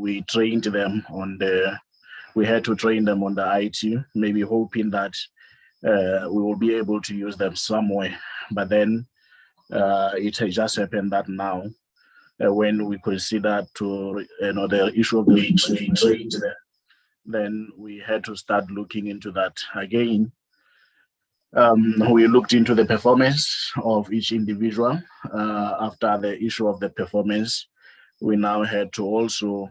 we trained them on we had to train them on the IT, maybe hoping that we will be able to use them somewhere. But then it has just happened that now, when we consider to the issue of the trade, then we had to start looking into that again. We looked into the performance of each individual. After the issue of the performance, we now had to also,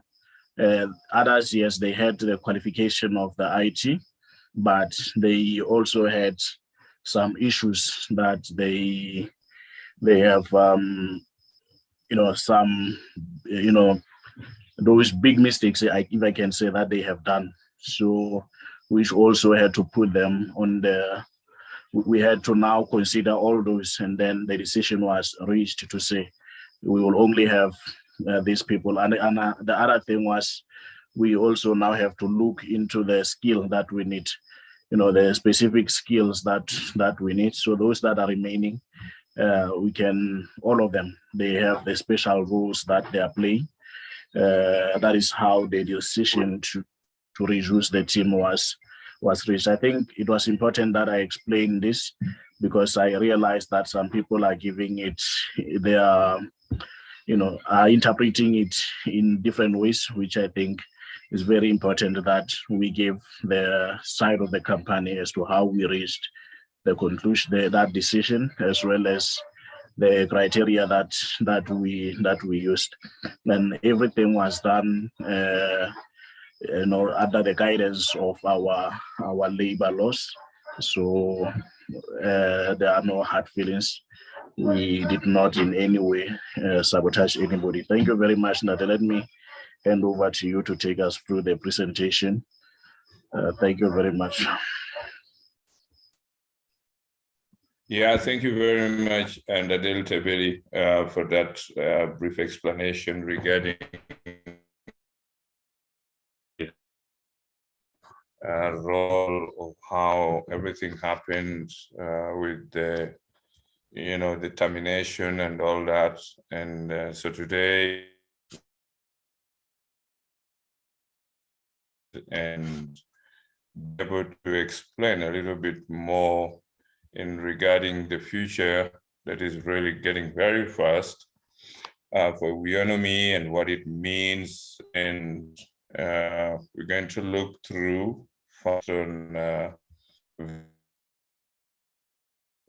others, yes, they had the qualification of the IT, but they also had some issues that they have, some, those big mistakes, if I can say that, they have done. So, which also had to put them on we had to now consider all those, and then the decision was reached to say we will only have these people. And the other thing was, we also now have to look into the skill that we need, the specific skills that we need. So those that are remaining, we can, all of them, they have the special roles that they are playing. That is how the decision to reduce the team was reached. I think it was important that I explain this, because I realized that some people are giving it, they are interpreting it in different ways, which I think is very important that we give the side of the company as to how we reached the conclusion, that decision, as well as the criteria that we used. And everything was done under the guidance of our labor laws. So there are no hard feelings. We did not in any way sabotage anybody. Thank you very much, Nate. Let me hand over to you to take us through the presentation. Thank you very much. Yeah, thank you very much, and Adele Tebeli, for that brief explanation regarding role of how everything happened with the the termination and all that. And so today, and be able to explain a little bit more in regarding the future that is really getting very fast for Weownomy and what it means. And we're going to look through on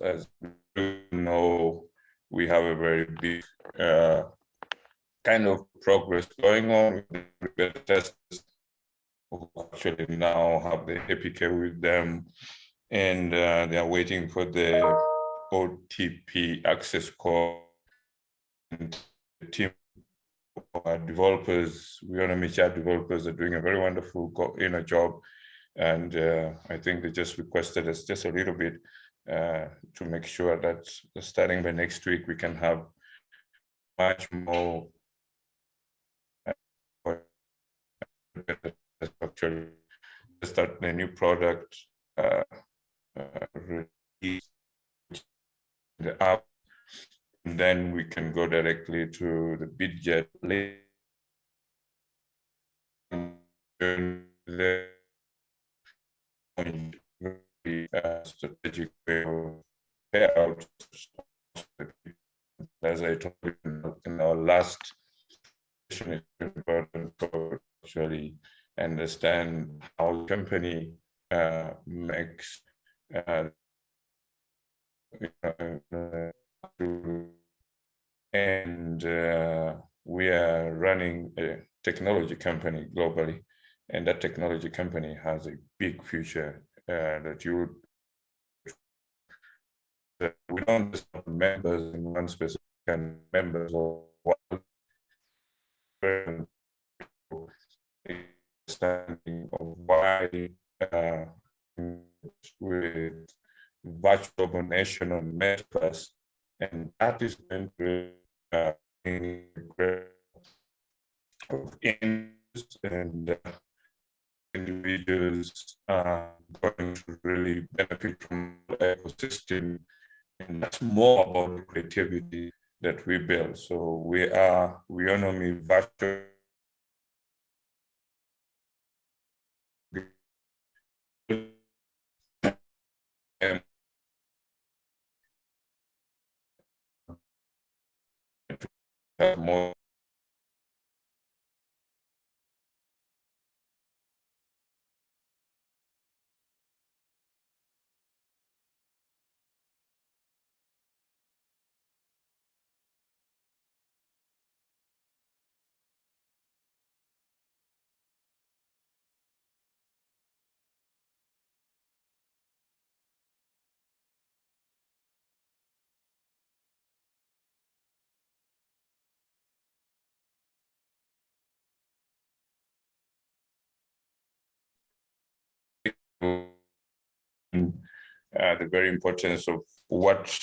as we know, we have a very big kind of progress going on with the testers who actually now have the APK with them, and they are waiting for the OTP access code. And the team of developers, Weownomy chat developers, are doing a very wonderful job. And I think they just requested us just a little bit to make sure that starting by next week, we can have much more actually start a new product release the app, and then we can go directly to the BidJet link. The strategic way of payout, as I told you in our last session, it's important to actually understand how the company makes and we are running a technology company globally, and that technology company has a big future that you we don't just have members in one specific kind of members or one understanding of why with virtual domination on metaverse, and that is going to of interest, and individuals are going to really benefit from the ecosystem, and that's more about the creativity that we build. So we are Weownomy virtual have more the very importance of what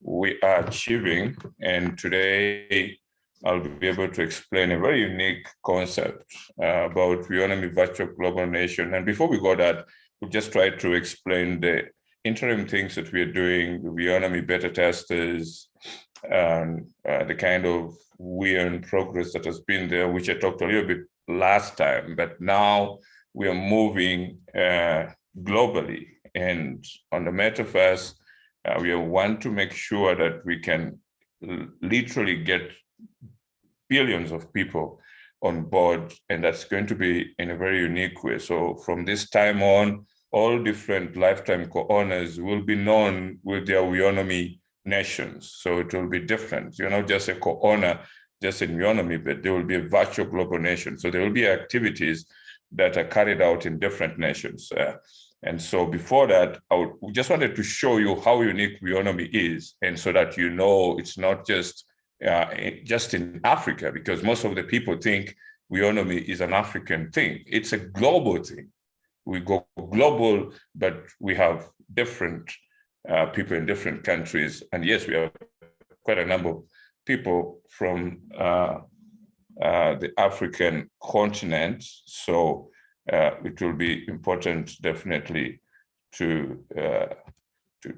we are achieving. And today I'll be able to explain a very unique concept about Weownomy Virtual Global Nation. And before we go that, we'll just try to explain the interim things that we are doing, the Weownomy beta testers, and the kind of weird progress that has been there, which I talked a little bit last time, but now we are moving globally. And on the metaverse, we want to make sure that we can literally get billions of people on board, and that's going to be in a very unique way. So from this time on, all different lifetime co-owners will be known with their Weownomy nations. So it will be different. You're not just a co-owner just in Weownomy, but there will be a virtual global nation. So there will be activities that are carried out in different nations. And so before that, we just wanted to show you how unique Weownomy is, and so that you know it's not just in Africa, because most of the people think Weownomy is an African thing. It's a global thing. We go global, but we have different people in different countries. And yes, we have quite a number of people from the African continent. So it will be important, definitely, to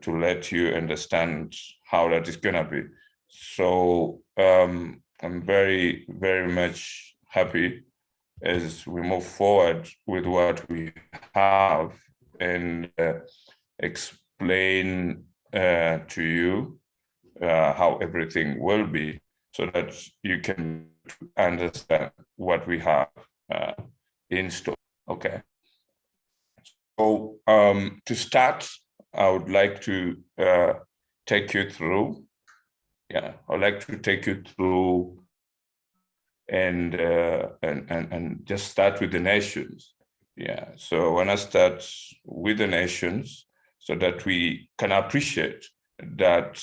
let you understand how that is going to be. So I'm very, very much happy as we move forward with what we have and explain to you how everything will be, so that you can understand what we have in store. Okay. So to start, I would like to take you through. I'd like to take you through and just start with the nations. So when I start with the nations, so that we can appreciate that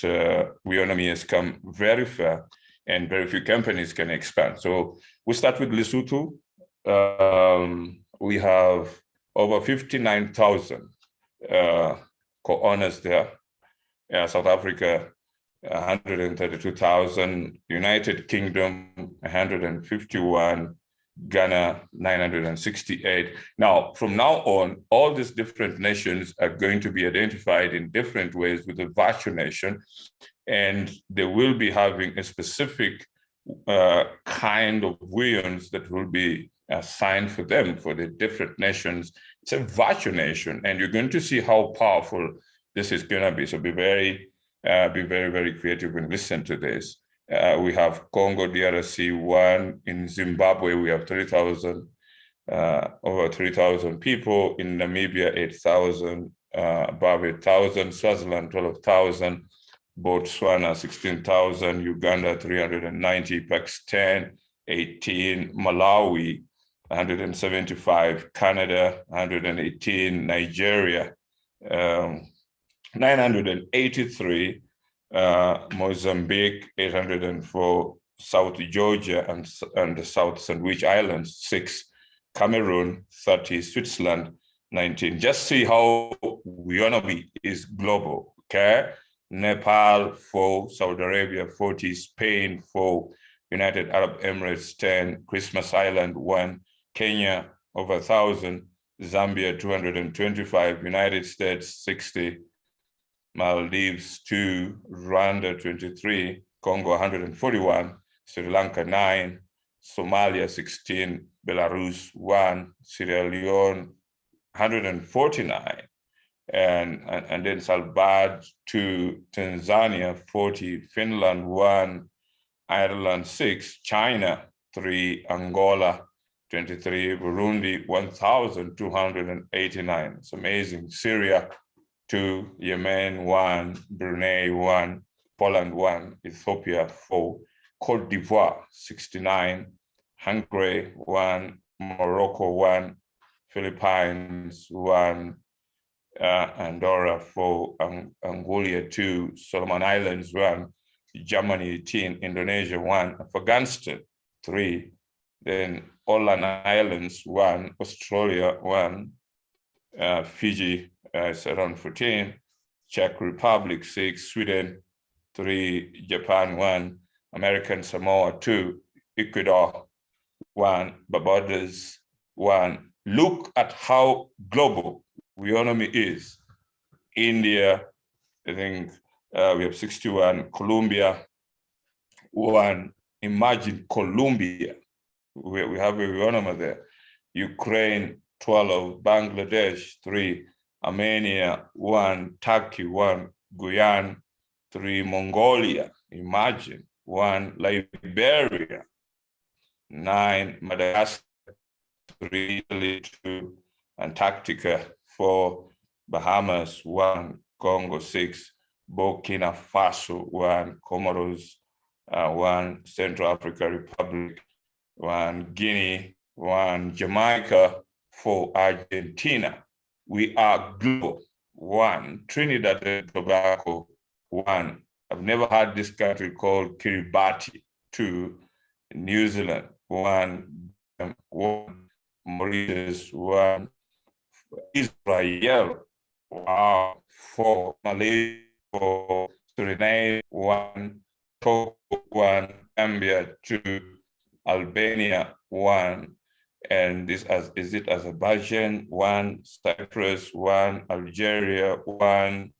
Weownomy has come very far and very few companies can expand. So we start with Lesotho. We have over 59,000 co-owners there. South Africa, 132,000, United Kingdom, 151, Ghana, 968. Now, from now on, all these different nations are going to be identified in different ways with the virtual nation, and they will be having a specific kind of weons that will be assigned for them, for the different nations. It's a virtual nation, and you're going to see how powerful this is going to be. So be very, very creative and listen to this. We have Congo, DRC, 1. In Zimbabwe, we have 3,000, over 3,000 people. In Namibia, 8,000, above 8,000. Swaziland, 12,000. Botswana, 16,000. Uganda, 390. Pakistan, 18. Malawi, 175. Canada, 118. Nigeria, 983. Mozambique, 804, South Georgia and the South Sandwich Islands, 6, Cameroon, 30, Switzerland, 19. Just see how Weownomy is global, okay? Nepal, 4, Saudi Arabia, 40, Spain, 4, United Arab Emirates, 10, Christmas Island, 1, Kenya, over 1,000, Zambia, 225, United States, 60, Maldives, 2, Rwanda, 23, Congo, 141, Sri Lanka, 9, Somalia, 16, Belarus, 1, Sierra Leone, 149, and then Salbad, 2, Tanzania, 40, Finland, 1, Ireland 6, China 3, Angola 23, Burundi 1,289. It's amazing. Syria 2, Yemen 1, Brunei 1, Poland 1, Ethiopia 4, Cote d'Ivoire 69, Hungary 1, Morocco 1, Philippines 1, Andorra 4, Angola 2, Solomon Islands 1, Germany 18, Indonesia 1, Afghanistan 3, then Åland Islands 1, Australia 1, Fiji is around 14, Czech Republic 6, Sweden 3, Japan 1, American Samoa 2, Ecuador 1, Barbados 1. Look at how global Weownomy is. India, I think we have 61, Colombia 1. Imagine Colombia, we have a Weownomy there. Ukraine 12, Bangladesh 3, Armenia 1, Turkey 1, Guyana 3, Mongolia, imagine 1, Liberia 9, Madagascar 3, Italy 2, Antarctica 4, Bahamas 1, Congo 6, Burkina Faso 1, Comoros 1, Central African Republic 1, Guinea 1, Jamaica 4, Argentina. We are global 1, Trinidad and Tobago 1. I've never had this country called Kiribati 2, New Zealand 1, 1, Mauritius 1, Israel, wow, 4, Malaysia 4, Suriname 1, Togo 1, Gambia 2, Albania 1, and this is it Azerbaijan 1, Cyprus 1, Algeria 1,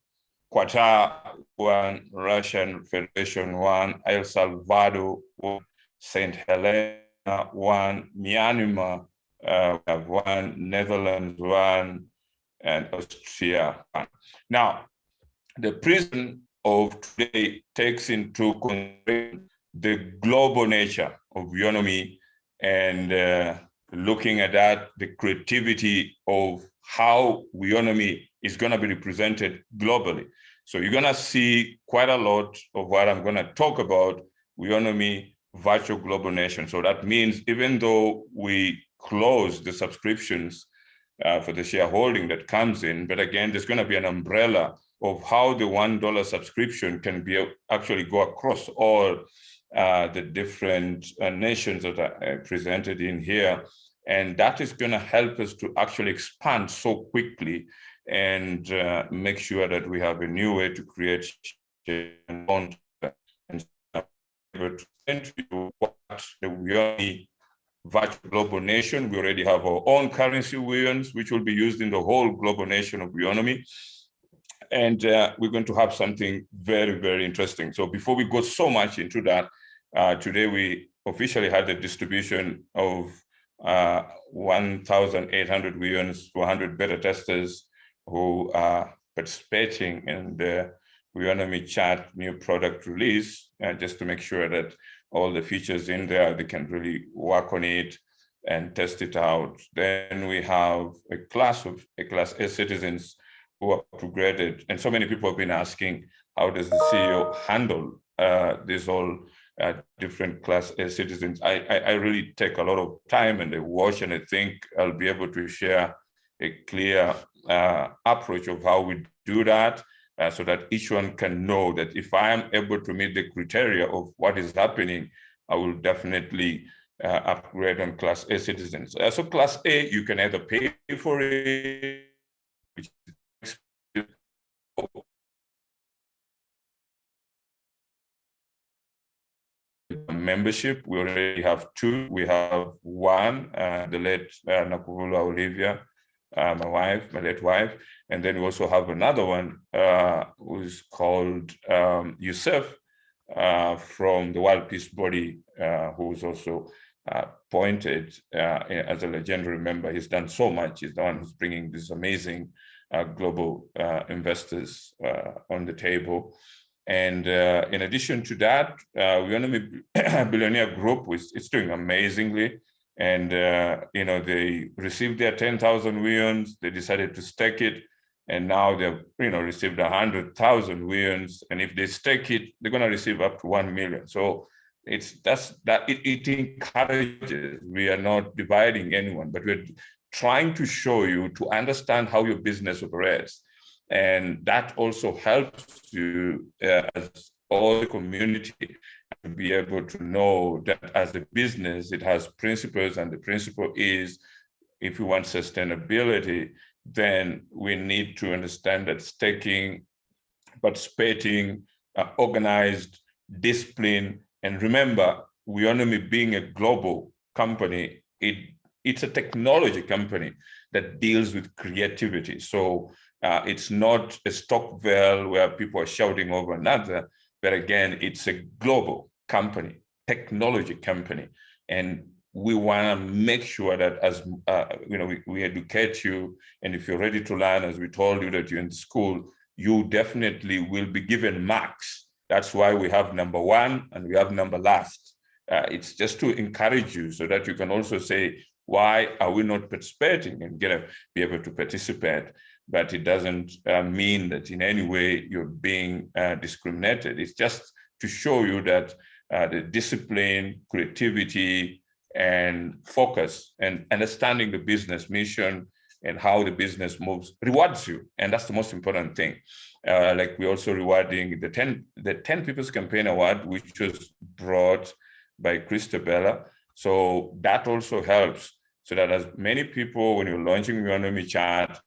Qatar 1, Russian Federation 1, El Salvador 1, St. Helena 1, Myanmar we have 1, Netherlands 1, and Austria 1. Now, the prism of today takes into consideration the global nature of Weownomy and looking at that, the creativity of how Weownomy is going to be represented globally. So you're going to see quite a lot of what I'm going to talk about, Weownomy virtual global nation. So that means even though we close the subscriptions for the shareholding that comes in, but again, there's going to be an umbrella of how the $1 subscription can be actually go across all the different nations that are presented in here. And that is going to help us to actually expand so quickly and make sure that we have a new way to create and able to send you what the Weownomy virtual global nation. We already have our own currency Weowns, which will be used in the whole global nation of Weownomy. And we're going to have something very, very interesting. So before we go so much into that, today we officially had the distribution of 1,800 Weowns, 400 beta testers who are participating in the Weownomy chat new product release, just to make sure that all the features in there, they can really work on it and test it out. Then we have a class A citizens who are upgraded. And so many people have been asking, how does the CEO handle these all different class A citizens? I really take a lot of time and I watch, and I think I'll be able to share a clear approach of how we do that, so that each one can know that if I am able to meet the criteria of what is happening, I will definitely upgrade on class A citizens. So class A, you can either pay for it, which is membership. We already have 2. We have 1, the late Nakubula Olivia, my late wife, and then we also have another one who's called Yusuf from the World Peace Body, who's also appointed as a legendary member. He's done so much. He's the one who's bringing these amazing global investors on the table. And in addition to that, Weownomy Billionaire Group it's doing amazingly. And they received their 10,000 Weons. They decided to stake it, and now they've received 100,000 Weons. And if they stake it, they're going to receive up to 1 million. So it encourages. We are not dividing anyone, but we're trying to show you to understand how your business operates. And that also helps you as all the community to be able to know that as a business, it has principles, and the principle is, if we want sustainability, then we need to understand that staking, participating, organized, discipline, and remember, Weownomy being a global company, it's a technology company that deals with creativity. So it's not a Stockville where people are shouting over another, but again, it's a global company, technology company. And we want to make sure that as we educate you, and if you're ready to learn, as we told you that you're in school, you definitely will be given marks. That's why we have number one and we have number last. It's just to encourage you so that you can also say, why are we not participating, and be able to participate. But it doesn't mean that in any way you're being discriminated. It's just to show you that the discipline, creativity, and focus, and understanding the business mission and how the business moves rewards you. And that's the most important thing. Like we're also rewarding the 10 People's Campaign Award, which was brought by Christabella. So that also helps, so that as many people, when you're launching Weownomy Chat,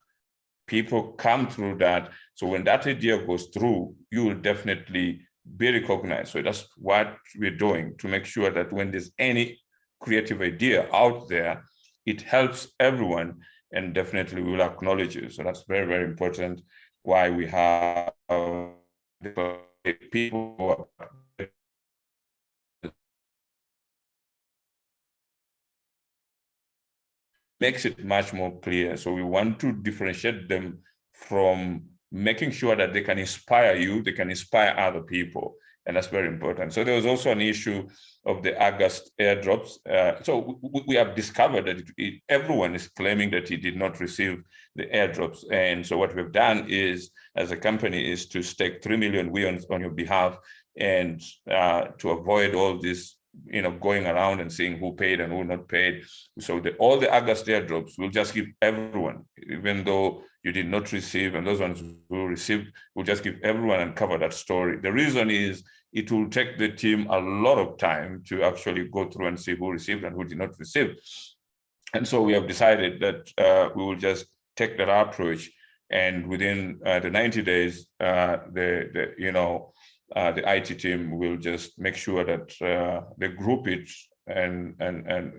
people come through that. So when that idea goes through, you will definitely be recognized. So that's what we're doing, to make sure that when there's any creative idea out there, it helps everyone, and definitely we will acknowledge you. So that's very, very important, why we have people who are makes it much more clear. So we want to differentiate them from making sure that they can inspire you, they can inspire other people. And that's very important. So there was also an issue of the August airdrops. So we have discovered that everyone is claiming that he did not receive the airdrops. And so what we've done is, as a company, is to stake 3 million Weons on your behalf, and to avoid all this going around and seeing who paid and who not paid. So all the August airdrops will just give everyone, even though you did not receive, and those ones who received, will just give everyone and cover that story. The reason is it will take the team a lot of time to actually go through and see who received and who did not receive. And so we have decided that we will just take that approach, and within the 90 days, the IT team will just make sure that they group it and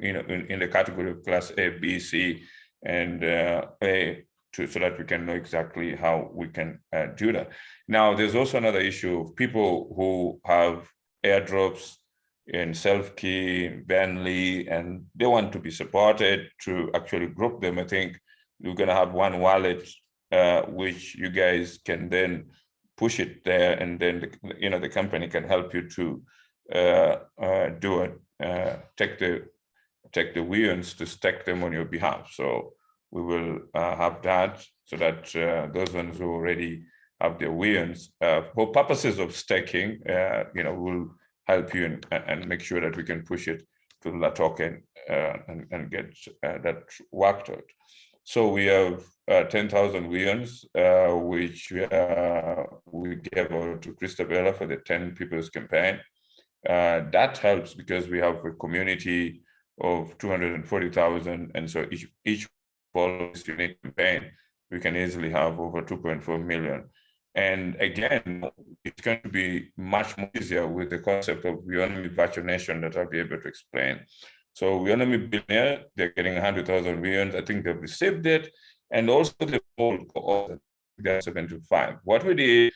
in the category of class A, B, C, and A, so that we can know exactly how we can do that. Now, there's also another issue of people who have airdrops in Self-Key, Bentley, and they want to be supported to actually group them. I think we're going to have one wallet, which you guys can then push it there, and then the company can help you to do it. Take the Weons to stack them on your behalf. So we will have that, so that those ones who already have their Weons, for purposes of staking, will help you and make sure that we can push it to the token and get that worked out. So we have 10,000 Weons, which we gave out to Christabella for the 10 People's Campaign. That helps because we have a community of 240,000, and so each follow this unique campaign, we can easily have over 2.4 million. And again, it's going to be much more easier with the concept of Weownomy Virtual Nation that I'll be able to explain. So Weownomy Billionaire, they're getting 100,000 Weons. I think they've received it. And also the whole cohort, they're 75. What we did,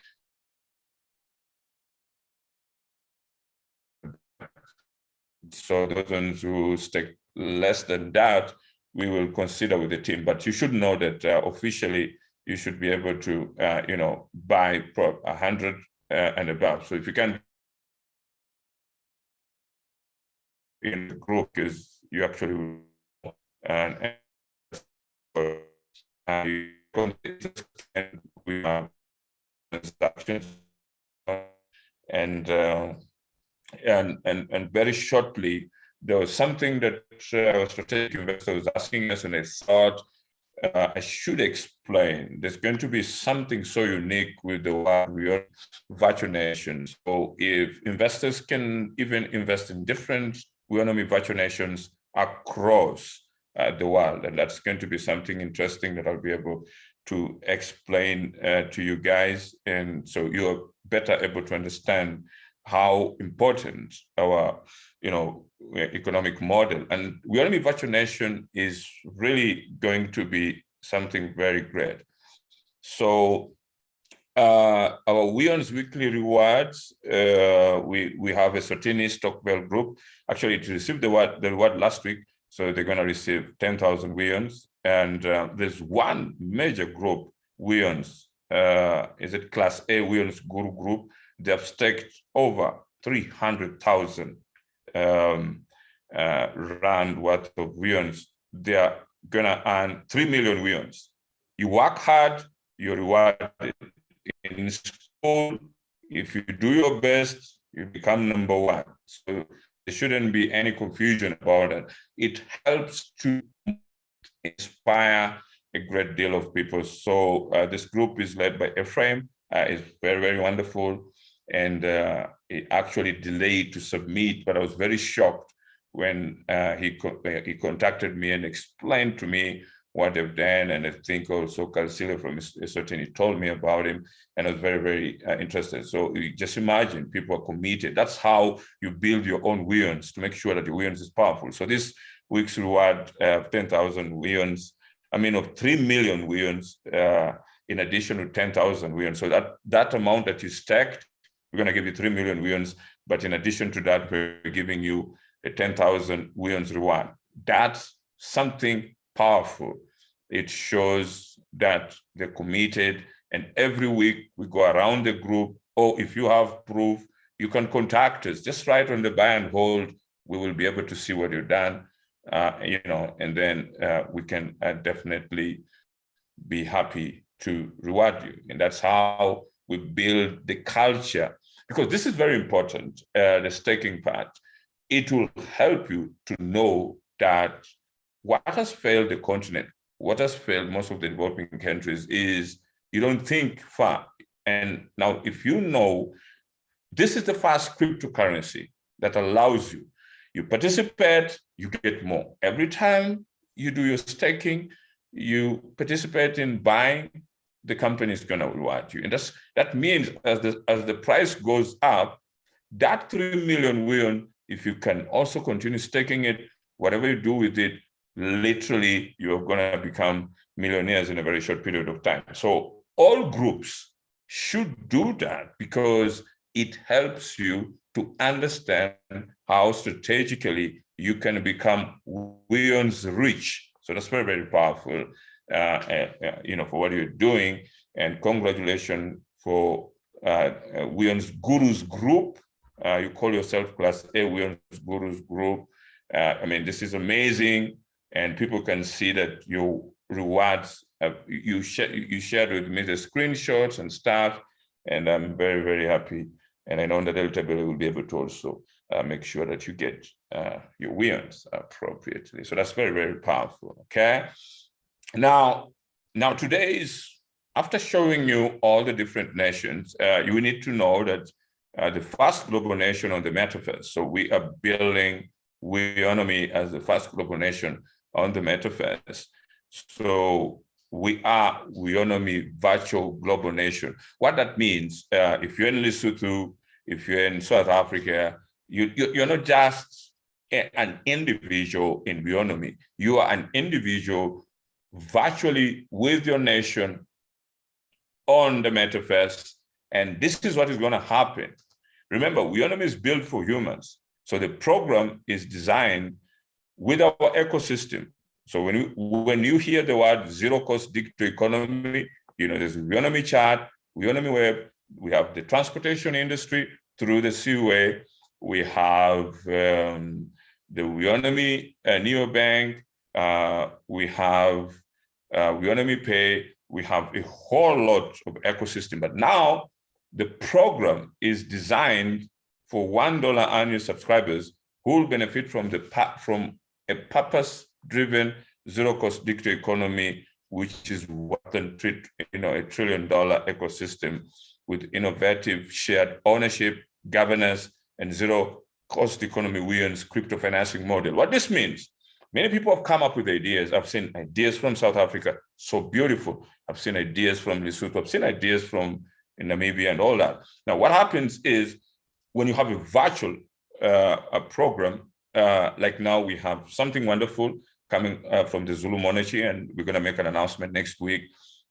so those ones who stake less than that, we will consider with the team. But you should know that officially, you should be able to, buy 100 and above. So if you can in the group, because you actually and we have transactions and very shortly there was something that a strategic investor was asking us, and I thought I should explain. There's going to be something so unique with the world we are virtual nations. So if investors can even invest in different Weownomy virtual nations across the world, and that's going to be something interesting that I'll be able to explain to you guys, and so you're better able to understand how important our economic model and Weownomy virtual nation is really going to be something very great. So our Weon's weekly rewards, we have a Sotini Stockbell group. Actually, it received the reward last week, so they're going to receive 10,000 Weons. And there's one major group, Weons, is it Class A Weons Guru Group? They have staked over 300,000 rand worth of Weons. They are going to earn 3 million Weons. You work hard, you're rewarded. In school, if you do your best, you become number one. So there shouldn't be any confusion about it. It helps to inspire a great deal of people. So this group is led by Ephraim. It's very, very wonderful. And it actually delayed to submit, but I was very shocked when he contacted me and explained to me what they've done. And I think also Calcilla from Eswatini told me about him, and I was very, very interested. So you just imagine people are committed. That's how you build your own Weons to make sure that the Weons is powerful. So this week's reward of 10,000 Weons, of 3 million Weons, in addition to 10,000 Weons. So that amount that you stacked, we're going to give you 3 million Weons, but in addition to that, we're giving you a 10,000 Weons reward. That's something powerful. It shows that they're committed, and every week we go around the group, or if you have proof, you can contact us. Just write on the buy and hold. We will be able to see what you've done, and then we can definitely be happy to reward you. And that's how we build the culture, because this is very important, the staking part. It will help you to know that what has failed the continent, what has failed most of the developing countries is you don't think far. And now, if you know, this is the first cryptocurrency that allows you participate, you get more. Every time you do your staking, you participate in buying, the company is going to reward you. And that means as the price goes up, that 3 million Weon, if you can also continue staking it, whatever you do with it, literally you're going to become millionaires in a very short period of time. So all groups should do that, because it helps you to understand how strategically you can become Weons rich. So that's very, very powerful, for what you're doing. And congratulations for Weons Gurus Group. You call yourself Class A Weons Gurus Group. This is amazing, and people can see that your rewards. You shared with me the screenshots and stuff, and I'm very, very happy. And I know that Deltabella will be able to also make sure that you get your Weons appropriately. So that's very, very powerful. Okay. Now today's, after showing you all the different nations, you need to know that the first global nation on the metaverse. So we are building Weownomy as the first global nation on the metaverse. So we are Weownomy virtual global nation. What that means, if you're in Lesotho, if you're in South Africa, you're not just an individual in Weownomy. You are an individual virtually with your nation on the metaverse. And this is what is going to happen. Remember, Weownomy is built for humans. So the program is designed with our ecosystem. So when you hear the word zero cost digital economy, there's Weownomy chat, Weownomy web, we have the transportation industry through the seaway. We have the Weownomy neobank. We have Weownomy Pay. We have a whole lot of ecosystem. But now the program is designed for $1 annual subscribers who will benefit from a purpose-driven zero-cost digital economy, which is what can treat $1 trillion ecosystem with innovative shared ownership, governance, and zero-cost economy Weow's crypto financing model. What this means, many people have come up with ideas. I've seen ideas from South Africa, so beautiful. I've seen ideas from Lesotho. I've seen ideas from Namibia and all that. Now, what happens is when you have a virtual program, like now we have something wonderful coming from the Zulu monarchy, and we're going to make an announcement next week.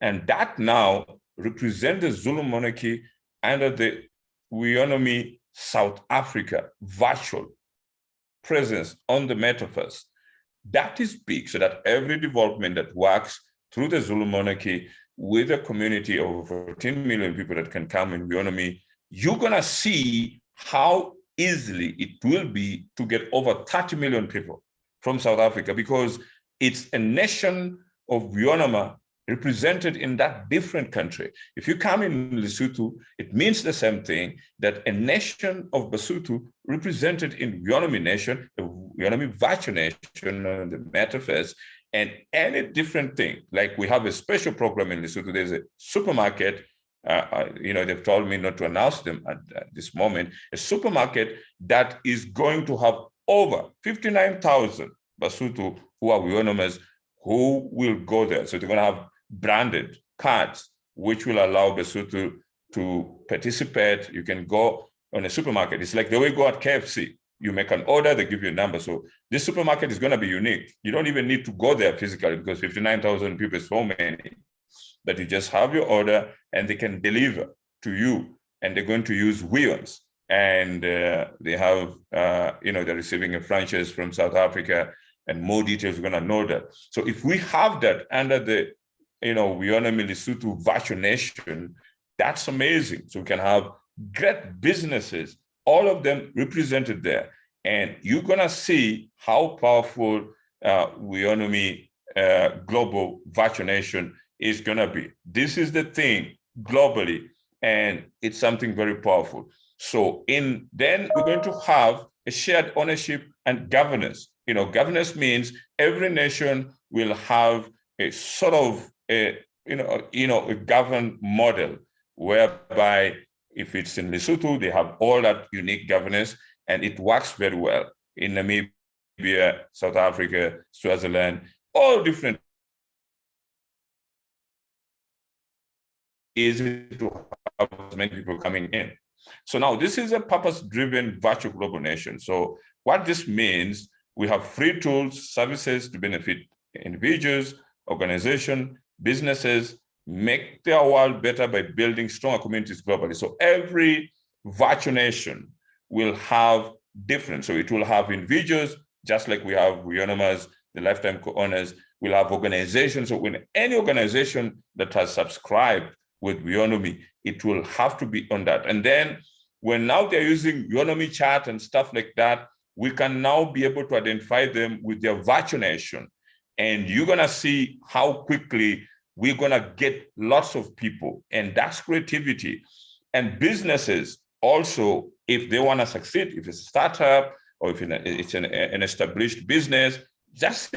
And that now represents the Zulu monarchy under the Weownomy South Africa virtual presence on the metaverse. That is big, so that every development that works through the Zulu monarchy with a community of over 14 million people that can come in Weownomy, you're going to see how easily it will be to get over 30 million people from South Africa, because it's a nation of Weownomy represented in that different country. If you come in Lesotho, it means the same thing, that a nation of Basotho represented in Weownomy nation, a Weownomy virtual nation, the metaverse, and any different thing. Like we have a special program in Lesotho. There's a supermarket, they've told me not to announce them at this moment, a supermarket that is going to have over 59,000 Basotho who are Weownomers who will go there. So they're going to have branded cards, which will allow Basotho to participate. You can go on a supermarket. It's like the way you go at KFC. You make an order, they give you a number. So this supermarket is going to be unique. You don't even need to go there physically, because 59,000 people is so many that you just have your order and they can deliver to you. And they're going to use Weowns. And they have, they're receiving a franchise from South Africa, and more details, we're going to know that. So if we have that under the, Weownomy Lesotho virtual nation, that's amazing. So we can have great businesses, all of them represented there. And you're going to see how powerful Weownomy global virtual nation is going to be. This is the thing globally, and it's something very powerful. So then we're going to have a shared ownership and governance. Governance means every nation will have a sort of a governed model, whereby if it's in Lesotho, they have all that unique governance, and it works very well. In Namibia, South Africa, Swaziland, all different. Easy to have as many people coming in. So now this is a purpose-driven virtual global nation. So what this means, we have free tools, services to benefit individuals, organizations, businesses, make their world better by building stronger communities globally. So every virtual nation will have different. So it will have individuals, just like we have Weownomers, the lifetime co-owners. We'll have organizations. So when any organization that has subscribed with Weownomy, it will have to be on that. And then when now they're using Weownomy chat and stuff like that, we can now be able to identify them with their virtual nation. And you're going to see how quickly we're going to get lots of people. And that's creativity. And businesses also, if they want to succeed, if it's a startup or if it's an established business, just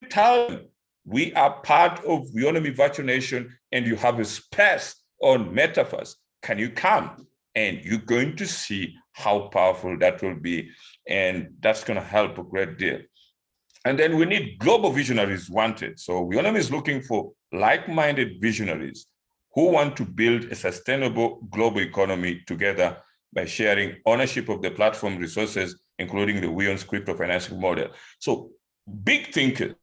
tell them, we are part of Weownomy Virtual Nation, and you have a space on Metaverse. Can you come? And you're going to see how powerful that will be. And that's going to help a great deal. And then we need global visionaries wanted. So Weownomy is looking for like-minded visionaries who want to build a sustainable global economy together by sharing ownership of the platform resources, including the Weow's crypto financing model. So big thinkers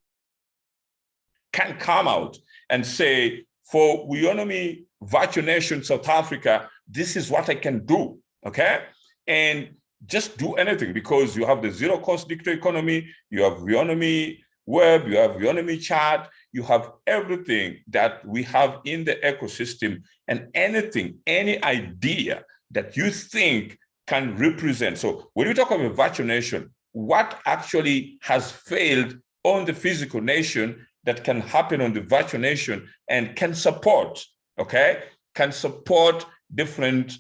can come out and say, for Weownomy Virtual Nation South Africa, this is what I can do, okay? And just do anything, because you have the zero-cost digital economy, you have Weownomy web, you have Weownomy chat, you have everything that we have in the ecosystem, and anything, any idea that you think can represent. So when we talk about virtual nation, what actually has failed on the physical nation that can happen on the virtual nation and can support, okay, can support different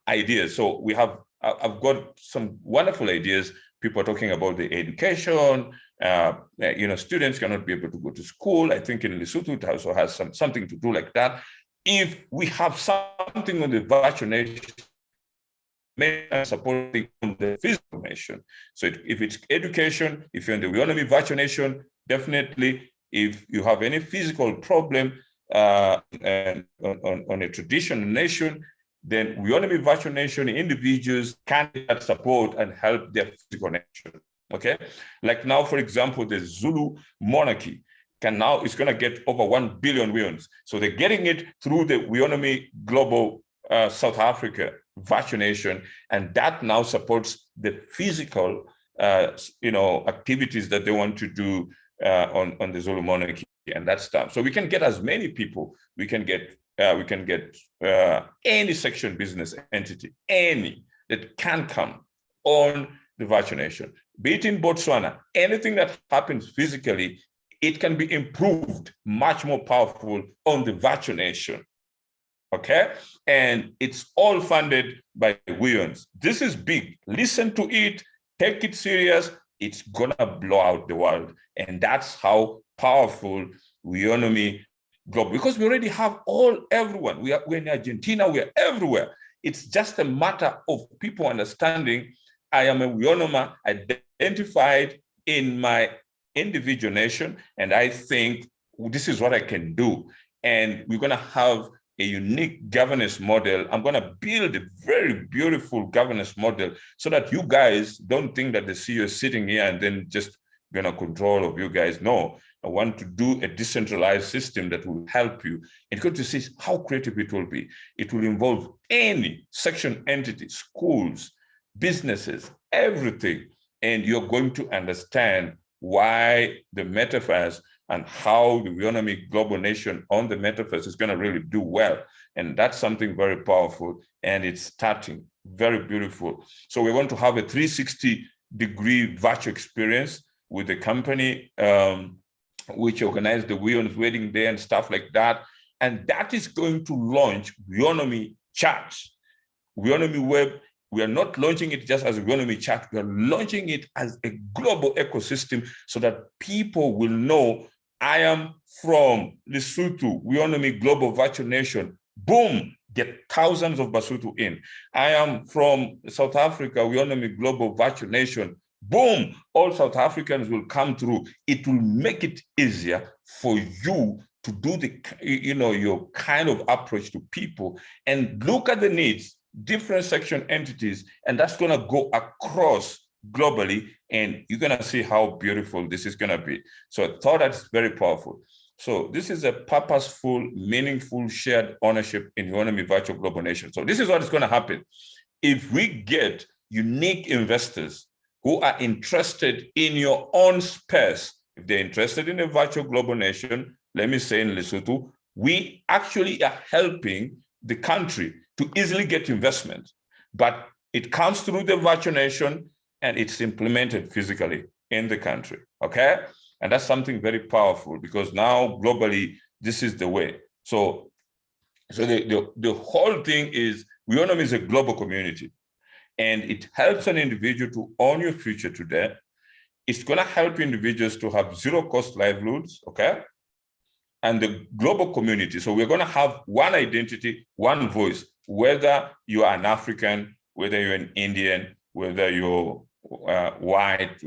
ideas. So we have, I've got some wonderful ideas. People are talking about the education, students cannot be able to go to school. I think in Lesotho it also has something to do like that. If we have something on the virtual nation, and supporting on the physical nation. So if it's education, if you're in the Weownomy virtual nation, definitely if you have any physical problem and on a traditional nation, then Weownomy virtual nation individuals can get support and help their physical nation. Okay, like now, for example, the Zulu monarchy is going to get over 1 billion weons. So they're getting it through the Weownomy Global South Africa virtual nation, and that now supports the physical, activities that they want to do on the Zulu monarchy and that stuff. So we can get as many people. We can get any section business entity, any that can come on the virtual nation. Be it in Botswana, anything that happens physically, it can be improved, much more powerful on the virtual nation. Okay, and it's all funded by Weowns. This is big. Listen to it, take it serious. It's gonna blow out the world, and that's how powerful Weownomy Global. Because we already have everyone. We're in Argentina. We're everywhere. It's just a matter of people understanding. I am a Weownomer identified in my individual nation, and I think this is what I can do. And we're gonna have a unique governance model. I'm going to build a very beautiful governance model so that you guys don't think that the CEO is sitting here and then just going to control of you guys. No, I want to do a decentralized system that will help you. And going to see how creative it will be. It will involve any section entity, schools, businesses, everything. And you're going to understand why the metaverse and how the Weownomy Global Nation on the metaverse is going to really do well. And that's something very powerful, and it's starting very beautiful. So we want to have a 360-degree virtual experience with the company, which organized the Weowns Wedding Day and stuff like that. And that is going to launch Weownomy Chat, Weownomy Web. We are not launching it just as a Weownomy Chat. We are launching it as a global ecosystem so that people will know I am from Lesotho, Weownomy Global Virtual Nation. Boom, get thousands of Basotho in. I am from South Africa, Weownomy Global Virtual Nation. Boom, all South Africans will come through. It will make it easier for you to do your kind of approach to people and look at the needs, different section entities, and that's going to go across globally, and you're going to see how beautiful this is going to be. So I thought that's very powerful. So this is a purposeful, meaningful, shared ownership in Weownomy Virtual Global Nation. So this is what is going to happen. If we get unique investors who are interested in your own space, if they're interested in a virtual global nation, let me say in Lesotho, we actually are helping the country to easily get investment, but it comes through the virtual nation and it's implemented physically in the country, okay? And that's something very powerful because now globally, this is the way. So the whole thing is, Weownomy is a global community and it helps an individual to own your future today. It's gonna help individuals to have zero-cost livelihoods, okay? And the global community. So we're gonna have one identity, one voice, whether you are an African, whether you're an Indian, whether you're white,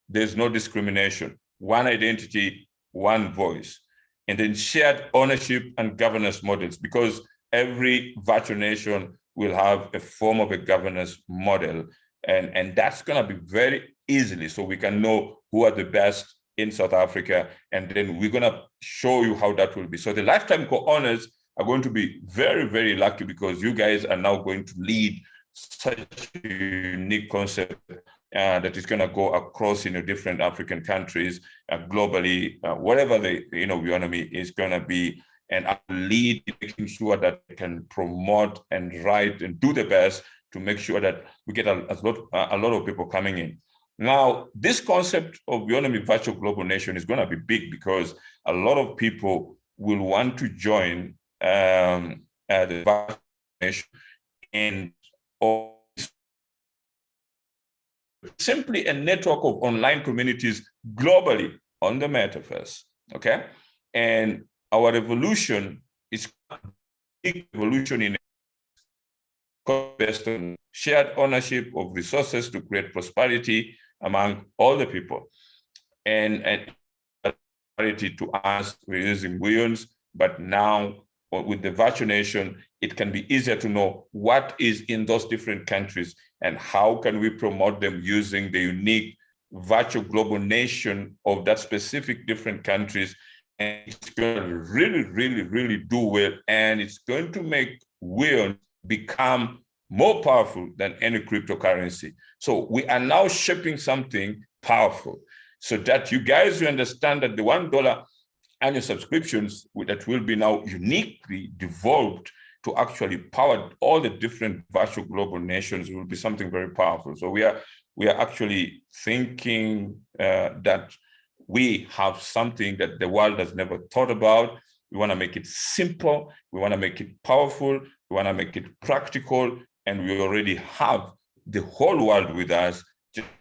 there's no discrimination. One identity, one voice. And then shared ownership and governance models, because every virtual nation will have a form of a governance model. And that's gonna be very easily, so we can know who are the best in South Africa, and then we're gonna show you how that will be. So the lifetime co-owners are going to be very, very lucky because you guys are now going to lead such a unique concept that is going to go across different African countries, globally, whatever the Weownomy is going to be, and lead in making sure that they can promote and write and do the best to make sure that we get a lot of people coming in. Now, this concept of Weownomy Virtual Global Nation is going to be big because a lot of people will want to join the Virtual Nation, and simply a network of online communities globally on the metaverse, okay? And our revolution is a big revolution in based on shared ownership of resources to create prosperity among all the people. And prosperity to us, we're using billions, but now with the Virtual Nation, it can be easier to know what is in those different countries and how can we promote them using the unique virtual global nation of that specific different countries. And it's going to really, really, really do well. And it's going to make Weownomy become more powerful than any cryptocurrency. So we are now shaping something powerful so that you guys will understand that the $1 annual subscriptions that will be now uniquely devolved to actually power all the different virtual global nations will be something very powerful. So we are actually thinking that we have something that the world has never thought about. We want to make it simple. We want to make it powerful. We want to make it practical. And we already have the whole world with us,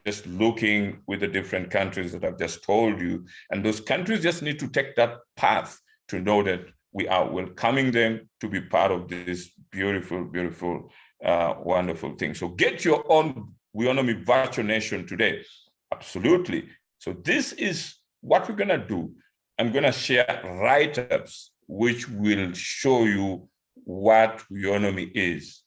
just looking with the different countries that I've just told you. And those countries just need to take that path to know that we are welcoming them to be part of this beautiful, beautiful, wonderful thing. So get your own Weownomy Virtual Nation today. Absolutely. So this is what we're going to do. I'm going to share write-ups which will show you what Weownomy is.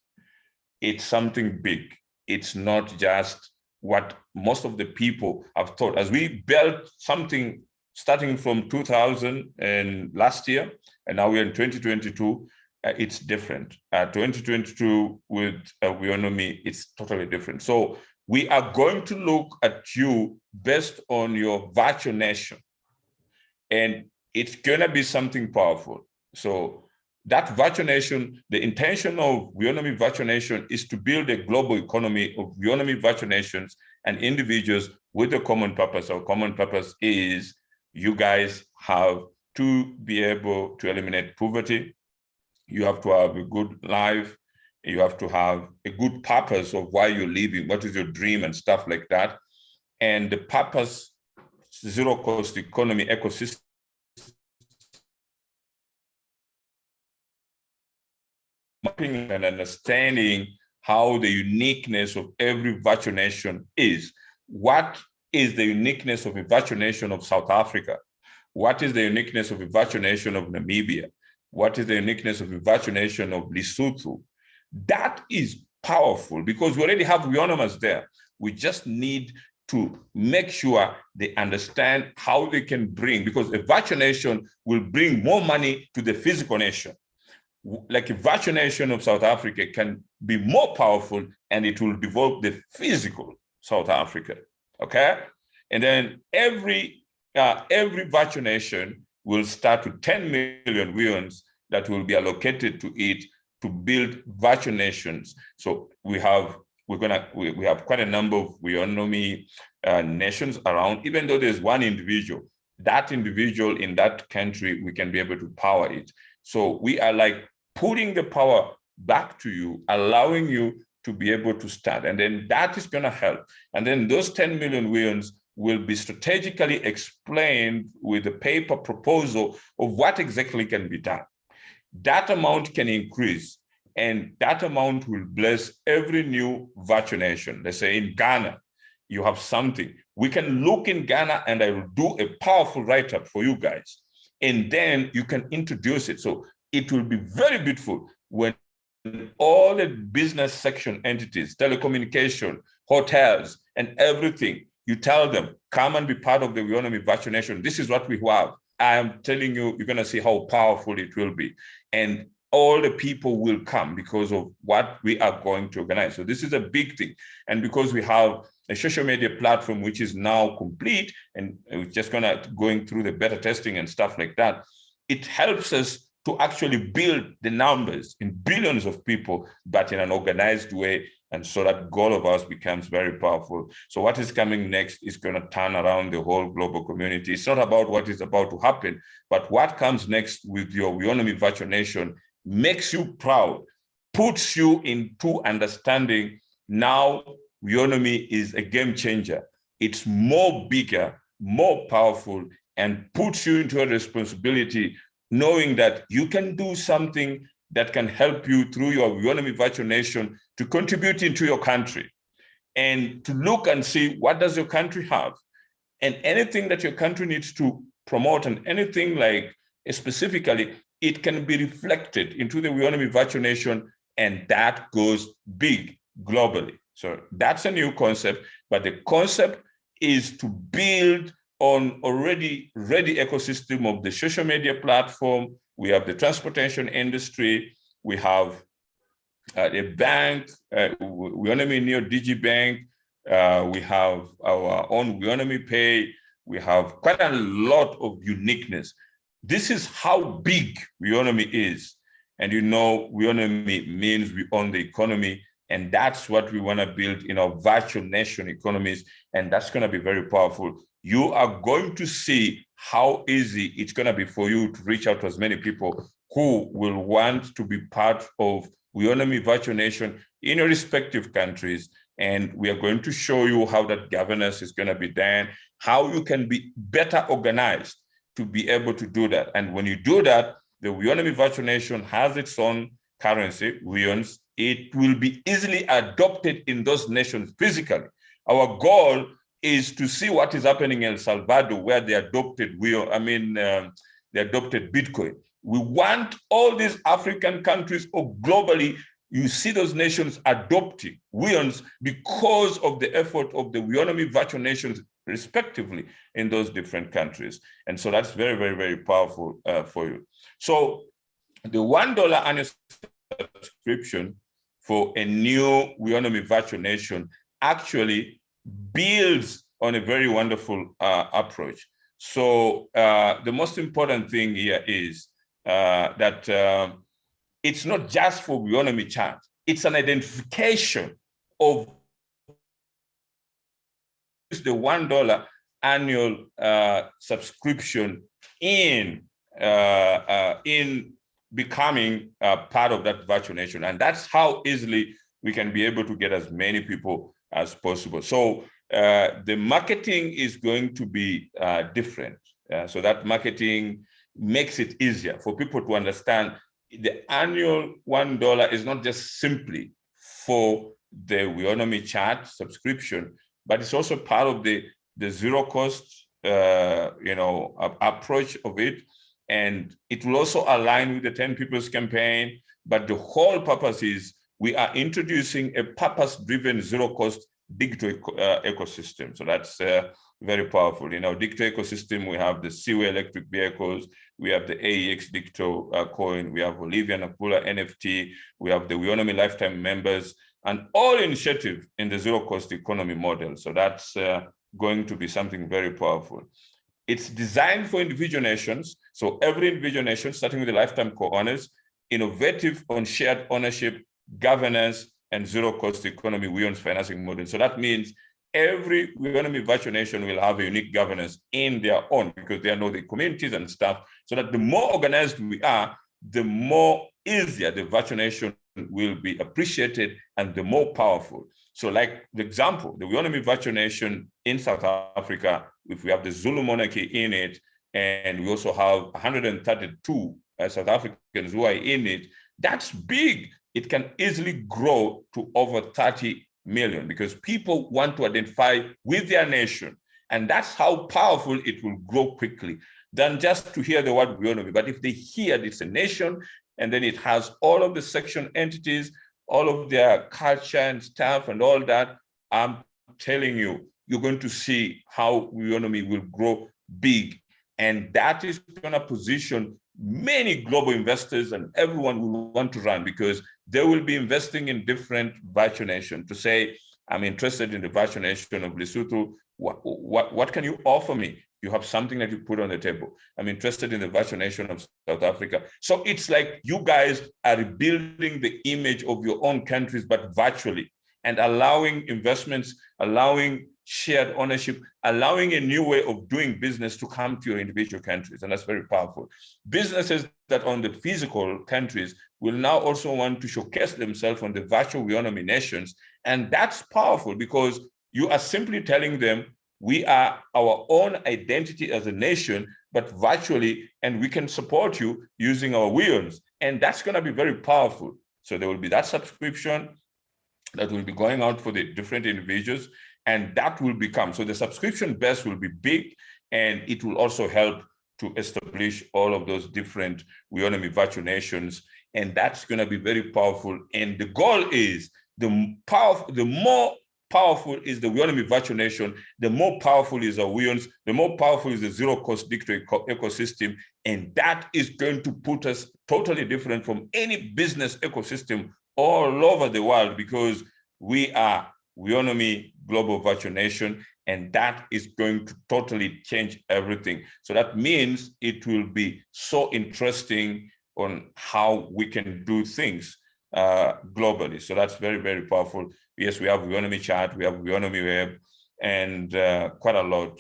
It's something big. It's not just what most of the people have thought. As we built something starting from 2000 and last year, and now we're in 2022, it's different. 2022 with Weownomy, it's totally different. So we are going to look at you based on your virtual nation, and it's gonna be something powerful. So that virtual nation, the intention of Weownomy Virtual Nation is to build a global economy of Weownomy Virtual Nations and individuals with a common purpose. Our common purpose is you guys have to be able to eliminate poverty. You have to have a good life. You have to have a good purpose of why you're living, what is your dream and stuff like that. And the purpose, zero cost economy ecosystem, mapping and understanding how the uniqueness of every virtual nation is. What is the uniqueness of a virtual nation of South Africa? What is the uniqueness of a virtual nation of Namibia? What is the uniqueness of a virtual nation of Lesotho? That is powerful because we already have Weownomers there. We just need to make sure they understand how they can bring, because a virtual nation will bring more money to the physical nation. Like a virtual nation of South Africa can be more powerful and it will develop the physical South Africa, okay? And then every virtual nation will start with 10 million Weons that will be allocated to it to build virtual nations. So we have quite a number of Weownomy nations around. Even though there's one individual, that individual in that country, we can be able to power it. So we are like putting the power back to you, allowing you to be able to start. And then that is going to help. And then those 10 million Weons will be strategically explained with a paper proposal of what exactly can be done. That amount can increase, and that amount will bless every new virtual nation. Let's say in Ghana, you have something. We can look in Ghana and I will do a powerful write-up for you guys. And then you can introduce it. So it will be very beautiful when all the business section entities, telecommunication, hotels, and everything, you tell them, come and be part of the Weownomy Virtual Nation. This is what we have. I am telling you, you're going to see how powerful it will be. And all the people will come because of what we are going to organize. So this is a big thing. And because we have a social media platform which is now complete and it's just going through the beta testing and stuff like that. It helps us to actually build the numbers in billions of people, but in an organized way. And so that goal of ours becomes very powerful. So what is coming next is going to turn around the whole global community. It's not about what is about to happen, but what comes next with your Weownomy Virtual Nation makes you proud, puts you into understanding now Weownomy is a game changer. It's more bigger, more powerful, and puts you into a responsibility knowing that you can do something that can help you through your Weownomy Virtual Nation to contribute into your country and to look and see what does your country have and anything that your country needs to promote and anything like specifically, it can be reflected into the Weownomy Virtual Nation, and that goes big globally. So that's a new concept, but the concept is to build on already ready ecosystem of the social media platform. We have the transportation industry. We have a bank, Weownomy Neo DigiBank. We have our own Weownomy Pay. We have quite a lot of uniqueness. This is how big Weownomy is. And you know, Weownomy means we own the economy. And that's what we want to build in our virtual nation economies. And that's going to be very powerful. You are going to see how easy it's going to be for you to reach out to as many people who will want to be part of Weownomy Virtual Nation in your respective countries. And we are going to show you how that governance is going to be done, how you can be better organized to be able to do that. And when you do that, the Weownomy Virtual Nation has its own currency, Weons. It will be easily adopted in those nations physically. Our goal is to see what is happening in El Salvador, where they adopted they adopted Bitcoin. We want all these African countries or globally, you see those nations adopting Weons because of the effort of the Weownomy Virtual Nations, respectively, in those different countries. And so that's very, very, very powerful for you. So the $1 annual subscription for a new Weownomy Virtual Nation actually builds on a very wonderful approach. So the most important thing here is that it's not just for Weownomy chat, it's an identification of the $1 annual subscription in becoming part of that virtual nation. And that's how easily we can be able to get as many people as possible. So the marketing is going to be different. So that marketing makes it easier for people to understand the annual $1 is not just simply for the Weownomy chat subscription, but it's also part of the zero cost approach of it. And it will also align with the 10 People's Campaign. But the whole purpose is we are introducing a purpose-driven zero-cost digital ecosystem. So that's very powerful. In our digital ecosystem, we have the Seaway electric vehicles, we have the AEX digital coin, we have Olivia Nakula NFT, we have the Weownomy lifetime members, and all initiative in the zero-cost economy model. So that's going to be something very powerful. It's designed for individual nations. So every individual nation, starting with the lifetime co-owners, innovative on shared ownership, governance, and zero-cost economy Weons financing model. So that means every Weownomy virtual nation will have a unique governance in their own because they know the communities and stuff. So that the more organized we are, the more easier the virtual nation will be appreciated and the more powerful. So like the example, the Weownomy virtual nation in South Africa, if we have the Zulu monarchy in it, and we also have 132 South Africans who are in it, that's big. It can easily grow to over 30 million because people want to identify with their nation. And that's how powerful it will grow quickly than just to hear the word Weownomy. But if they hear it's a nation, and then it has all of the section entities, all of their culture and stuff and all that, I'm telling you, you're going to see how Weownomy will grow big. And that is going to position many global investors and everyone will want to run because they will be investing in different virtual nations to say, I'm interested in the virtual nation of Lesotho. What can you offer me? You have something that you put on the table. I'm interested in the virtual nation of South Africa. So it's like you guys are rebuilding the image of your own countries, but virtually, and allowing investments, allowing shared ownership, allowing a new way of doing business to come to your individual countries. And that's very powerful. Businesses that on the physical countries will now also want to showcase themselves on the virtual Weownomy nations. And that's powerful because you are simply telling them, we are our own identity as a nation, but virtually, and we can support you using our Weons. And that's going to be very powerful. So there will be that subscription that will be going out for the different individuals, and that will become, so the subscription base will be big, and it will also help to establish all of those different Weownomy virtual nations, and that's going to be very powerful. And the goal is the more powerful is the Weownomy virtual nation, the more powerful is our Weons, the more powerful is the zero-cost digital ecosystem, and that is going to put us totally different from any business ecosystem all over the world, because we are Weownomy Global Virtual Nation, and that is going to totally change everything. So that means it will be so interesting on how we can do things globally. So that's very, very powerful. Yes, we have Weownomy Chat, we have Weownomy Web, and quite a lot.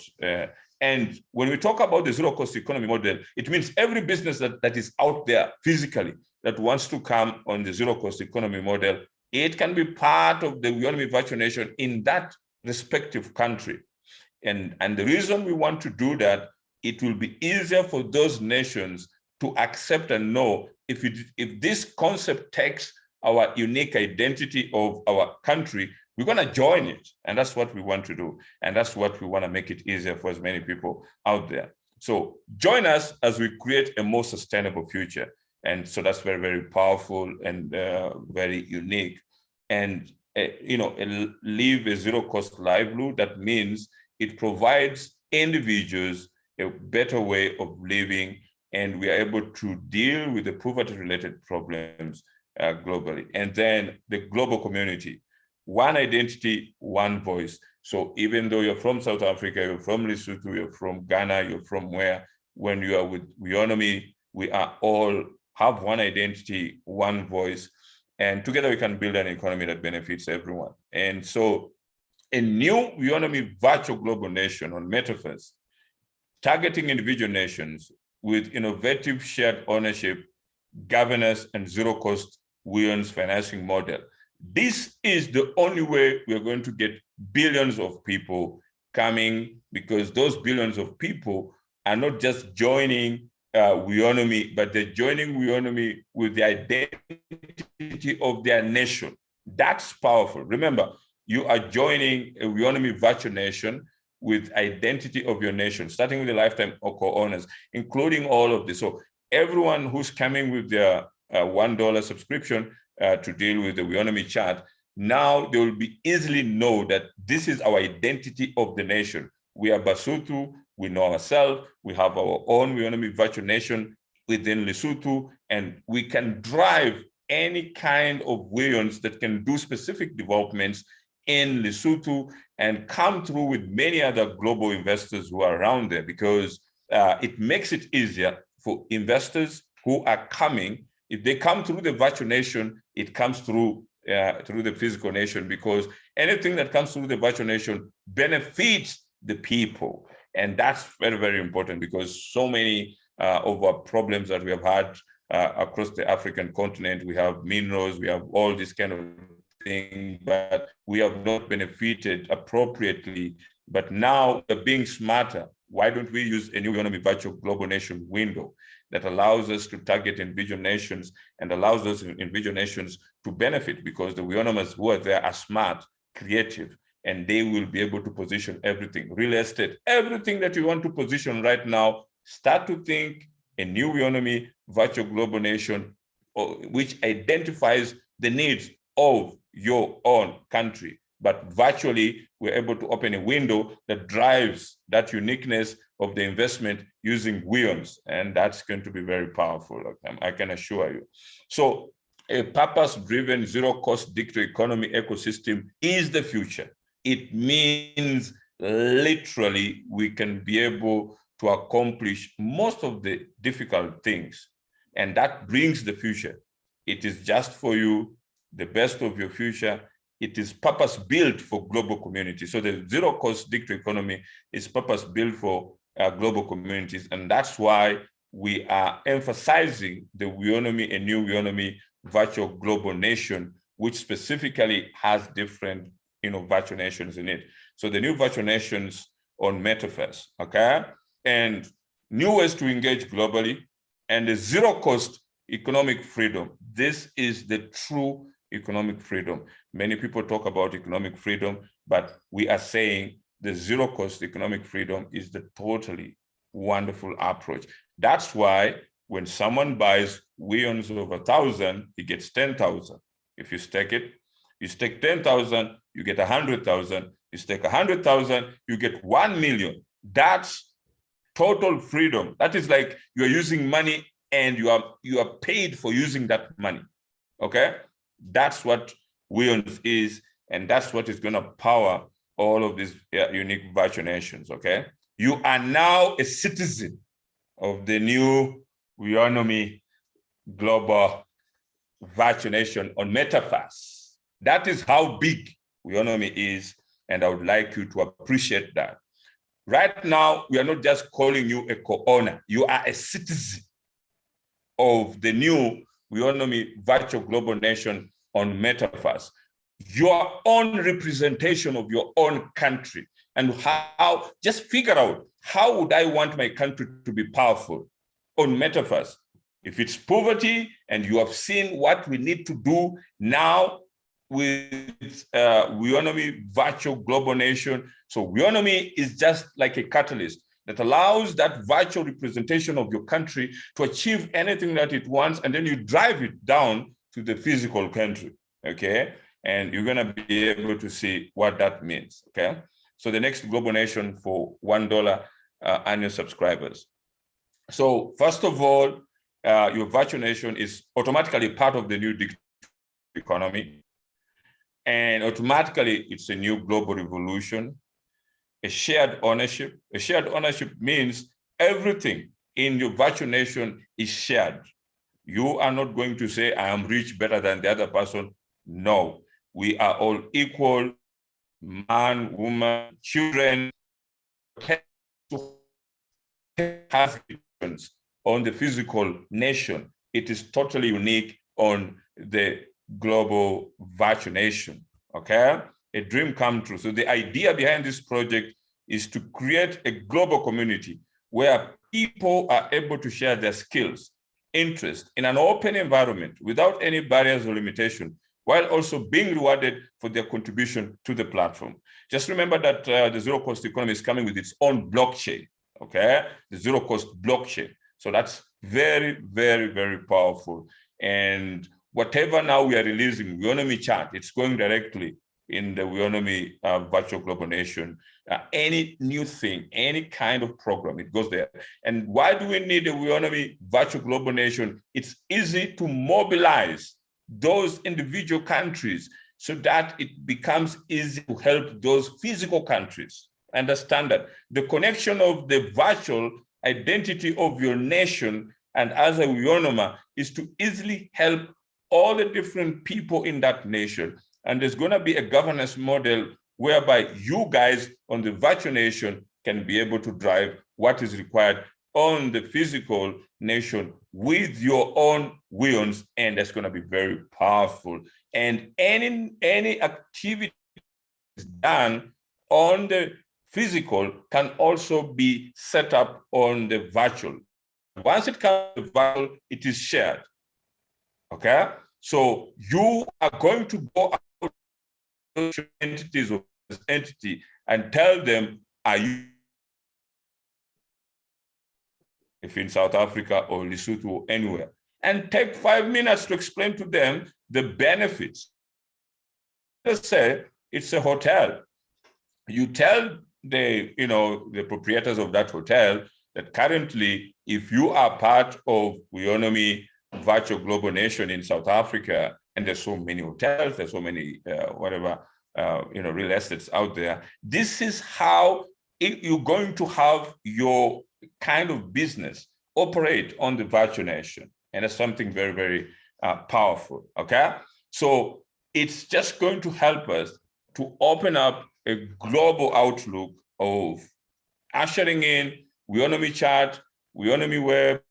And when we talk about the zero-cost economy model, it means every business that is out there physically that wants to come on the zero-cost economy model, it can be part of the Weownomy virtual nation in that respective country. And the reason we want to do that, it will be easier for those nations to accept and know if this concept takes our unique identity of our country, we're going to join it. And that's what we want to do. And that's what we want to make it easier for as many people out there. So join us as we create a more sustainable future. And so that's very, very powerful and very unique. And, live a zero-cost livelihood, that means it provides individuals a better way of living, and we are able to deal with the poverty-related problems globally. And then the global community, one identity, one voice. So even though you're from South Africa, you're from Lesotho, you're from Ghana, you're from where, when you are with Weownomy, we are all have one identity, one voice, and together we can build an economy that benefits everyone. And so a new Weownomy virtual global nation on Metaverse, targeting individual nations with innovative shared ownership, governance, and zero-cost Weons financing model. This is the only way we're going to get billions of people coming, because those billions of people are not just joining Weownomy, but they're joining Weownomy with the identity of their nation. That's powerful. Remember, you are joining a Weownomy virtual nation with identity of your nation, starting with the lifetime co-owners, including all of this. So everyone who's coming with their $1 subscription to deal with the Weownomy chat, now they will be easily know that this is our identity of the nation. We are Basotho, we know ourselves, we have our own Weownomy virtual nation within Lesotho, and we can drive any kind of Weons that can do specific developments in Lesotho and come through with many other global investors who are around there, because it makes it easier for investors who are coming. If they come through the virtual nation, it comes through the physical nation, because anything that comes through the virtual nation benefits the people. And that's very, very important, because so many of our problems that we have had across the African continent, we have minerals, we have all this kind of thing, but we have not benefited appropriately. But now we're being smarter. Why don't we use a new Weownomy virtual global nation window that allows us to target individual nations and allows those individual nations to benefit, because the Weownomers who are there are smart, creative, and they will be able to position everything, real estate, everything that you want to position right now. Start to think a new Weownomy virtual global nation, which identifies the needs of your own country. But virtually, we're able to open a window that drives that uniqueness of the investment using Weons, and that's going to be very powerful, I can assure you. So a purpose-driven, zero-cost digital economy ecosystem is the future. It means literally we can be able to accomplish most of the difficult things, and that brings the future. It is just for you, the best of your future. It is purpose-built for global communities. So the zero-cost digital economy is purpose-built for global communities, and that's why we are emphasizing the Weownomy, a new Weownomy virtual global nation, which specifically has different, virtual nations in it. So the new virtual nations on Metaverse, okay? And new ways to engage globally, and the zero-cost economic freedom. This is the true economic freedom. Many people talk about economic freedom, but we are saying the zero-cost economic freedom is the totally wonderful approach. That's why when someone buys Weons of 1,000, he gets 10,000. If you stake it, you stake 10,000, you get 100,000. You stake 100,000, you get 1 million. That's total freedom. That is like you're using money and you are paid for using that money. Okay, that's what Weons is, and that's what is going to power all of these unique virtual nations. Okay, you are now a citizen of the new Weownomy global virtual nation on Metaverse. That is how big Weownomy is, and I would like you to appreciate that. Right now, we are not just calling you a co-owner. You are a citizen of the new Weownomy virtual global nation on Metaverse. Your own representation of your own country, and how, just figure out, how would I want my country to be powerful on Metaverse? If it's poverty, and you have seen what we need to do now with Weownomy virtual global nation. So Weownomy is just like a catalyst that allows that virtual representation of your country to achieve anything that it wants, and then you drive it down to the physical country, okay? And you're gonna be able to see what that means, okay? So the next global nation for $1 annual subscribers. So first of all, your virtual nation is automatically part of the new digital economy. And automatically, it's a new global revolution, a shared ownership. A shared ownership means everything in your virtual nation is shared. You are not going to say, I am rich better than the other person. No, we are all equal, man, woman, children, have difference on the physical nation. It is totally unique on the global virtual nation, okay? A dream come true. So the idea behind this project is to create a global community where people are able to share their skills, interests in an open environment without any barriers or limitation, while also being rewarded for their contribution to the platform. Just remember that the zero-cost economy is coming with its own blockchain, okay? The zero-cost blockchain. So that's very, very, very powerful. And whatever now we are releasing, Weownomy chat, it's going directly in the Weownomy virtual global nation. Any new thing, any kind of program, it goes there. And why do we need a Weownomy virtual global nation? It's easy to mobilize those individual countries so that it becomes easy to help those physical countries. Understand that the connection of the virtual identity of your nation and as a Weownomer is to easily help all the different people in that nation. And there's going to be a governance model whereby you guys on the virtual nation can be able to drive what is required on the physical nation with your own Weons, and that's going to be very powerful. And any activity done on the physical can also be set up on the virtual. Once it comes to virtual, it is shared, okay? So you are going to go out to entities of this entity and tell them, are you, if in South Africa or Lesotho or anywhere, and take 5 minutes to explain to them the benefits. Let's say it's a hotel. You tell the proprietors of that hotel that currently, if you are part of Weownomy virtual global nation in South Africa, and there's so many hotels, there's so many real estates out there. This is how you're going to have your kind of business operate on the virtual nation. And it's something very, very powerful, okay? So it's just going to help us to open up a global outlook of ushering in Weownomy chat, Weownomy web,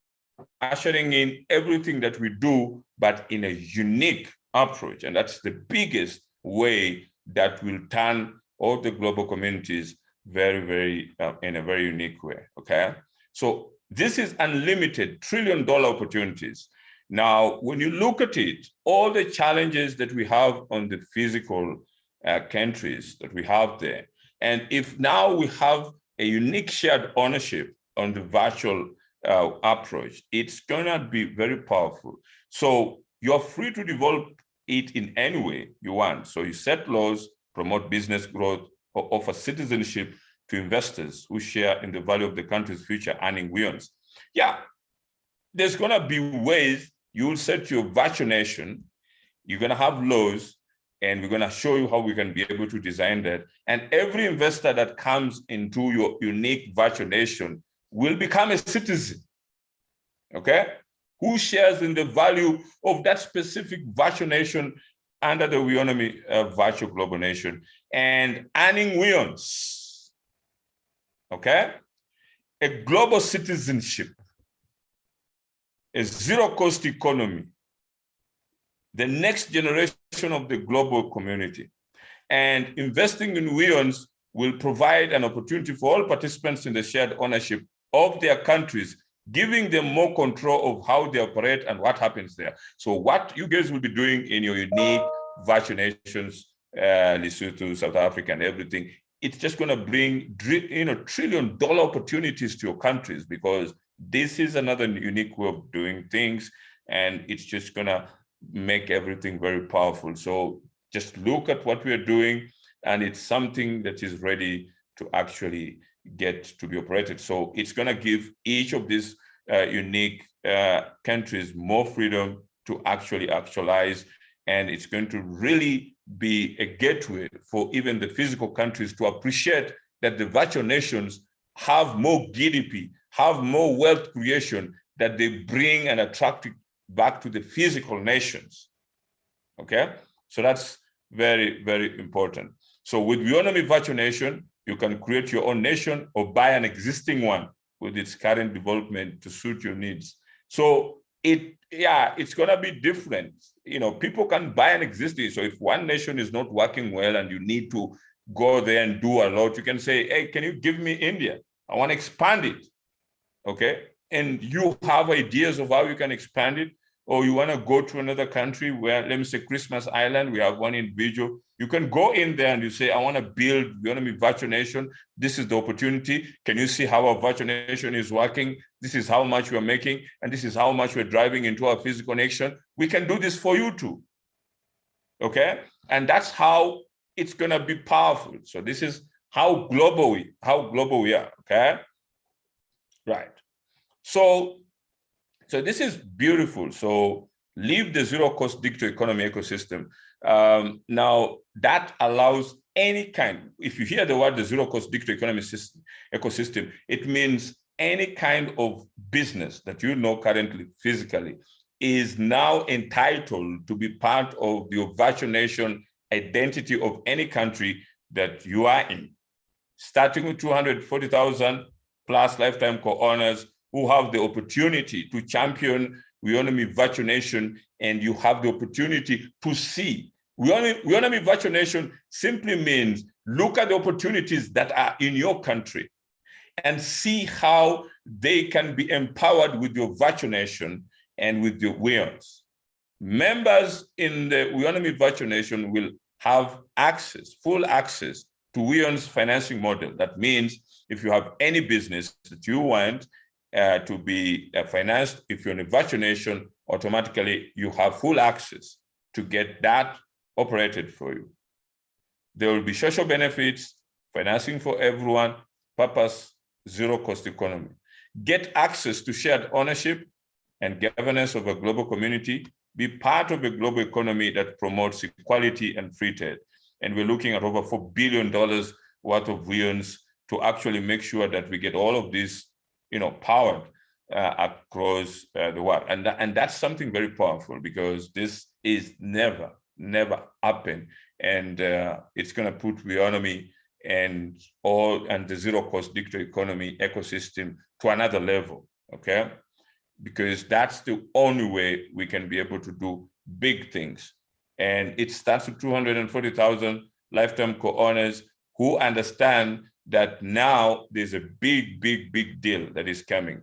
ushering in everything that we do, but in a unique approach. And that's the biggest way that will turn all the global communities very, very, in a very unique way, okay? So this is unlimited trillion-dollar opportunities. Now, when you look at it, all the challenges that we have on the physical countries that we have there, and if now we have a unique shared ownership on the virtual approach, it's gonna be very powerful. So you're free to develop it in any way you want. So you set laws, promote business growth, or offer citizenship to investors who share in the value of the country's future, earning weons. Yeah, there's gonna be ways you'll set your virtual nation, you're gonna have laws, and we're gonna show you how we can be able to design that. And every investor that comes into your unique virtual nation will become a citizen, okay? Who shares in the value of that specific virtual nation under the Weownomy virtual global nation and earning weons, okay? A global citizenship, a zero-cost economy, the next generation of the global community. And investing in weons will provide an opportunity for all participants in the shared ownership of their countries, giving them more control of how they operate and what happens there. So what you guys will be doing in your unique virtual nations, Lesotho, South Africa, and everything, it's just going to bring trillion-dollar opportunities to your countries, because this is another unique way of doing things, and it's just going to make everything very powerful. So just look at what we're doing, and it's something that is ready to actually get to be operated. So it's going to give each of these unique countries more freedom to actually actualize, and it's going to really be a gateway for even the physical countries to appreciate that the virtual nations have more GDP, have more wealth creation that they bring and attract back to the physical nations, okay? So that's very, very important. So with Weownomy virtual nation, you can create your own nation or buy an existing one with its current development to suit your needs. So it's gonna be different. You know, people can buy an existing. So if one nation is not working well and you need to go there and do a lot, you can say, hey, can you give me India? I want to expand it, okay? And you have ideas of how you can expand it, or you want to go to another country where, let me say, Christmas Island, we have one individual. You can go in there and you say, I want to build Weownomy virtual nation. This is the opportunity. Can you see how our virtual nation is working? This is how much we're making, and this is how much we're driving into our physical nation. We can do this for you too, okay? And that's how it's going to be powerful. So this is how global we are, okay? Right. So this is beautiful. So leave the zero-cost digital economy ecosystem. Now that allows any kind, if you hear the word the zero-cost digital economy ecosystem, it means any kind of business that you know currently physically is now entitled to be part of the virtual nation identity of any country that you are in, starting with 240,000 plus lifetime co-owners who have the opportunity to champion Weownomy virtual nation, and you have the opportunity to see. Weownomy virtual nation simply means look at the opportunities that are in your country and see how they can be empowered with your virtual nation and with your weons. Members in the Weownomy virtual nation will have access, full access to weons financing model. That means if you have any business that you want to be financed, if you're in a virtual nation, automatically you have full access to get that operated for you. There will be social benefits, financing for everyone, purpose, zero cost economy. Get access to shared ownership and governance of a global community, be part of a global economy that promotes equality and free trade. And we're looking at over $4 billion worth of WEONs to actually make sure that we get all of this, powered across the world. And that's something very powerful, because this is never happened. And it's going to put Weownomy and the zero-cost digital economy ecosystem to another level, okay? Because that's the only way we can be able to do big things. And it starts with 240,000 lifetime co-owners who understand that now there's a big deal that is coming.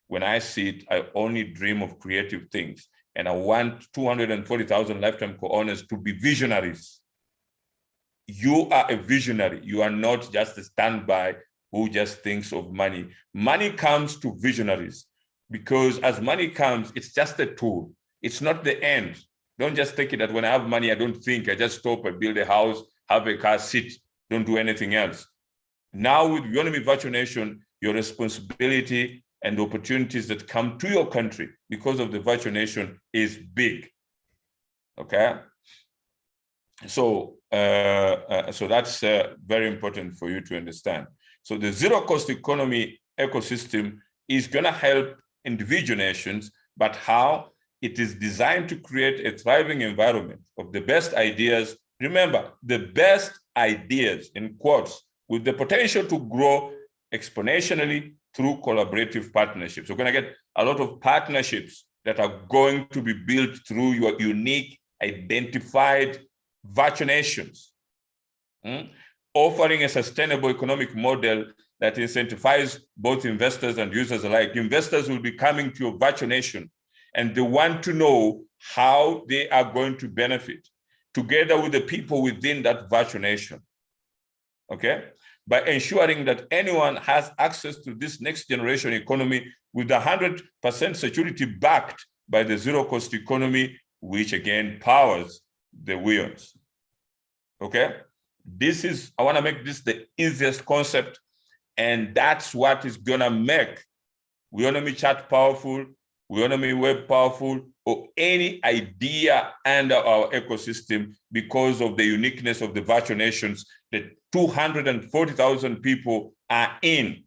When I see it, I only dream of creative things. And I want 240,000 lifetime co-owners to be visionaries. You are a visionary. You are not just a standby who just thinks of money. Money comes to visionaries, because as money comes, it's just a tool. It's not the end. Don't just take it that when I have money, I don't think. I just stop, I build a house, have a car, sit, don't do anything else. Now with Weownomy Virtual Nation, your responsibility and the opportunities that come to your country because of the Virtual Nation is big, okay? So, so that's very important for you to understand. So the zero-cost economy ecosystem is gonna help individual nations, but how? It is designed to create a thriving environment of the best ideas. Remember, the best ideas, in quotes, with the potential to grow exponentially through collaborative partnerships. We're going to get a lot of partnerships that are going to be built through your unique, identified virtual nations, offering a sustainable economic model that incentivizes both investors and users alike. Investors will be coming to your virtual nation, and they want to know how they are going to benefit together with the people within that virtual nation, okay? By ensuring that anyone has access to this next generation economy with 100% security backed by the zero-cost economy, which again powers the WEONs, okay? I wanna make this the easiest concept, and that's what is gonna make Weownomy Chat powerful, Weownomy Web powerful, or any idea under our ecosystem, because of the uniqueness of the virtual nations that 240,000 people are in.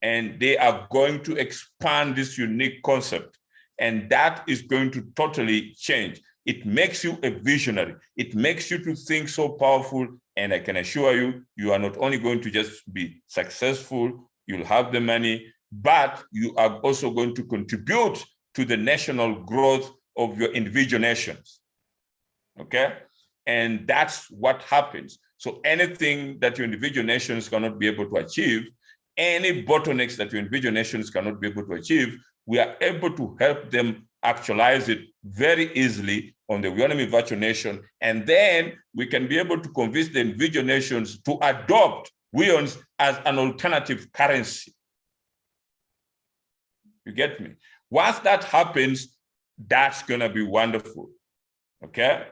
And they are going to expand this unique concept. And that is going to totally change. It makes you a visionary. It makes you to think so powerful. And I can assure you, you are not only going to just be successful, you'll have the money, but you are also going to contribute to the national growth of your individual nations, okay? And that's what happens. So anything that your individual nations cannot be able to achieve, any bottlenecks that your individual nations cannot be able to achieve, we are able to help them actualize it very easily on the Weownomy Virtual Nation. And then we can be able to convince the individual nations to adopt WEONs as an alternative currency. You get me? Once that happens, that's gonna be wonderful, okay?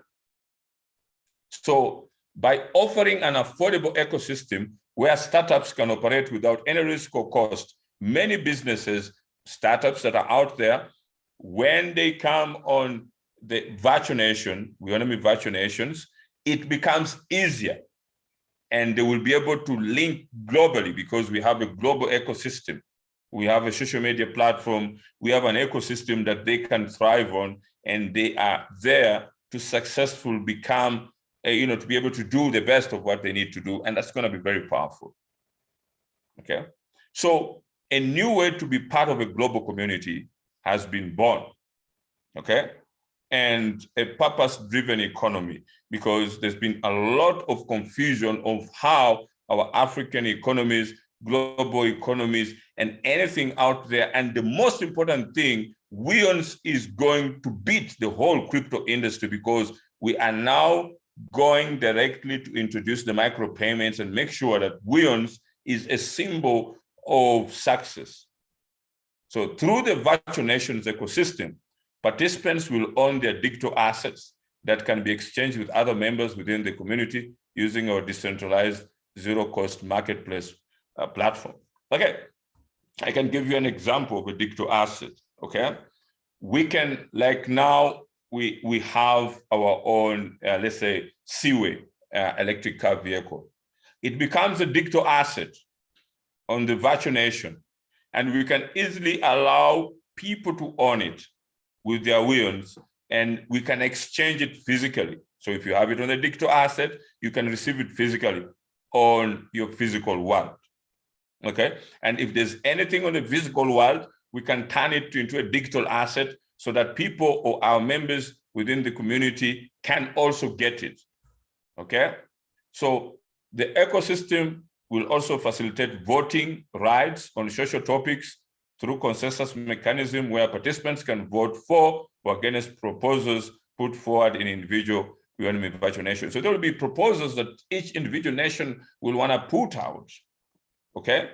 So by offering an affordable ecosystem where startups can operate without any risk or cost, many businesses, startups that are out there, when they come on the Virtual Nation, Weownomy Virtual Nations, it becomes easier. And they will be able to link globally because we have a global ecosystem. We have a social media platform. We have an ecosystem that they can thrive on, and they are there to successfully become, to be able to do the best of what they need to do. And that's going to be very powerful. Okay. So a new way to be part of a global community has been born. Okay. And a purpose-driven economy, because there's been a lot of confusion of how our African economies, global economies, and anything out there. And the most important thing, WEONs is going to beat the whole crypto industry, because we are now going directly to introduce the micropayments and make sure that WEONs is a symbol of success. So through the Virtual Nations ecosystem, participants will own their digital assets that can be exchanged with other members within the community using our decentralized zero-cost marketplace platform. Okay, I can give you an example of a digital asset, okay? we can, like now, we have our own, let's say, seaway electric car vehicle. It becomes a digital asset on the virtual nation, and we can easily allow people to own it with their wheels, and we can exchange it physically. So if you have it on a digital asset, you can receive it physically on your physical world. Okay, and if there's anything on the physical world, we can turn it into a digital asset so that people or our members within the community can also get it. Okay, so the ecosystem will also facilitate voting rights on social topics through consensus mechanism where participants can vote for or against proposals put forward in individual Weownomy virtual nation. So there will be proposals that each individual nation will want to put out, okay?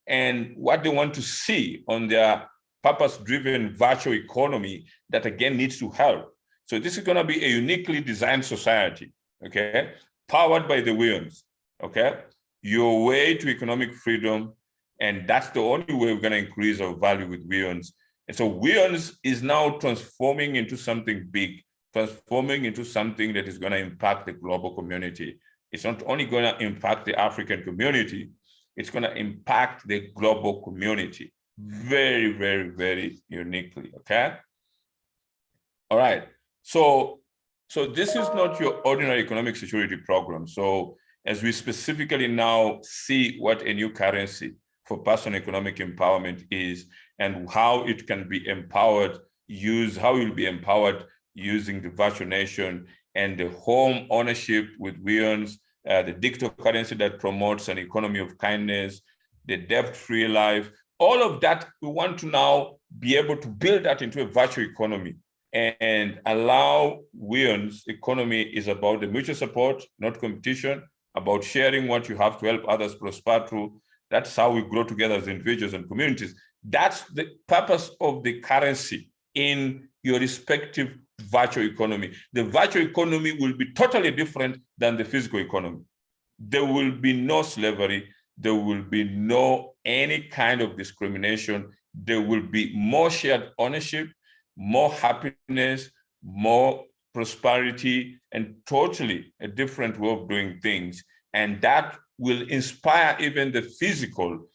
And what they want to see on their purpose-driven virtual economy that again needs to help. So this is going to be a uniquely designed society, okay? Powered by the Weowns, okay? Your way to economic freedom, and that's the only way we're going to increase our value with Weowns. And so Weowns is now transforming into something big, transforming into something that is going to impact the global community. It's not only going to impact the African community, it's going to impact the global community very, very, very uniquely, okay? All right, so this is not your ordinary economic security program. So as we specifically now see what a new currency for personal economic empowerment is and how it can be empowered, how it will be empowered using the virtual nation and the home ownership with Weowns, the digital currency that promotes an economy of kindness, the debt-free life, all of that, we want to now be able to build that into a virtual economy and allow Weowns economy is about the mutual support, not competition, about sharing what you have to help others prosper through. That's how we grow together as individuals and communities. That's the purpose of the currency in your respective virtual economy. The virtual economy will be totally different than the physical economy. There will be no slavery. There will be no any kind of discrimination. There will be more shared ownership, more happiness, more prosperity, and totally a different way of doing things. And that will inspire even the physical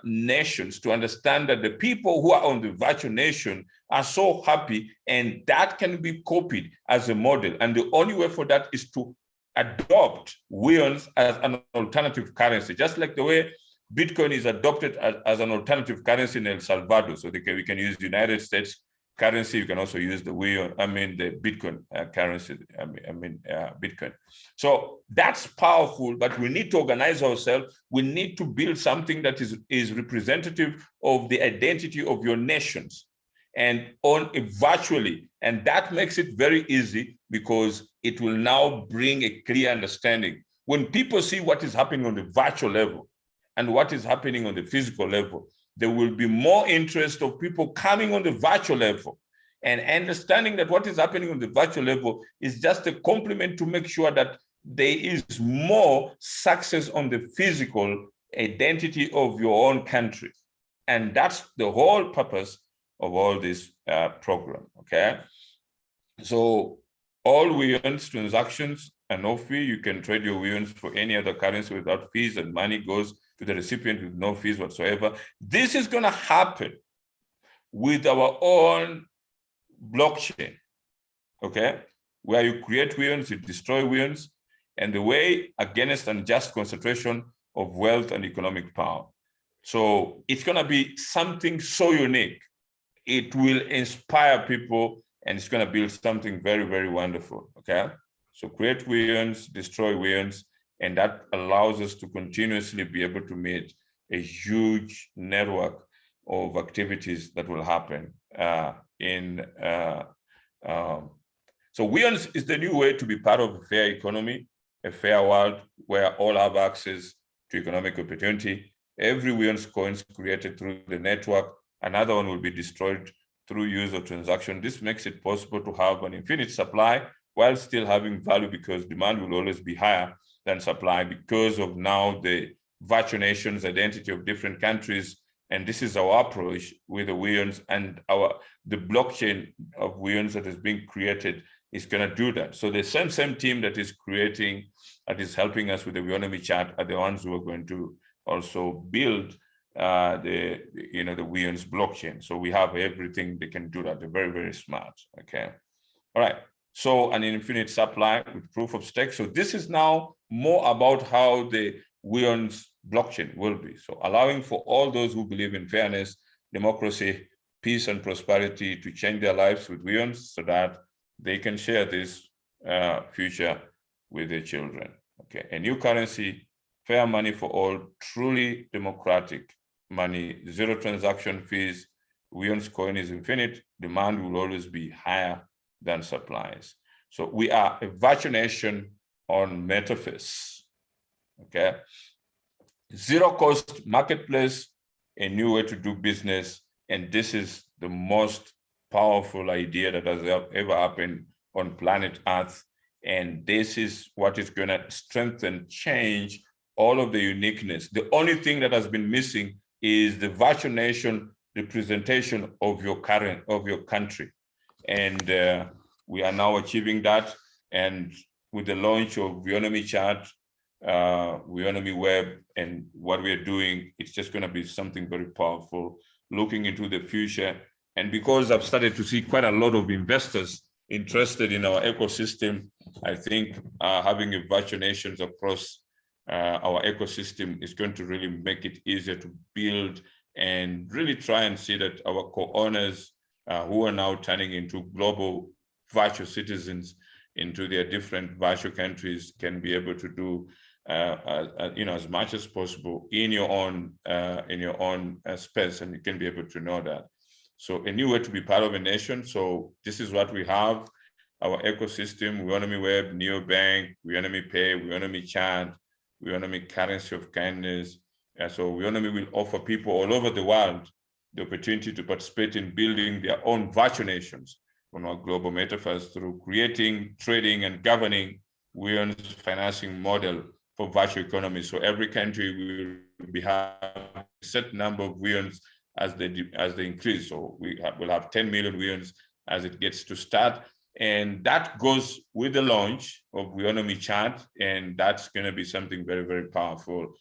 nations to understand that the people who are on the virtual nation are so happy, and that can be copied as a model. And the only way for that is to adopt Weowns as an alternative currency, just like the way Bitcoin is adopted as an alternative currency in El Salvador. So we can use the United States currency. You can also use the the Bitcoin currency. Bitcoin. So that's powerful, but we need to organize ourselves. We need to build something that is representative of the identity of your nations and on it virtually. And that makes it very easy because it will now bring a clear understanding. When people see what is happening on the virtual level and what is happening on the physical level, there will be more interest of people coming on the virtual level and understanding that what is happening on the virtual level is just a complement to make sure that there is more success on the physical identity of your own country. And that's the whole purpose of all this program, okay? So all Weowns transactions are no fee. You can trade your Weowns for any other currency without fees, and money goes to the recipient with no fees whatsoever. This is going to happen with our own blockchain, okay? Where you create Weowns, you destroy Weowns, and the way against unjust concentration of wealth and economic power. So it's going to be something so unique. It will inspire people, and it's going to build something very, very wonderful, okay? So create Weowns, destroy Weowns, and that allows us to continuously be able to meet a huge network of activities that will happen so Weowns is the new way to be part of a fair economy, a fair world where all have access to economic opportunity. Every Weowns coins created through the network, another one will be destroyed through use of transaction. This makes it possible to have an infinite supply while still having value, because demand will always be higher than supply because of now the virtual nations identity of different countries And this is our approach with the Weowns, and the blockchain of Weowns that is being created is going to do that. So the same team that is creating, that is helping us with the Weownomy chart, are the ones who are going to also build the Weowns blockchain. So we have everything they can do that. They're very, very smart. Okay. All right. So an infinite supply with proof of stake. So this is now more about how the Weowns blockchain will be. So allowing for all those who believe in fairness, democracy, peace, and prosperity to change their lives with Weowns so that they can share this future with their children. Okay. A new currency, fair money for all, truly democratic money, zero transaction fees. Weowns coin is infinite. Demand will always be higher than supplies. So we are a virtual nation on metaverse. Okay. Zero cost marketplace, a new way to do business. And this is the most powerful idea that has ever happened on planet Earth. And this is what is going to strengthen, change all of the uniqueness. The only thing that has been missing is the virtual nation representation of your country. And we are now achieving that. And with the launch of Weownomy Chat, Weownomy Web, and what we're doing, it's just going to be something very powerful, looking into the future. And because I've started to see quite a lot of investors interested in our ecosystem, I think having a virtual nations across our ecosystem is going to really make it easier to build and really try and see that our co-owners who are now turning into global virtual citizens into their different virtual countries can be able to do as much as possible in your own space, and you can be able to know that. So a new way to be part of a nation. So this is what we have: our ecosystem, Weownomy Web, Neobank, Weownomy Pay, Weownomy Chat, Weownomy Currency of Kindness. So Weownomy will offer people all over the world the opportunity to participate in building their own virtual nations on our global metaverse through creating, trading, and governing Weowns financing model for virtual economy. So every country will have a set number of Weowns as they increase. So we'll have 10 million Weowns as it gets to start. And that goes with the launch of Weownomy Chat. And that's going to be something very, very powerful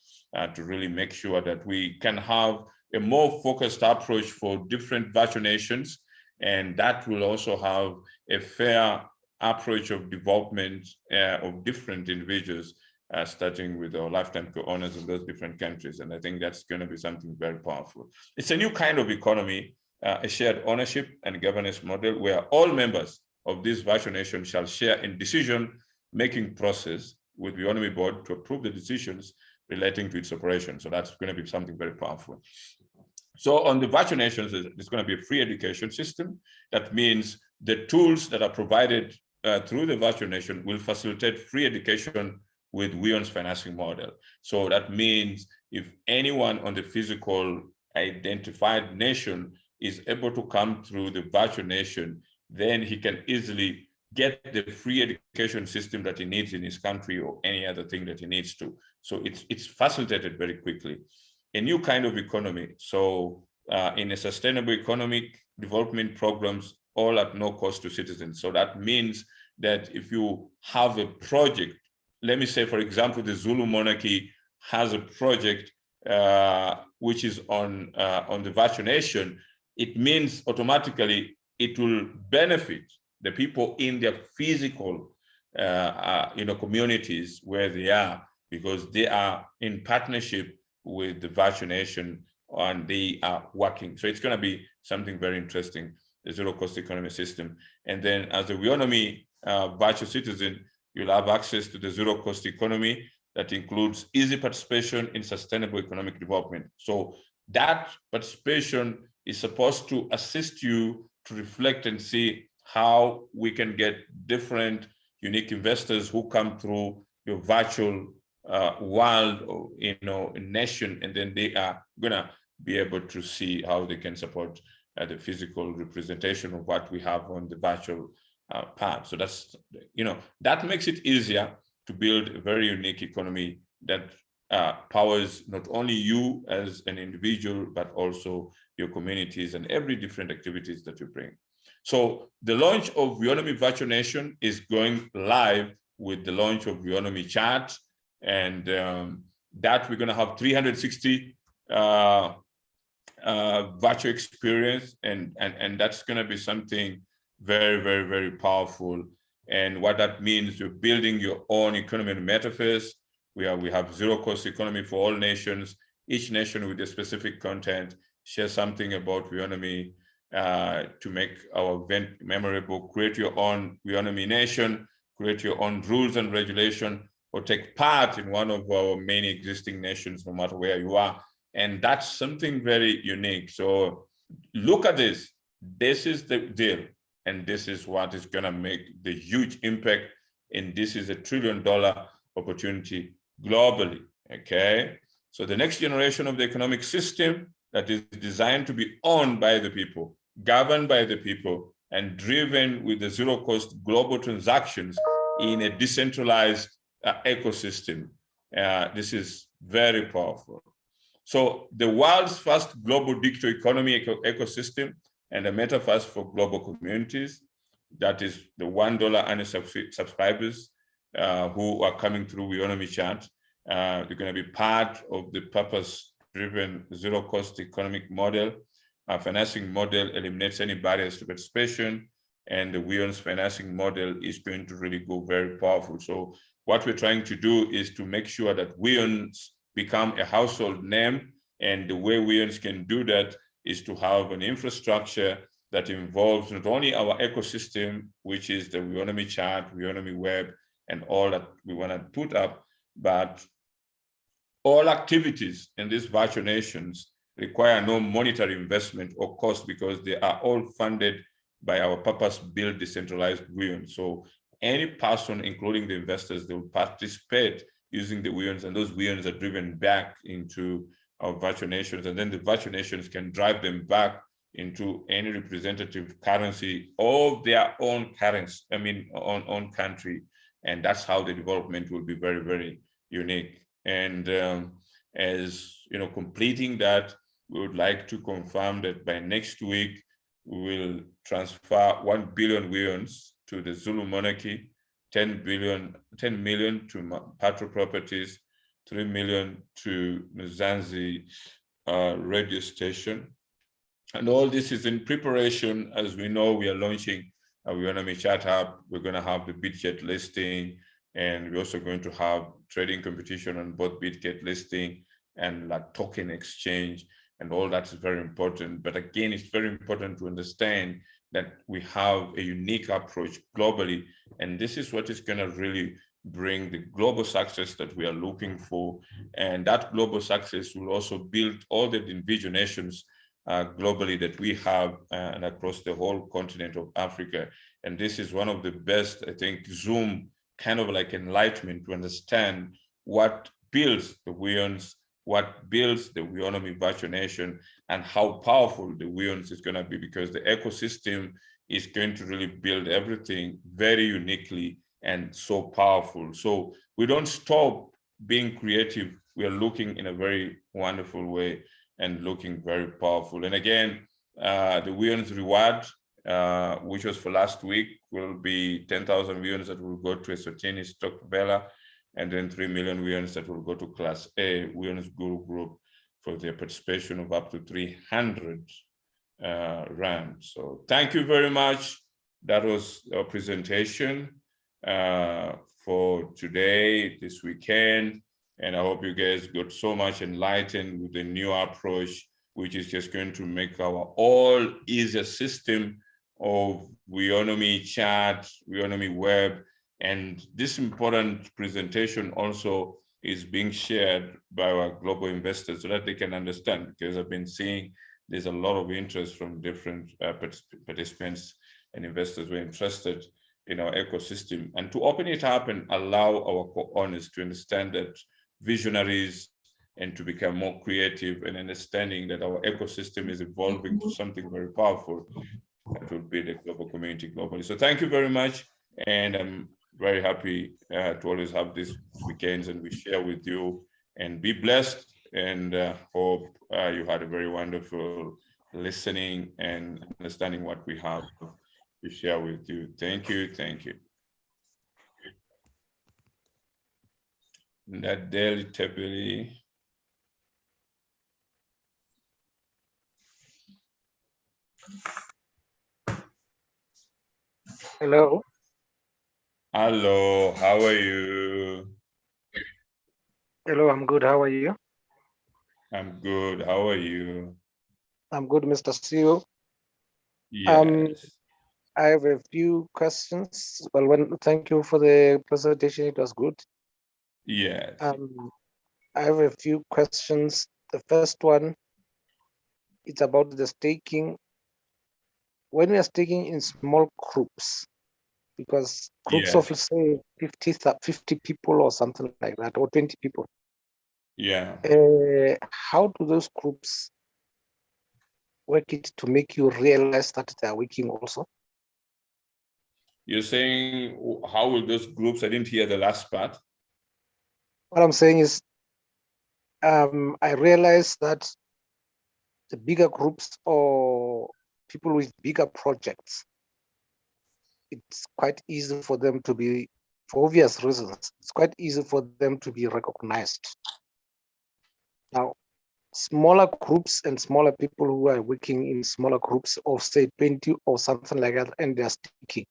to really make sure that we can have a more focused approach for different virtual nations. And that will also have a fair approach of development of different individuals, starting with our lifetime co-owners in those different countries. And I think that's going to be something very powerful. It's a new kind of economy, a shared ownership and governance model where all members of this virtual nation shall share in decision-making process with the Weownomy board to approve the decisions relating to its operation. So that's going to be something very powerful. So on the virtual nations, there's going to be a free education system. That means the tools that are provided through the virtual nation will facilitate free education with Weowns financing model. So that means if anyone on the physical identified nation is able to come through the virtual nation, then he can easily get the free education system that he needs in his country or any other thing that he needs to. So it's facilitated very quickly. A new kind of economy. So in a sustainable economic development programs, all at no cost to citizens. So that means that if you have a project, let me say, for example, the Zulu monarchy has a project which is on the virtual nation, it means automatically it will benefit the people in their physical communities where they are, because they are in partnership with the virtual nation and they are working. So it's going to be something very interesting, the zero cost economy system. And then as a Weownomy virtual citizen, you'll have access to the zero cost economy that includes easy participation in sustainable economic development. So that participation is supposed to assist you to reflect and see how we can get different unique investors who come through your virtual world or nation, and then they are gonna be able to see how they can support the physical representation of what we have on the virtual part. So that's that makes it easier to build a very unique economy that powers not only you as an individual, but also your communities and every different activities that you bring. So the launch of Weownomy Virtual Nation is going live with the launch of Weownomy Chat, and that we're going to have 360 virtual experience, and that's going to be something very, very, very powerful. And what that means, you're building your own economy in the metaverse. We have zero cost economy for all nations, each nation with a specific content, share something about Weownomy to make our event memorable, create your own Weownomy nation, create your own rules and regulation, or take part in one of our many existing nations, no matter where you are. And that's something very unique. So look at this. This is the deal. And this is what is going to make the huge impact. And this is $1 trillion opportunity globally. Okay. So the next generation of the economic system that is designed to be owned by the people, governed by the people, and driven with the zero cost global transactions in a decentralized ecosystem. This is very powerful. So the world's first global digital economy ecosystem and a metaverse for global communities. That is the $1 annual subscribers who are coming through Weownomy Chat. They're going to be part of the purpose-driven zero-cost economic model. Our financing model eliminates any barriers to participation, and the Weownomy financing model is going to really go very powerful. So what we're trying to do is to make sure that Weownomy become a household name, and the way Weownomy can do that is to have an infrastructure that involves not only our ecosystem, which is the Weownomy Chat, Weownomy Web, and all that we want to put up, but all activities in these virtual nations require no monetary investment or cost because they are all funded by our purpose-built decentralized Weownomy. So any person, including the investors, they will participate using the Weownomy, and those Weownomy are driven back into our virtual nations, and then the virtual nations can drive them back into any representative currency of their own currency, own country. And that's how the development will be very, very unique. And as you know, completing that, we would like to confirm that by next week, we will transfer 1 billion Weownomy to the Zulu monarchy, 10 million to Patro Properties, 3 million to Mzansi radio station. And all this is in preparation. As we know, we are launching a Weownomy Chat Hub. We're going to have the BitGet listing, and we're also going to have trading competition on both BitGet listing and like token exchange, and all that is very important. But again, it's very important to understand that we have a unique approach globally, and this is what is going to really bring the global success that we are looking for. And that global success will also build all the individual nations globally that we have and across the whole continent of Africa. And this is one of the best, I think, Zoom kind of like enlightenment to understand what builds the Weownomy, what builds the Weownomy virtual nation, and how powerful the Weownomy is going to be, because the ecosystem is going to really build everything very uniquely and so powerful. So we don't stop being creative. We are looking in a very wonderful way and looking very powerful. And again, the Weownomy reward, which was for last week, will be 10,000 Weownomy that will go to Eswatini Stock Vela, and then 3 million Weownomy that will go to Class A Weownomy Group for their participation of up to 300 Rand. So thank you very much. That was our presentation for today, this weekend. And I hope you guys got so much enlightened with the new approach, which is just going to make our all easier system of Weownomy Chat, Weownomy Web. And this important presentation also is being shared by our global investors so that they can understand, because I've been seeing there's a lot of interest from different participants and investors who are interested in our ecosystem, and to open it up and allow our co-owners to understand that visionaries and to become more creative and understanding that our ecosystem is evolving to something very powerful that will be the global community globally. So thank you very much. And I'm very happy to always have these weekends and we share with you and be blessed. And hope you had a very wonderful listening and understanding what we have to share with you. Thank you. Thank you. That daily Tebili. Hello. Hello, how are you? Hello, I'm good. How are you? I'm good. How are you? I'm good, Mr. CEO. Yes. I have a few questions. Well, thank you for the presentation. It was good. Yes. I have a few questions. The first one, it's about the staking. When we are staking in small groups, because groups of, Yes. say, 50 people or something like that, or 20 people. Yeah. How do those groups work it to make you realize that they are working also? You're saying, how will those groups, I didn't hear the last part. What I'm saying is, I realized that the bigger groups or people with bigger projects, it's quite easy for them to be, for obvious reasons, it's quite easy for them to be recognized. Now, smaller groups and smaller people who are working in smaller groups of, say, 20 or something like that, and they're staking,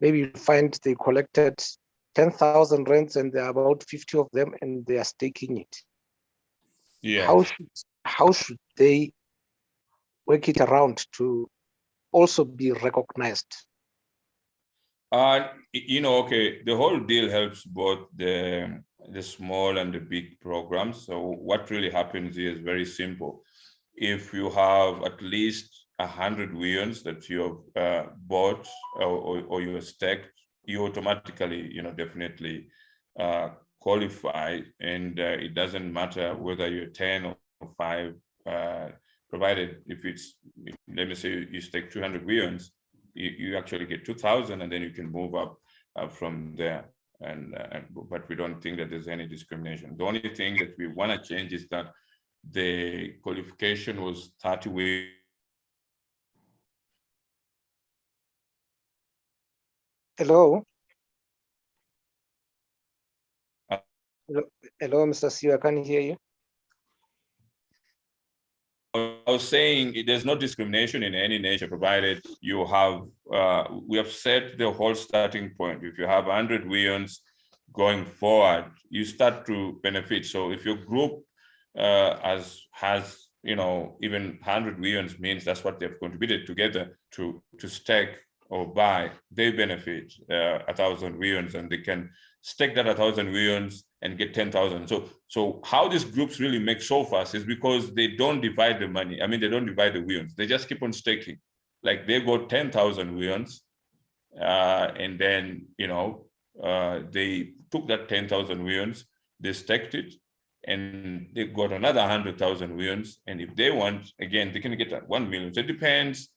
maybe you find they collected 10,000 rands and there are about 50 of them and they are staking it. Yes. How should they work it around to also be recognized? Okay, the whole deal helps both the small and the big programs. So what really happens here is very simple. If you have at least 100 Weons that you have bought or you have staked, you automatically, definitely qualify, and it doesn't matter whether you're 10 or 5, provided if it's, let me say you stake 200 Weons, you actually get 2,000, and then you can move up from there. But we don't think that there's any discrimination. The only thing that we want to change is that the qualification was 30 weeks. Hello? Hello, Mr. CEO, I can't hear you. I was saying there's no discrimination in any nature, provided you have, we have set the whole starting point. If you have 100 Weons going forward, you start to benefit. So if your group has even 100 Weons, means that's what they've contributed together to stake or buy, they benefit 1,000 Weons, and they can stake that 1,000 Weons and get 10,000. So how these groups really make so fast is because they don't divide the money. I mean, they don't divide the Weons. They just keep on staking. Like they got 10,000 Weons, and then they took that 10,000 Weons, they staked it, and they got another 100,000 Weons. And if they want, again, they can get that 1 million. So it depends.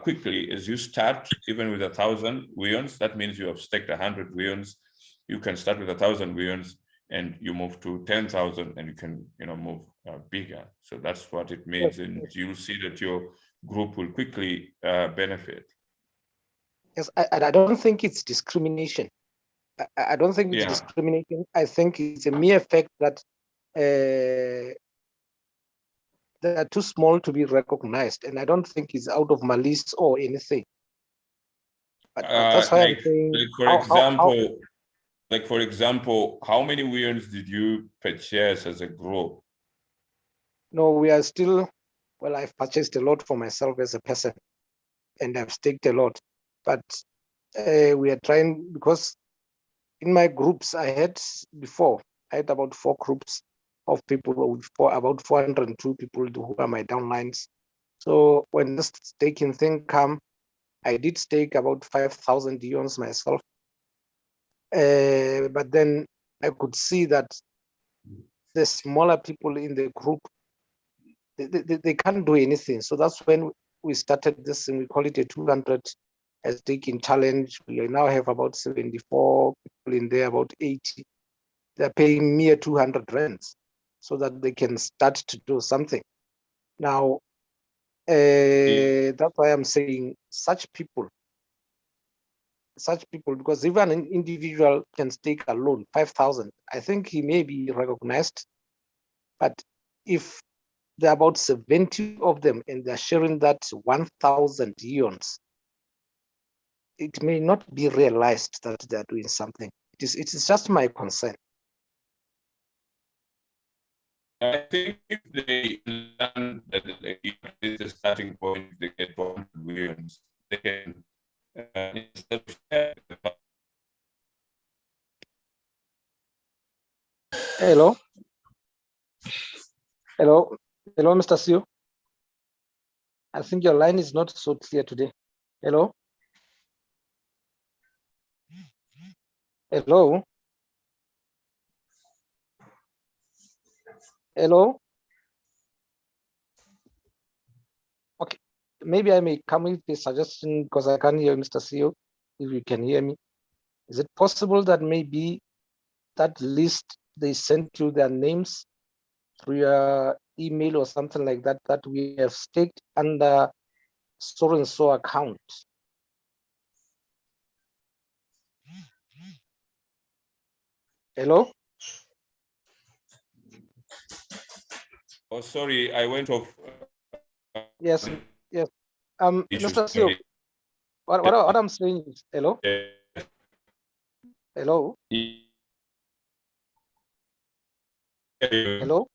Quickly, as you start, even with 1,000 Weons, that means you have staked 100 Weons. You can start with 1,000 Weons, and you move to 10,000, and you can move bigger. So that's what it means, and you'll see that your group will quickly benefit. Yes, I don't think it's discrimination. I don't think it's discrimination. I think it's a mere fact that they are too small to be recognized, and I don't think it's out of malice or anything. But that's why I'm saying, for example, how many Weons did you purchase as a group? No, we are still, well, I've purchased a lot for myself as a person, and I've staked a lot. But we are trying, because in my groups I had about 4 groups of people, about 402 people who are my downlines. So when this staking thing come, I did stake about 5,000 Weons myself. But then I could see that the smaller people in the group, they can't do anything. So that's when we started this, and we call it a 200 staking challenge. We now have about 74 people in there, about 80. They're paying mere 200 rands. so that they can start to do something. Now, that's why I'm saying such people, because even an individual can stake a loan 5,000, I think he may be recognized. But if there are about 70 of them and they're sharing that 1,000 eons, it may not be realized that they're doing something. It is just my concern. I think if they learn that is the starting point, they get 100 millions, they can instead of sharing the Hello? Hello? Hello, Mr. Sio? I think your line is not so clear today. Hello? Hello? Hello? Okay, maybe I may come with a suggestion because I can't hear Mr. Sio, if you can hear me. Is it possible that maybe that list they sent you their names through your email or something like that, that we have staked under so and so account? Hello? Oh, sorry, I went off. Yes, yes. Issues. Mr. Sio, what I'm saying is, hello? Hello? Hello?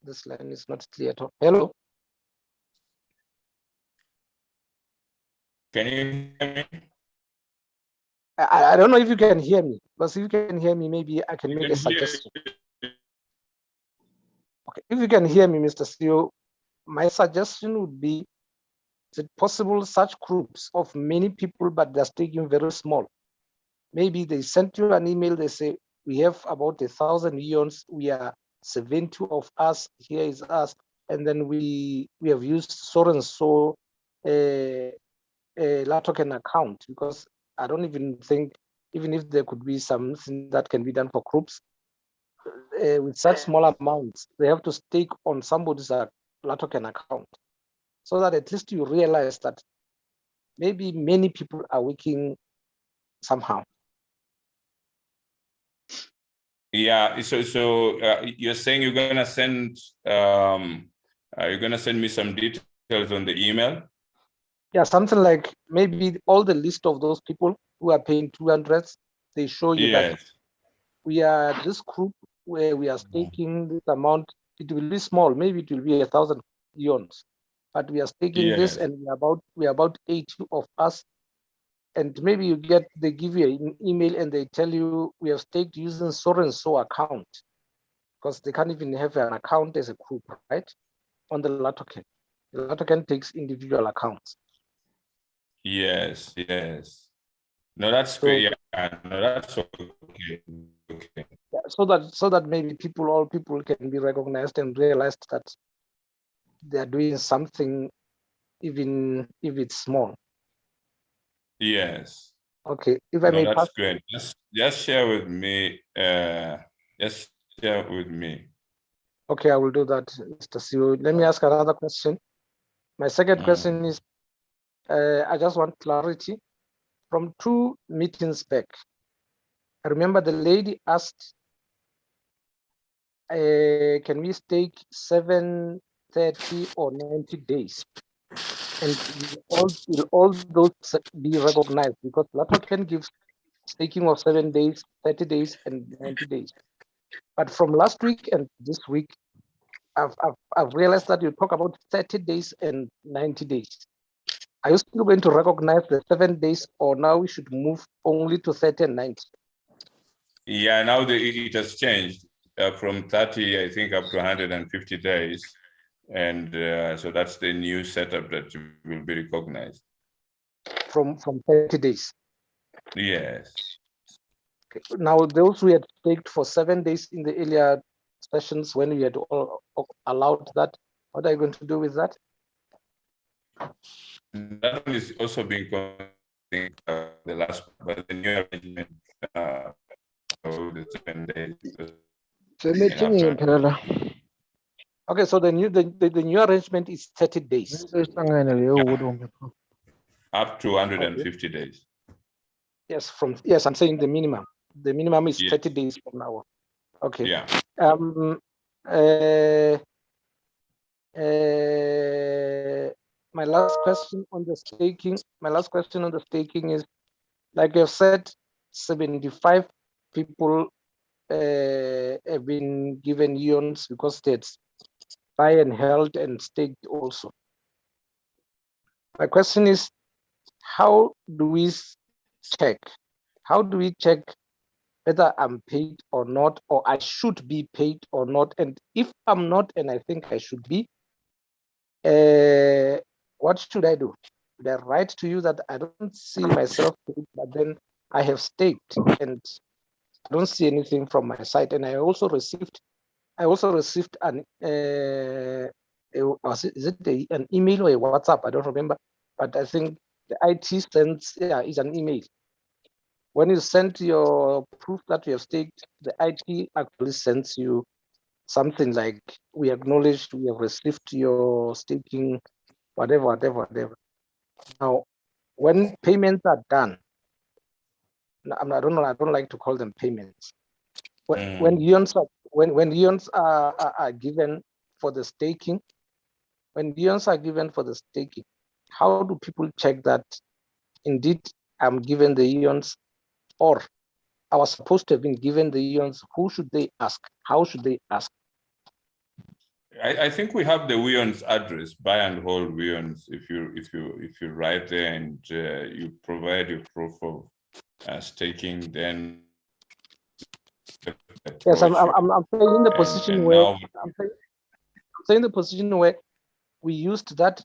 This line is not clear at all. Hello? Can you hear me? I don't know if you can hear me, but if you can hear me, maybe I can You make can a suggestion. hear. Okay, if you can hear me, Mr. Sio, my suggestion would be, is it possible such groups of many people, but they're staking very small? Maybe they sent you an email, they say, we have about 1,000 eons, we are 70 of us, here is us, and then we have used so and so a token account, because I don't even think, even if there could be something that can be done for groups, with such small amounts, they have to stake on somebody's token account, so that at least you realize that maybe many people are working somehow. Yeah. So you're saying you're gonna send me some details on the email? Yeah, something like maybe all the list of those people who are paying 200s, they show you that Yes. we are this group where we are staking this amount. It will be small, maybe it will be 1,000 eons, but we are staking this, Yes. and we are about 80 of us. And maybe they give you an email and they tell you we have staked using so and so account, because they can't even have an account as a group, right? On the token. The token takes individual accounts. Yes. Yes. No, that's So, great. Yeah. No, that's okay. Okay. so that maybe all people can be recognized and realized that they are doing something, even if it's small. Yes. Okay, if I No, may that's pass. great. Just share with me. Just share with me. Okay, I will do that, Mr. CEO. Let me ask another question. My second question is, I just want clarity. From 2 meetings back, I remember the lady asked, can we stake 7, 30 or 90 days? And will all those be recognized? Because token gives staking of 7 days, 30 days, and 90 days. But from last week and this week, I've realized that you talk about 30 days and 90 days. Are you still going to recognize the 7 days, or now we should move only to 30 and 90? Yeah, now it has changed from 30, I think, up to 150 days. And so that's the new setup that will be recognized. From 30 days. Yes. Okay. Now, those who had staked for 7 days in the earlier sessions when we had all allowed that, what are you going to do with that? That one is also being the last, but the new arrangement of the 7 days. Okay, so the new arrangement is 30 days. Up to 150 days. Yes, I'm saying the minimum. The minimum is Yes. 30 days from now. Okay. Yeah. My last question on the staking is, like you've said, 75 people have been given ions because that's buy and held and staked also. My question is, how do we check? How do we check whether I'm paid or not, or I should be paid or not? And if I'm not, and I think I should be, what should I do? Should I write to you that I don't see myself paid, but then I have staked and I don't see anything from my side? And I also received an is it an email or a WhatsApp? I don't remember, but I think the IT sends is an email. When you send your proof that you have staked, the IT actually sends you something like, we acknowledge we have received your staking, whatever. Now, when payments are done, I don't like to call them payments. When ions are given for the staking, how do people check that indeed I'm given the ions, or I was supposed to have been given the ions? Who should they ask? How should they ask? I think we have the Weon's address, buy and hold Weon's. If you write there and you provide your proof of staking, then yes, I'm saying in the position where I'm saying the position where we used that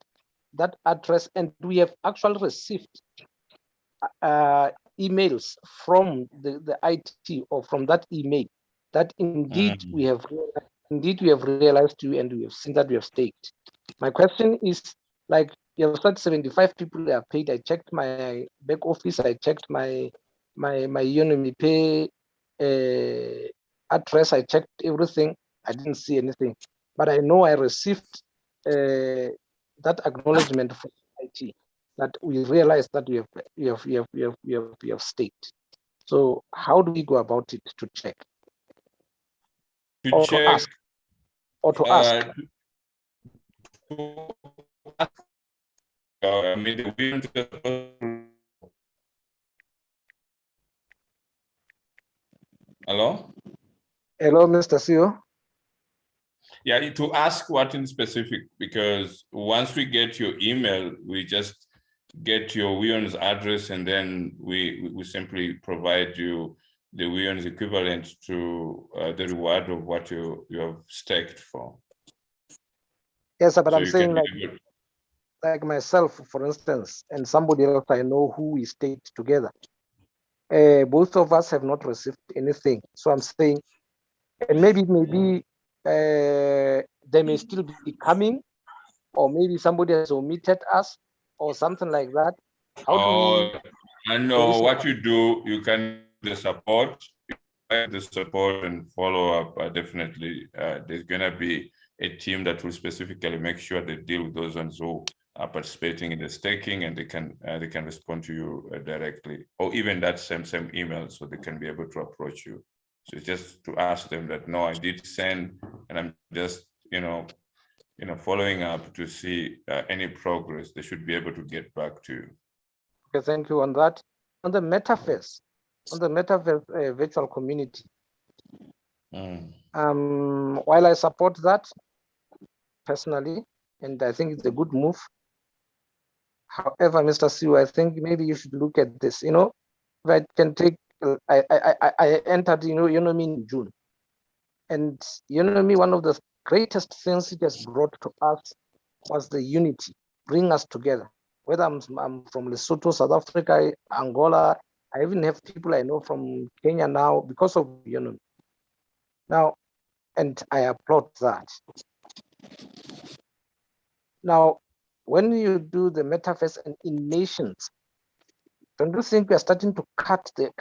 address, and we have actually received emails from the IT or from that email that indeed we have realized you, and we have seen that we have staked. My question is, like, you have said 75 people are paid. I checked my back office, I checked my Weownomy pay address, I checked everything. I didn't see anything, but I know I received that acknowledgement from IT that we realized that we have staked. So how do we go about it to check? to check to ask? I mean, the Weon's. Hello? Hello, Mr. CEO. Yeah, to ask what in specific, because once we get your email, we just get your Weon's address, and then we simply provide you the Weon's equivalent to the reward of what you have staked for. Yes, but so I'm saying like myself, for instance, and somebody else I know who we staked together. Both of us have not received anything. So I'm saying, and maybe they may still be coming, or maybe somebody has omitted us or something like that. How do we? I know what you do. You can the support, and follow up. Definitely, there's gonna be a team that will specifically make sure they deal with those ones who are participating in the staking, and they can respond to you directly, or even that same email, so they can be able to approach you. So it's just to ask them that, no, I did send, and I'm just following up to see any progress. They should be able to get back to you. Okay, thank you on that. On the metaverse, virtual community. While I support that personally, and I think it's a good move. However, Mr. CEO, I think maybe you should look at this. If I can take, I entered, Weownomy in June, and Weownomy, one of the greatest things it has brought to us was the unity, bring us together. Whether I'm from Lesotho, South Africa, Angola, I even have people I know from Kenya now because of Weownomy. Now, and I applaud that. Now, when you do the metaverse and in nations, don't you think we are starting to cut the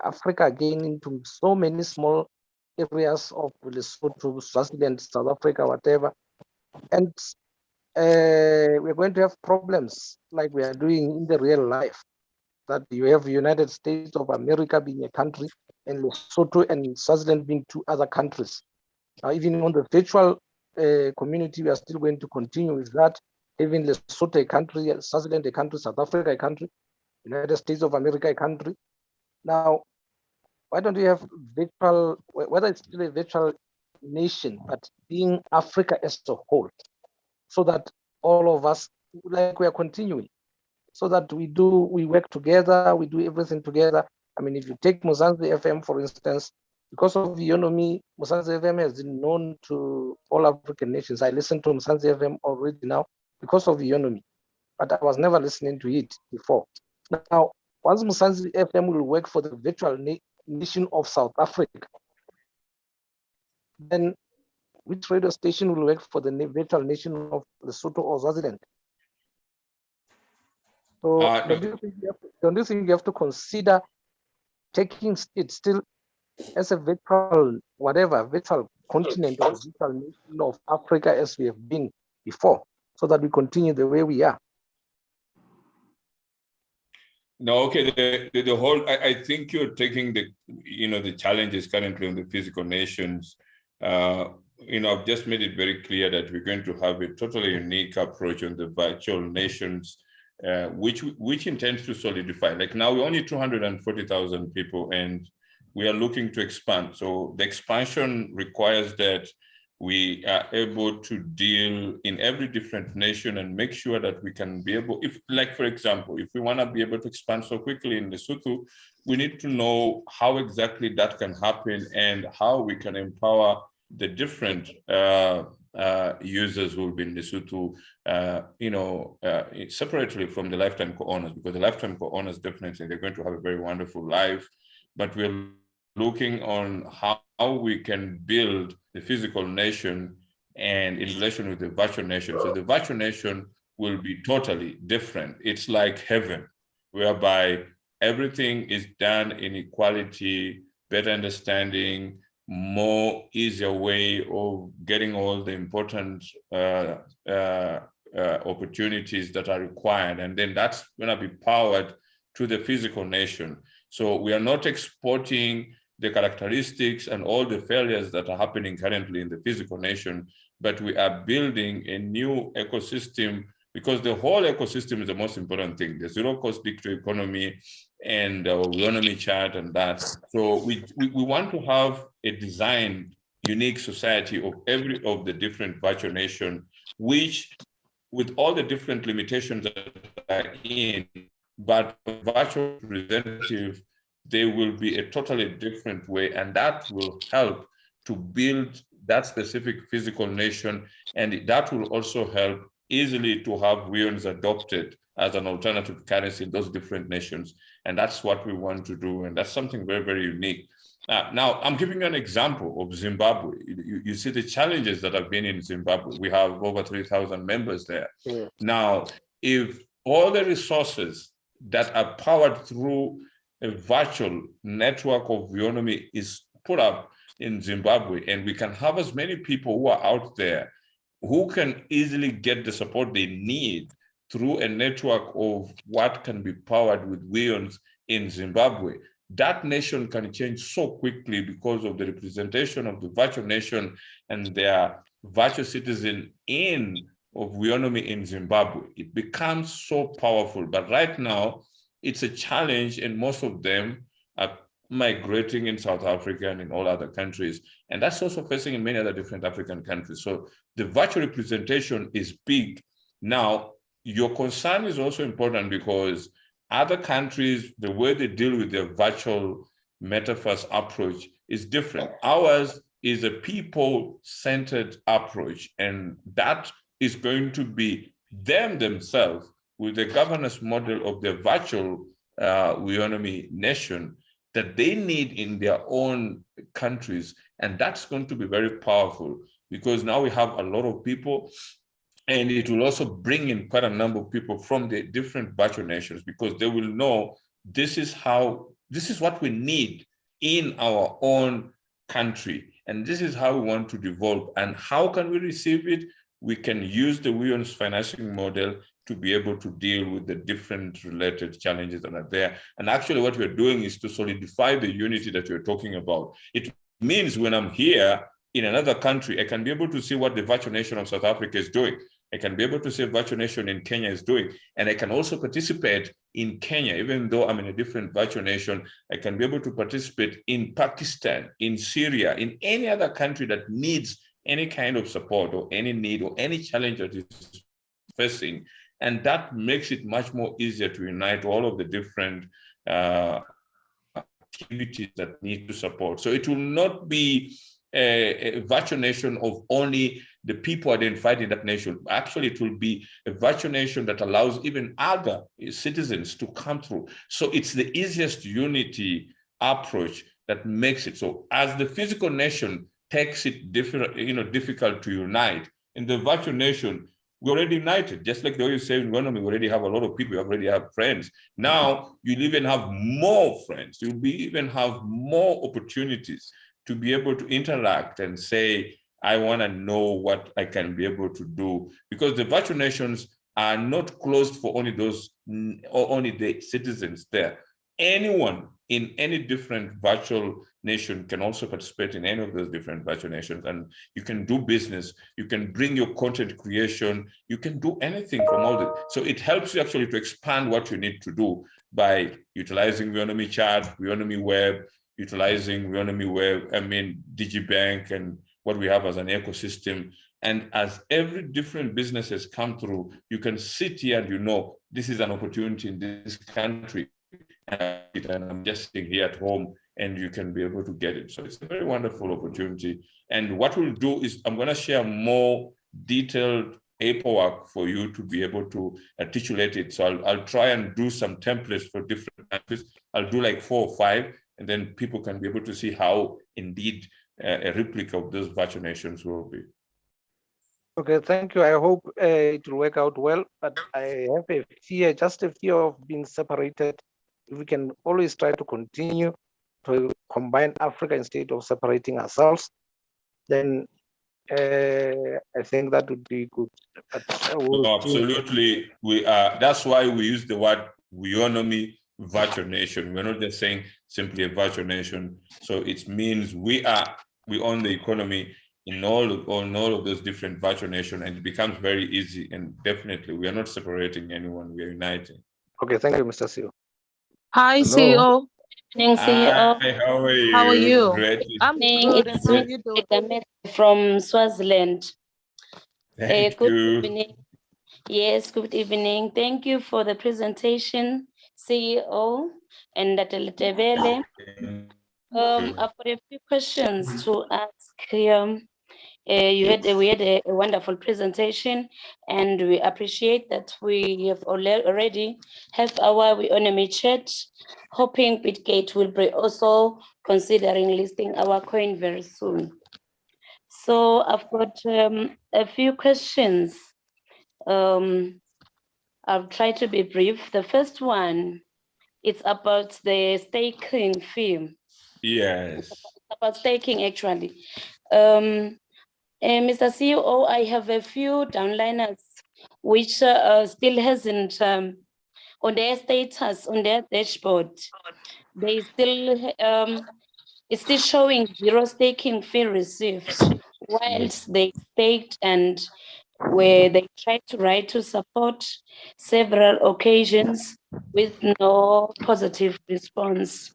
Africa again into so many small areas of Lesotho, Swaziland, South Africa, whatever. And we're going to have problems like we are doing in the real life, that you have United States of America being a country and Lesotho and Swaziland being two other countries. Now, even on the virtual community, we are still going to continue with that. Even Lesotho a country, Swaziland a country, South Africa a country, United States of America a country. Now, why don't we have virtual, whether it's still a virtual nation, but being Africa as a whole, so that all of us, like we are continuing, so that we work together, we do everything together. I mean, if you take Mzansi FM, for instance, because of Weownomy, Mzansi FM has been known to all African nations. I listen to Mzansi FM already now because of Weownomy, but I was never listening to it before. Now, once Mzansi FM will work for the virtual nation of South Africa, then which radio station will work for the virtual nation of Lesotho or Swaziland? So don't you think you have to consider taking it still as a virtual, whatever, virtual continent or virtual nation of Africa as we have been before, so that we continue the way we are? No, okay. The whole, I think you're taking the challenges currently on the physical nations. I've just made it very clear that we're going to have a totally unique approach on the virtual nations, which intends to solidify. Like now, we're only 240,000 people, and we are looking to expand. So the expansion requires that we are able to deal in every different nation and make sure that we can be able, for example, if we want to be able to expand so quickly in Lesotho, we need to know how exactly that can happen and how we can empower the different users who will be in Lesotho, separately from the lifetime co-owners, because the lifetime co-owners definitely, they're going to have a very wonderful life, but we're looking on how we can build the physical nation and in relation with the virtual nation. So the virtual nation will be totally different. It's like heaven, whereby everything is done in equality, better understanding, more easier way of getting all the important opportunities that are required. And then that's going to be powered to the physical nation. So we are not exporting the characteristics and all the failures that are happening currently in the physical nation, but we are building a new ecosystem, because the whole ecosystem is the most important thing, the zero-cost digital economy and Weownomy chart and that. So we want to have a designed, unique society of every of the different virtual nation, which with all the different limitations that are in, but virtual representative, they will be a totally different way, and that will help to build that specific physical nation, and that will also help easily to have Weowns adopted as an alternative currency in those different nations. And that's what we want to do, and that's something very, very unique. Now, I'm giving you an example of Zimbabwe. You see the challenges that have been in Zimbabwe. We have over 3,000 members there. Yeah. Now, if all the resources that are powered through a virtual network of Weownomy is put up in Zimbabwe, and we can have as many people who are out there who can easily get the support they need through a network of what can be powered with Weowns in Zimbabwe, that nation can change so quickly because of the representation of the virtual nation and their virtual citizen of Weownomy in Zimbabwe. It becomes so powerful, but right now, it's a challenge, and most of them are migrating in South Africa and in all other countries. And that's also facing in many other different African countries. So the virtual representation is big. Now, your concern is also important because other countries, the way they deal with their virtual metaverse approach is different. Ours is a people-centered approach, and that is going to be themselves with the governance model of the virtual Weownomy nation that they need in their own countries. And that's going to be very powerful because now we have a lot of people, and it will also bring in quite a number of people from the different virtual nations, because they will know this is what we need in our own country. And this is how we want to develop. And how can we receive it? We can use the Weownomy financing model to be able to deal with the different related challenges that are there. And actually what we're doing is to solidify the unity that you're talking about. It means when I'm here in another country, I can be able to see what the virtual nation of South Africa is doing. I can be able to see what virtual nation in Kenya is doing. And I can also participate in Kenya, even though I'm in a different virtual nation, I can be able to participate in Pakistan, in Syria, in any other country that needs any kind of support or any need or any challenge that is facing. And that makes it much more easier to unite all of the different activities that need to support. So it will not be a virtual nation of only the people identified in that nation. Actually, it will be a virtual nation that allows even other citizens to come through. So it's the easiest unity approach that makes it so. As the physical nation takes it difficult to unite, in the virtual nation, we're already united. Just like the way you say in Weownomy, we already have a lot of people, we already have friends. Now you'll even have more friends. You'll even have more opportunities to be able to interact and say, I want to know what I can be able to do. Because the virtual nations are not closed for only those, or only the citizens there. Anyone in any different virtual nation can also participate in any of those different virtual nations, and you can do business, you can bring your content creation, you can do anything from all this. So it helps you actually to expand what you need to do by utilizing Weownomy Chat, Weownomy Web, utilizing Weownomy Web, DigiBank, and what we have as an ecosystem. And as every different business has come through, you can sit here and this is an opportunity in this country, and I'm just sitting here at home, and you can be able to get it. So it's a very wonderful opportunity. And what we'll do is I'm going to share more detailed paperwork for you to be able to articulate it. So I'll try and do some templates for different countries. I'll do like 4 or 5, and then people can be able to see how indeed a replica of those virtual nations will be. Okay, thank you. I hope it will work out well, but I have a fear, just a fear of being separated. If we can always try to continue to combine Africa instead of separating ourselves, then I think that would be good. But no, absolutely. That's why we use the word Weownomy virtual nation. We're not just saying simply a virtual nation. So it means we own the economy in all of those different virtual nations, and it becomes very easy. And definitely, we are not separating anyone. We are uniting. Okay, thank you, Mr. CEO. Hi, Hello. CEO. Evening, CEO. Hi, how are you? How are you? Great. I'm good. And how are you doing? From Swaziland. Thank good you. Evening. Yes, good evening. Thank you for the presentation, CEO and Tebele. I've got a few questions to ask here. We had a wonderful presentation, and we appreciate that we have already have our Weownomy chat. Hoping Bitgate will be also considering listing our coin very soon. So I've got a few questions. I'll try to be brief. The first one, it's about the staking fee. Yes. About staking, actually. Mr. CEO, I have a few downliners which still hasn't on their status on their dashboard. They still it's still showing 0 staking fee received, whilst they staked and where they tried to write to support several occasions with no positive response.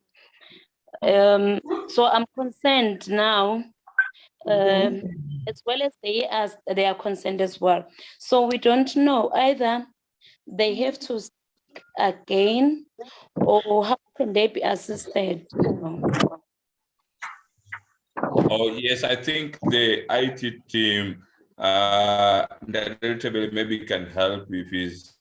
So I'm concerned now. As well as they are concerned as well. So we don't know either they have to speak again, or how can they be assisted now? Oh yes, I think the IT team that maybe can help if he's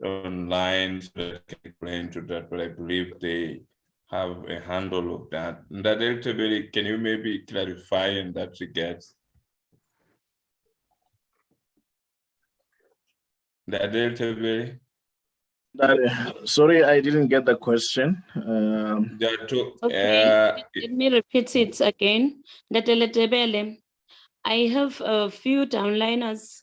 online so that I can explain to that, but I believe they have a handle of that. Can you maybe clarify in that regard? Sorry, I didn't get the question. There are two. Okay, let me repeat it again. I have a few downliners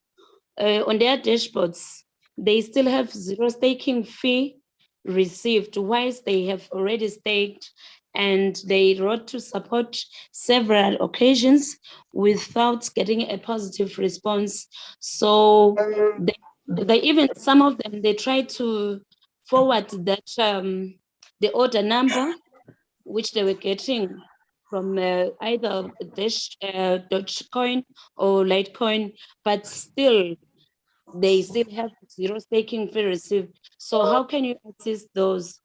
on their dashboards. They still have zero staking fee received, whilst they have already staked, and they wrote to support several occasions without getting a positive response. So they even, some of them, they try to forward that the order number which they were getting from either Dogecoin or Litecoin, but still they still have zero staking fee received. So how can you assist those?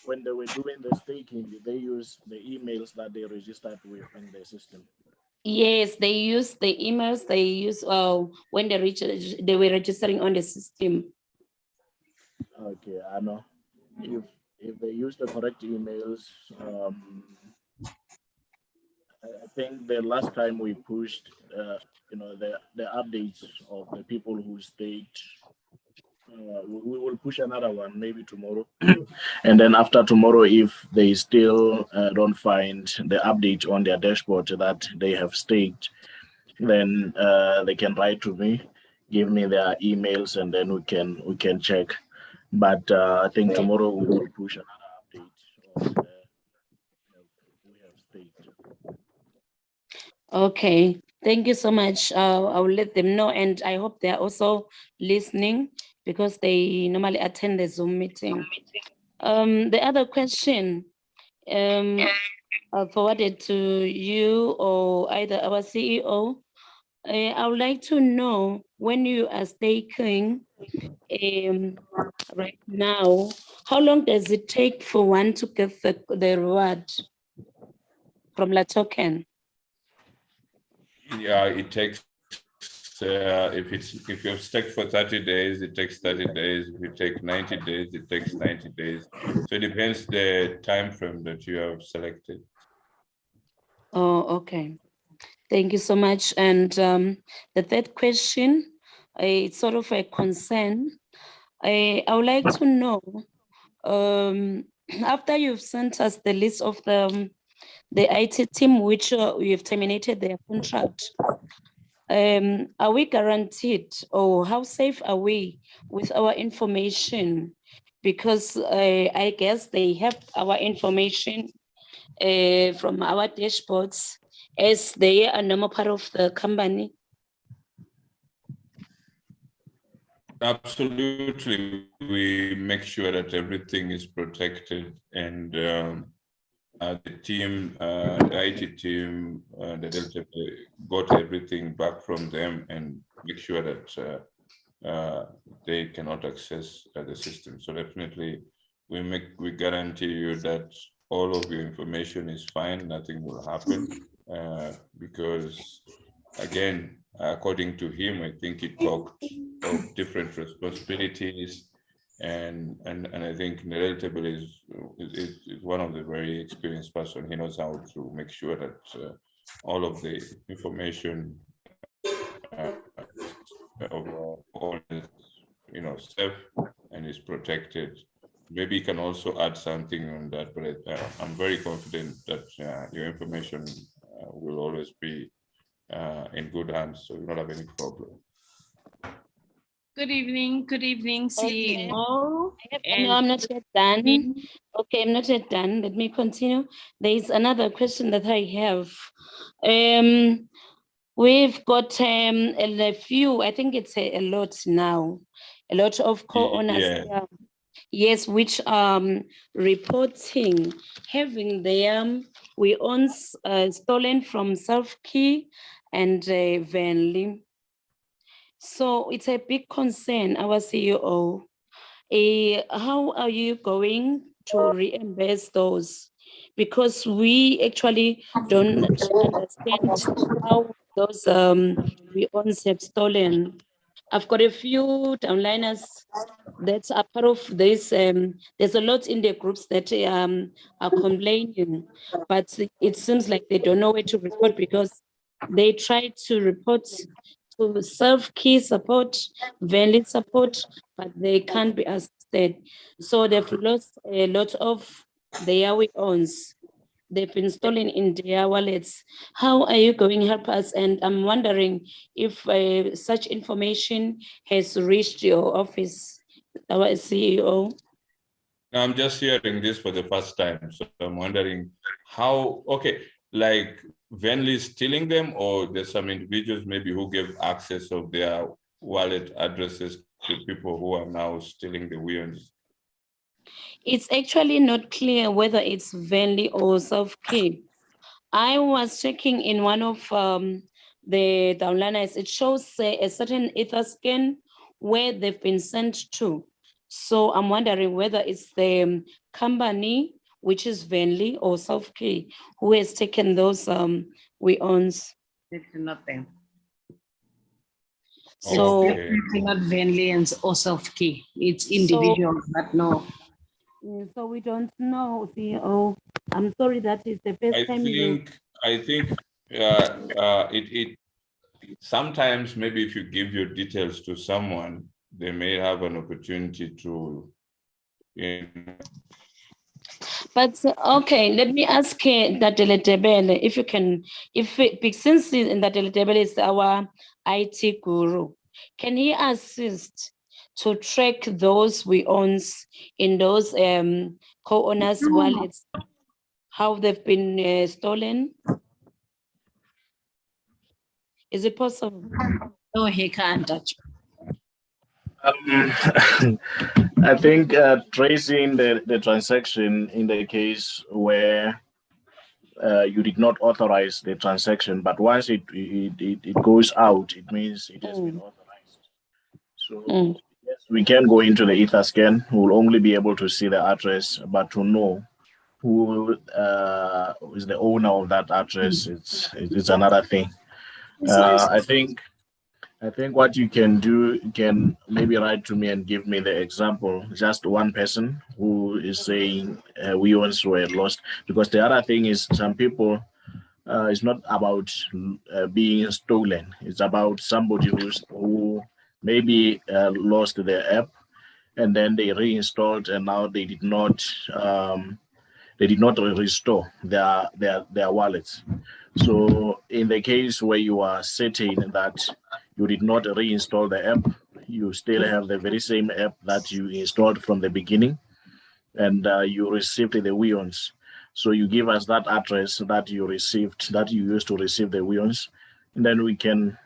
When they were doing the staking, did they use the emails that they registered with in the system? Yes, they use the emails they use when they were registering on the system. Okay, I know. If they use the correct emails, I think the last time we pushed, the updates of the people who staked. We will push another one maybe tomorrow, and then after tomorrow, if they still don't find the update on their dashboard that they have staked, then they can write to me, give me their emails, and then we can check. But I think tomorrow we will push another update on we have staked. Okay, thank you so much. I will let them know, and I hope they are also listening because they normally attend the Zoom meeting. The other question I'll forward it to you or either our CEO. I would like to know, when you are staking right now, how long does it take for one to get the reward from La Token? Yeah, it takes. If you've staked for 30 days, it takes 30 days. If you take 90 days, it takes 90 days. So it depends the time frame that you have selected. Oh, okay. Thank you so much. And the third question, it's sort of a concern. I would like to know, after you've sent us the list of the IT team which we have terminated their contract, are we guaranteed, or how safe are we with our information? Because I guess they have our information from our dashboards, as they are normal part of the company. Absolutely, we make sure that everything is protected, and the team, the IT team, the Delta got everything back from them and make sure that they cannot access the system. So definitely, we guarantee you that all of your information is fine, nothing will happen, because again, according to him, I think he talked of different responsibilities, and I think Relatively is one of the very experienced person. He knows how to make sure that all of the information of all is, safe and is protected. Maybe you can also add something on that, but I'm very confident that your information will always be in good hands, so you don't have any problem. Good evening, Okay. CEO. No, I'm not yet done. Okay, I'm not yet done. Let me continue. There is another question that I have. We've got a few, I think it's a lot now, a lot of co-owners. Yeah. Yes, which reporting having their Weowns stolen from Self-Key and Venly. So it's a big concern, our CEO. How are you going to reimburse those? Because we actually don't understand how those Weowns have stolen. I've got a few downliners that are part of this. There's a lot in the groups that are complaining, but it seems like they don't know where to report, because they try to report to self-key support, valid support, but they can't be assisted. So they've lost a lot of their owns. They've been stolen in their wallets. How are you going to help us? And I'm wondering if such information has reached your office, our CEO. I'm just hearing this for the first time, so I'm wondering how, okay, like Venly stealing them, or there's some individuals maybe who gave access of their wallet addresses to people who are now stealing the weons? It's actually not clear whether it's Venly or self-key. I was checking in one of the downliners. It shows a certain Etherscan where they've been sent to. So I'm wondering whether it's the company, which is Venly or self-key, who has taken those weons. It's not them. So Okay. It's not Venly and or self-key. It's individuals, but no. So we don't know, CEO. I'm sorry, that is the first time I think it sometimes maybe if you give your details to someone, they may have an opportunity to, But okay, let me ask Datele Tebele if you can, since Datele Tebele is our IT guru, can he assist to track those we owns in those co-owners wallets, how they've been stolen? Is it possible? No, he can't touch. I think tracing the transaction in the case where you did not authorize the transaction, but once it goes out, it means it has been authorized. So yes, we can go into the Etherscan. We'll only be able to see the address, but to know who is the owner of that address, it's another thing. I think what you can do, you can maybe write to me and give me the example, just one person who is saying we once were lost. Because the other thing is some people, it's not about being stolen. It's about somebody who maybe lost their app and then they reinstalled and now they did not restore their wallets. So in the case where you are certain that you did not reinstall the app, you still have the very same app that you installed from the beginning, and you received the weons. So you give us that address that you received, that you used to receive the weons, and then we can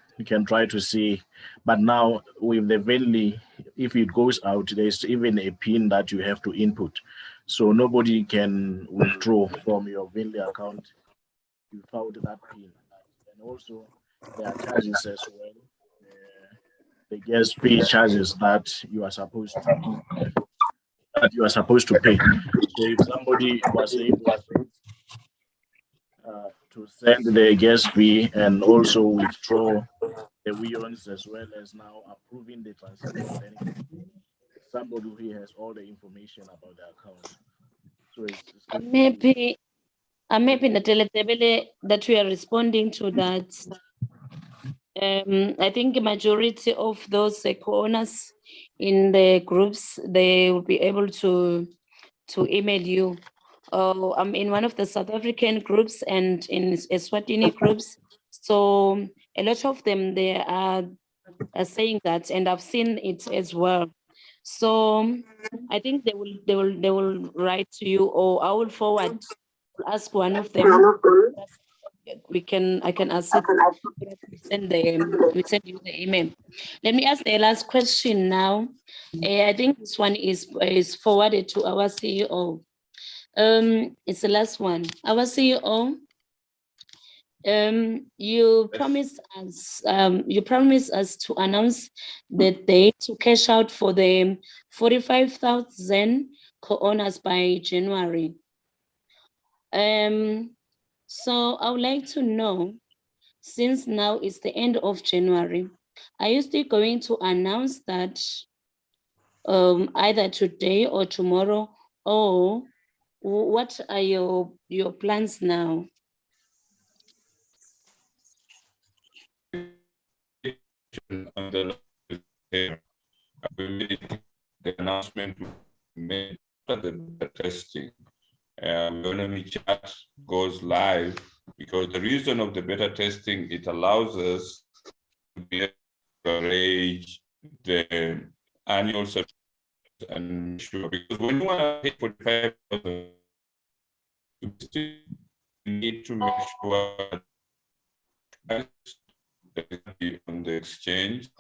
try to see. But now with the Venly, if it goes out, there's even a PIN that you have to input. So nobody can withdraw from your Venly account without that PIN. And also there are charges as well. The gas fee charges that you are supposed to pay. So if somebody was able to send the gas fee and also withdraw the weons as well as now approving the transaction, then somebody who has all the information about the account. So it's maybe Natele that we are responding to that. I think the majority of those co-owners in the groups, they will be able to email you. I'm in one of the South African groups and in Eswatini groups. So a lot of them, they are saying that, and I've seen it as well. So I think they will write to you, or I will forward, ask one of them. I can assist. We send you the email. Let me ask the last question now. I think this one is forwarded to our CEO. It's the last one. Our CEO. You promised us to announce the date to cash out for the 45,000 co-owners by January. So I would like to know, since now it's the end of January, are you still going to announce that either today or tomorrow, or what are your plans now? on the the announcement made after the testing. Weownomy chat goes live because the reason of the beta testing, it allows us to be able to arrange the annual subscription and sure, because when you want to pay 45,000, you need to make sure that on the exchange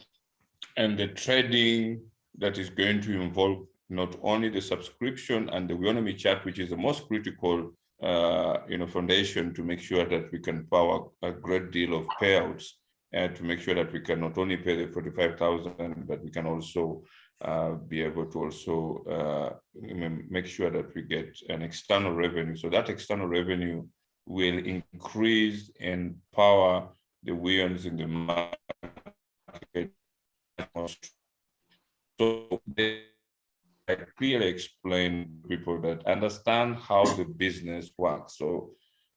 and the trading that is going to involve not only the subscription and the Weownomy chat, which is the most critical foundation to make sure that we can power a great deal of payouts and to make sure that we can not only pay the 45,000, but we can also be able to also make sure that we get an external revenue. So that external revenue will increase and power the Weons in the market. So I clearly explain to people that understand how the business works. So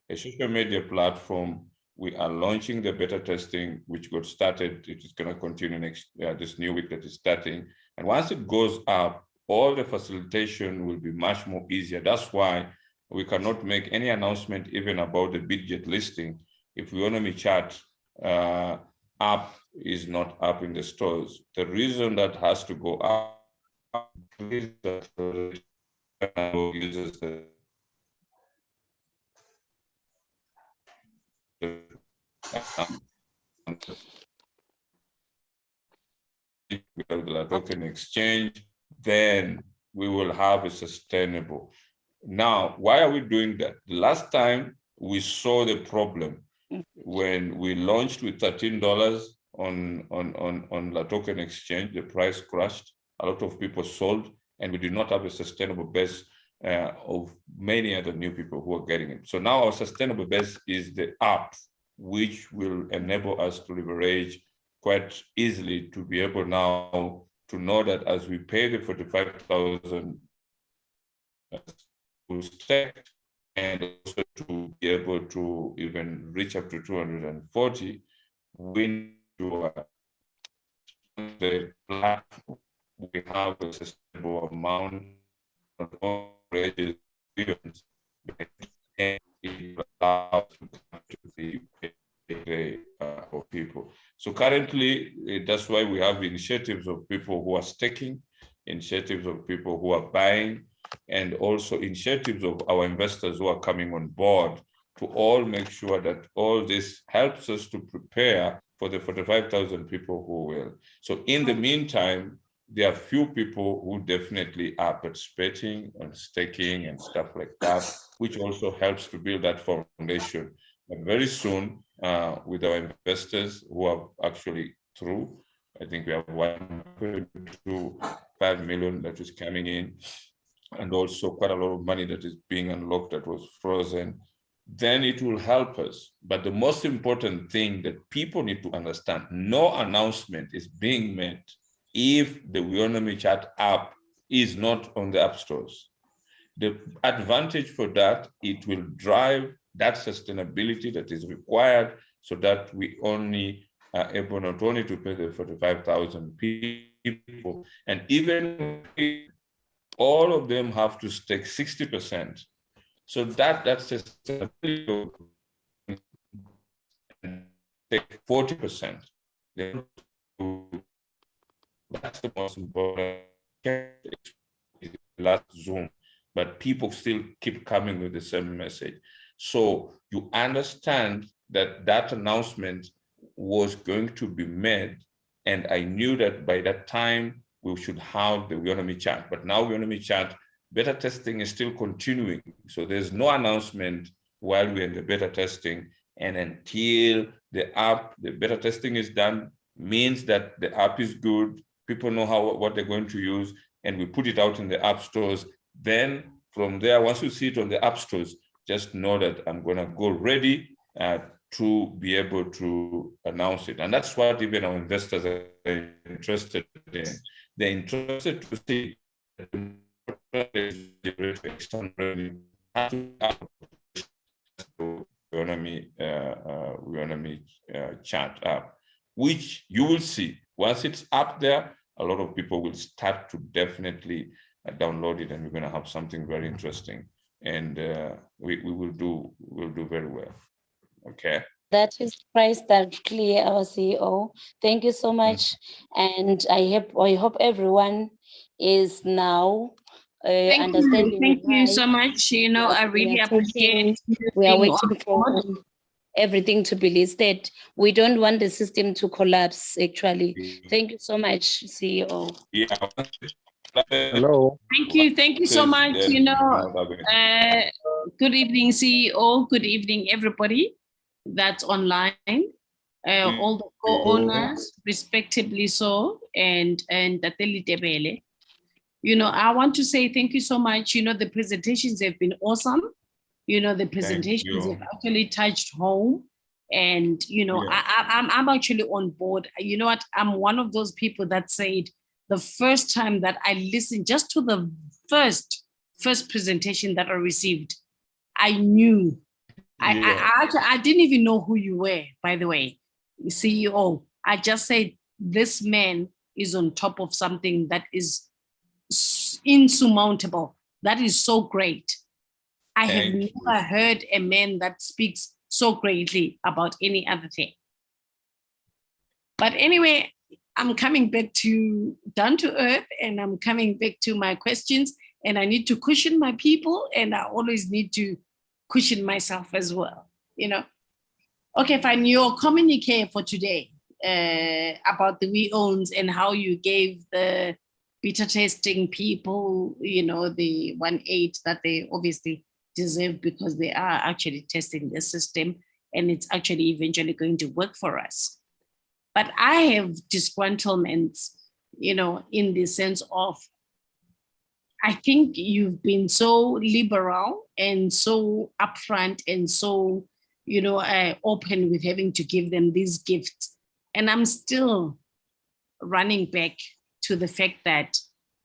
a social media platform, we are launching the beta testing, which got started. It is going to continue next this new week that is starting. And once it goes up, all the facilitation will be much more easier. That's why we cannot make any announcement even about the budget listing if Weownomy chat app is not up in the stores. The reason that has to go up is that users with the token exchange, then we will have a sustainable. Now, why are we doing that? The last time we saw the problem when we launched with $13 on the token exchange, the price crashed. A lot of people sold, and we did not have a sustainable base of many other new people who are getting it. So now our sustainable base is the app, which will enable us to leverage quite easily to be able now to know that as we pay the 45,000 to stake, and also to be able to even reach up to 240, we do the platform. We have a sustainable amount of billions, and it allows to the of people. So currently, that's why we have initiatives of people who are staking, initiatives of people who are buying, and also initiatives of our investors who are coming on board to all make sure that all this helps us to prepare for the 45,000 people who will. So in the meantime, there are few people who definitely are participating and staking and stuff like that, which also helps to build that foundation. But very soon, with our investors who are actually through, I think we have 1.25 million that is coming in, and also quite a lot of money that is being unlocked that was frozen, then it will help us. But the most important thing that people need to understand, no announcement is being made if the Weownomy chat app is not on the app stores. The advantage for that, it will drive that sustainability that is required so that we only are able not only to pay the 45,000 people, and even all of them have to stake 60%. So that's sustainability, take 40%. That's the most important. Last Zoom, but people still keep coming with the same message. So you understand that that announcement was going to be made, and I knew that by that time we should have the Weownomy chat. But now Weownomy chat beta testing is still continuing, so there's no announcement while we're in the beta testing, and until the beta testing is done, means that the app is good, people know what they're going to use, and we put it out in the app stores. Then from there, once you see it on the app stores, just know that I'm going to go ready to be able to announce it. And that's what even our investors are interested in. They're interested to see Weownomy chat app. which you will see once it's up there, a lot of people will start to definitely download it, and we're going to have something very interesting, and we'll do very well. Okay. That is priced that clear, our CEO. Thank you so much. And I hope everyone is now understanding. Thank you so much. You know, I really appreciate we are waiting for everything to be listed. We don't want the system to collapse, actually. Thank you so much, CEO. Yeah. Hello. Thank you so much. You know, good evening, CEO. Good evening, everybody that's online. All the co-owners, respectively so, and Tateli Tebele. You know, I want to say thank you so much. You know, the presentations have been awesome. You know, the presentations have actually touched home. And, you know, I'm actually on board. You know what? I'm one of those people that said the first time that I listened just to the first presentation that I received, I knew. I didn't even know who you were, by the way, CEO. I just said, this man is on top of something that is insurmountable. That is so great. I have never heard a man that speaks so greatly about any other thing. But anyway, I'm coming back to down to earth, and I'm coming back to my questions, and I need to cushion my people, and I always need to cushion myself as well, you know. Okay, fine. Your communique for today about the WeOwns and how you gave the beta testing people, you know, the 1.8 that they obviously deserve, because they are actually testing the system and it's actually eventually going to work for us. But I have disgruntlements, you know, in the sense of, I think you've been so liberal and so upfront and so, you know, open with having to give them these gifts. And I'm still running back to the fact that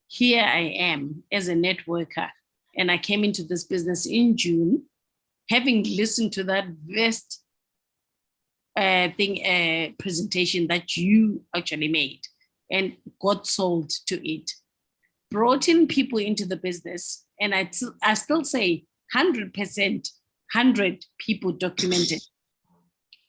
here I am as a networker, and I came into this business in June, having listened to that best presentation that you actually made and got sold to it, brought in people into the business, and I still say 100%, 100 people documented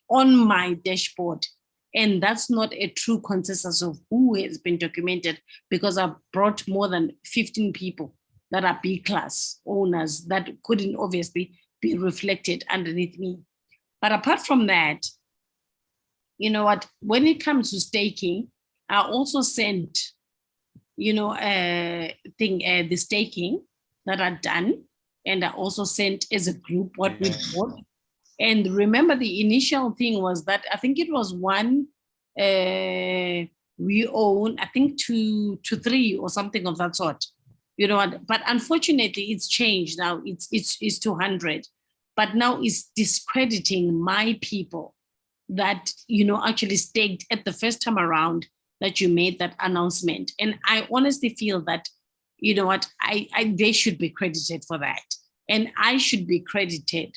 on my dashboard. And that's not a true consensus of who has been documented, because I've brought more than 15 people that are B-class owners that couldn't obviously be reflected underneath me. But apart from that, you know what, when it comes to staking, I also sent, you know, the staking that I've done. And I also sent as a group what we bought. And remember, the initial thing was that I think it was one we own, I think 2 to 3 or something of that sort. You know what? But unfortunately, it's changed now. It's 200. But now it's discrediting my people that, you know, actually staked at the first time around that you made that announcement. And I honestly feel that, you know what, they should be credited for that. And I should be credited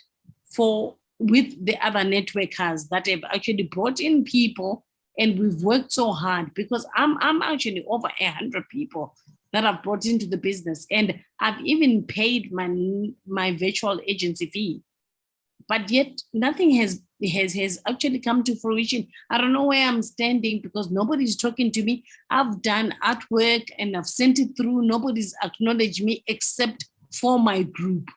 for with the other networkers that have actually brought in people, and we've worked so hard, because I'm actually over 100 people that I've brought into the business, and I've even paid my virtual agency fee, but yet nothing has actually come to fruition. I don't know where I'm standing, because nobody's talking to me. I've done artwork and I've sent it through. Nobody's acknowledged me except for my group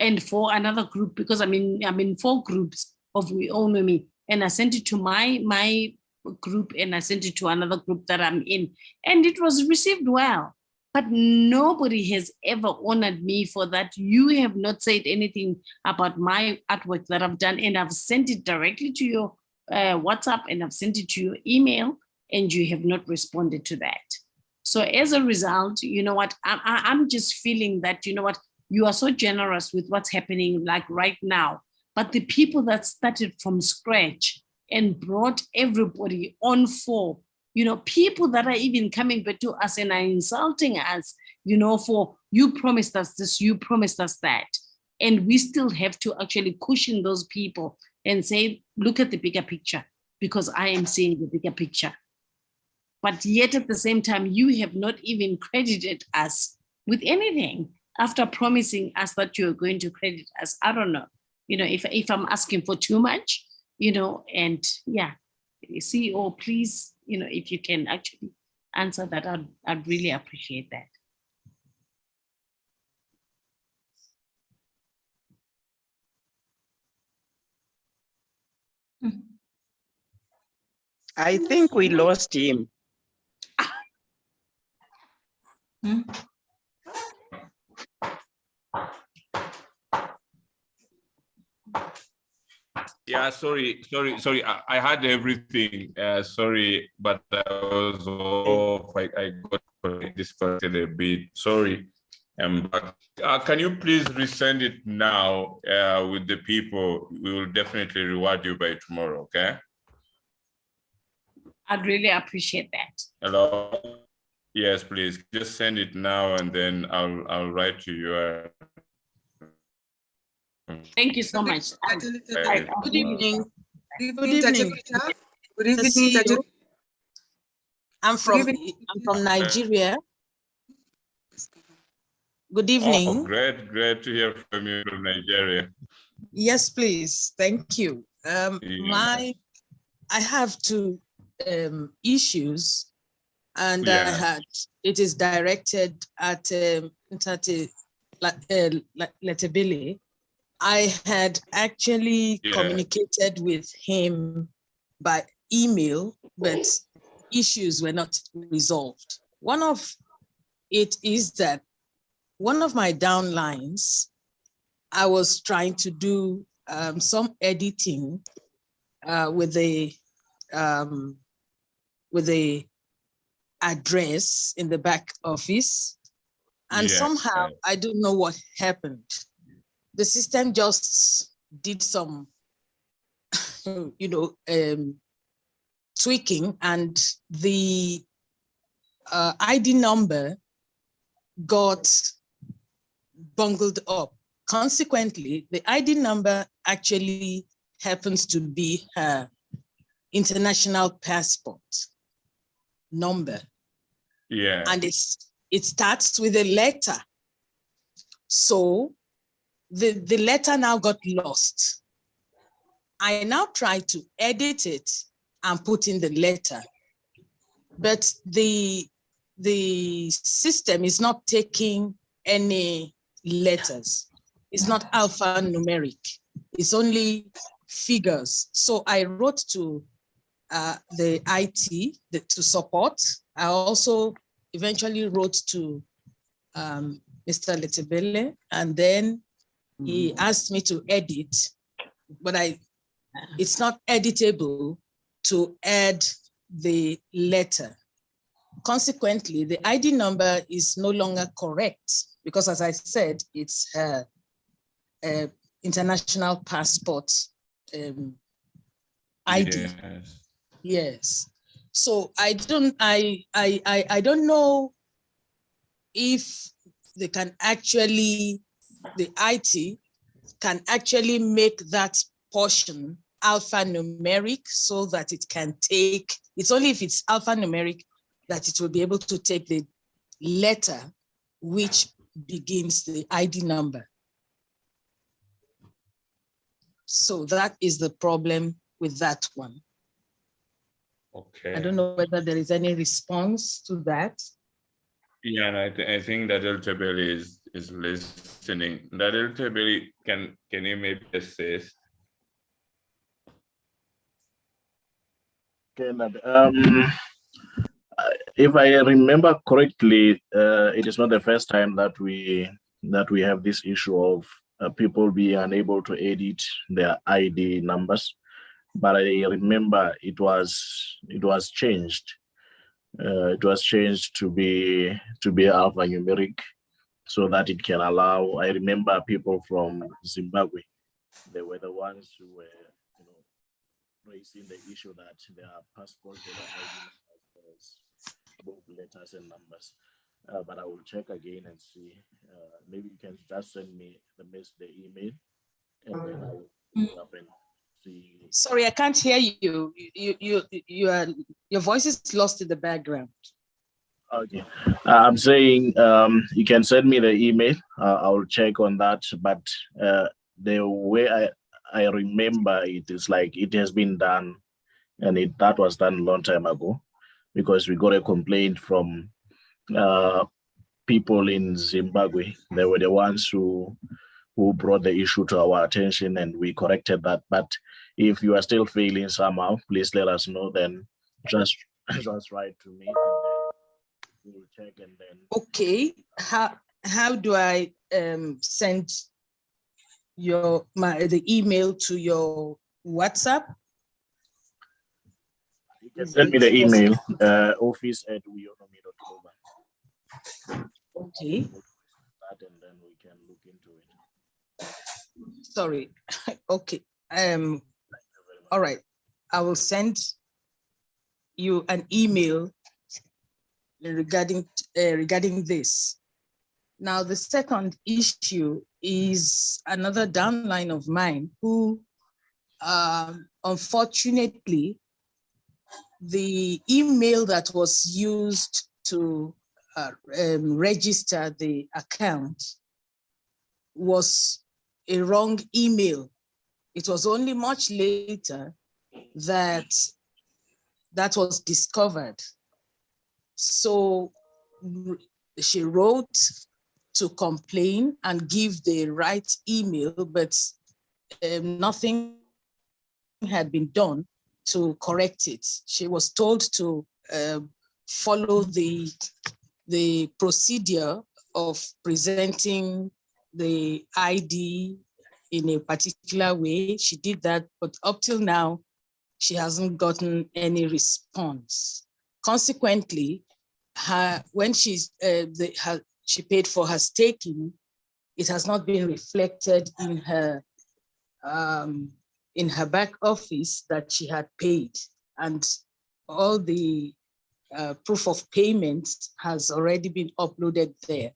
and for another group, because I'm in 4 groups of Weownomy, and I sent it to my group, and I sent it to another group that I'm in, and it was received well. But nobody has ever honored me for that. You have not said anything about my artwork that I've done, and I've sent it directly to your WhatsApp, and I've sent it to your email, and you have not responded to that. So as a result, you know what, I'm just feeling that, you know what, you are so generous with what's happening like right now, but the people that started from scratch and brought everybody on for, you know, people that are even coming back to us and are insulting us, you know, for you promised us this, you promised us that. And we still have to actually cushion those people and say, look at the bigger picture. because I am seeing the bigger picture. But yet at the same time, you have not even credited us with anything after promising us that you're going to credit us. I don't know, if I'm asking for too much, and yeah, CEO, please, if you can actually answer that, I'd really appreciate that. I think we lost him. Yeah, sorry. I had everything. Sorry, but I was off. I got distracted a bit. Sorry. But can you please resend it now with the people? We will definitely reward you by tomorrow, okay? I'd really appreciate that. Hello? Yes, please. Just send it now and then I'll write to you. Thank you so much. Good evening. Good evening. Good evening. I'm from Nigeria. Good evening. Oh, great to hear from you from Nigeria. Yes, please. Thank you. Yeah. I have two issues, and Yeah. it is directed at Letebele. I had actually communicated with him by email, but issues were not resolved. One of it is that one of my downlines, I was trying to do some editing with the address in the back office, and somehow I don't know what happened. The system just did some, tweaking, and the ID number got bungled up. Consequently, the ID number actually happens to be her international passport number. Yeah. And it starts with a letter. So the letter now got lost. I now try to edit it and put in the letter, but the system is not taking any letters. It's not alphanumeric. It's only figures. So I wrote to the IT to support. I also eventually wrote to Mr. Letebele, and then he asked me to edit, but it's not editable to add the letter. Consequently, the ID number is no longer correct because, as I said, it's her international passport ID. Yes. So I don't know if they can actually, the IT can actually make that portion alphanumeric so that it can take, it's only if it's alphanumeric that it will be able to take the letter which begins the ID number. So that is the problem with that one. Okay. I don't know whether there is any response to that. Yeah, and I think that Letebele is listening. That Letebele, can you maybe assist? Okay, if I remember correctly, it is not the first time that we have this issue of people being unable to edit their ID numbers. But I remember it was changed. It was changed to be alphanumeric, so that it can allow. I remember people from Zimbabwe, they were the ones who were, raising the issue that their passports was both letters and numbers. But I will check again and see. Maybe you can just send me the email, and then I will up and Sorry, I can't hear you. Your voice is lost in the background. Okay, I'm saying you can send me the email. I'll check on that. But the way I remember it is like it has been done, and that was done a long time ago, because we got a complaint from people in Zimbabwe. They were the ones who brought the issue to our attention, and we corrected that. But if you are still failing somehow, please let us know. Then just write to me, and then we'll check. And then Okay, how do I send the email to your WhatsApp? you can send me the email, office@weownomy.com. Okay. That, and then we can look into it. Sorry. Okay. All right. I will send you an email regarding this. Now, the second issue is another downline of mine who, unfortunately, the email that was used to register the account was a wrong email. It was only much later that that was discovered. So she wrote to complain and give the right email, but nothing had been done to correct it. She was told to follow the procedure of presenting the ID in a particular way. She did that, but up till now, she hasn't gotten any response. Consequently, when she paid for her staking, it has not been reflected in her back office that she had paid, and all the proof of payment has already been uploaded there.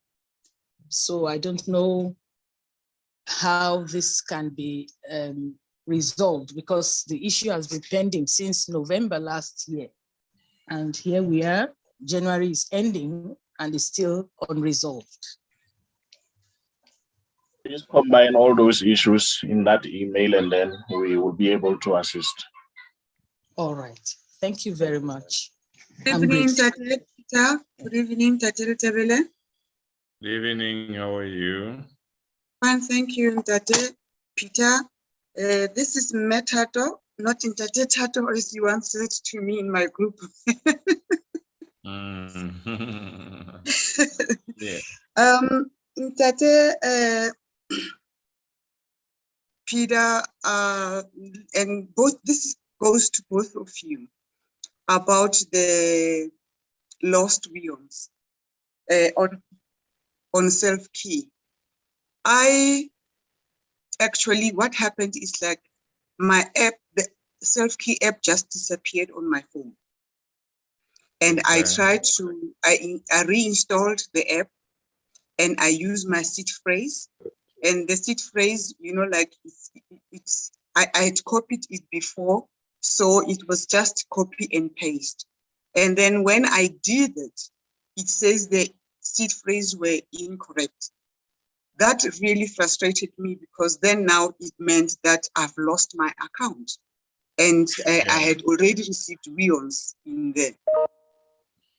So I don't know how this can be resolved, because the issue has been pending since November last year. And here we are, January is ending and is still unresolved. Please combine all those issues in that email, and then we will be able to assist. All right. Thank you very much. Good evening, Tate Peter. Good evening, Tate Tebele. Good evening, how are you? Fine, thank you, Tate Peter. This is Metato, not in Tate Tato, as you once said to me in my group. Yeah. Tate Peter, and this goes to both of you about the lost Weons on self-key. Actually, what happened is like my app, the self-key app just disappeared on my phone. And I tried to, I reinstalled the app and I used my seed phrase. And the seed phrase, you know, like I had copied it before, so it was just copy and paste. And then when I did it, it says the seed phrase were incorrect. That really frustrated me, because then now it meant that I've lost my account. And I had already received Weons in there.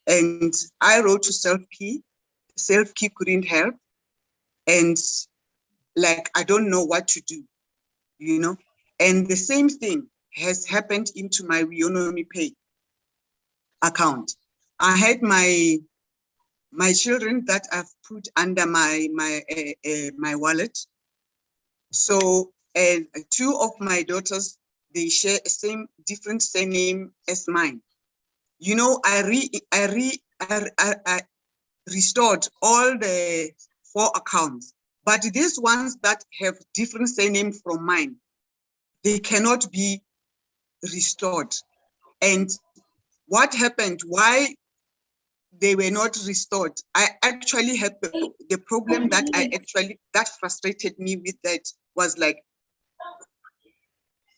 And I wrote to self-key couldn't help. And like, I don't know what to do, you know? And the same thing has happened into my Weownomy Pay account. I had my children that I've put under my wallet. So, and two of my daughters, they share a different surname as mine. You know, I restored all the 4 accounts, but these ones that have different surname from mine, they cannot be restored. And what happened, why they were not restored? I actually had the problem that frustrated me with that was like,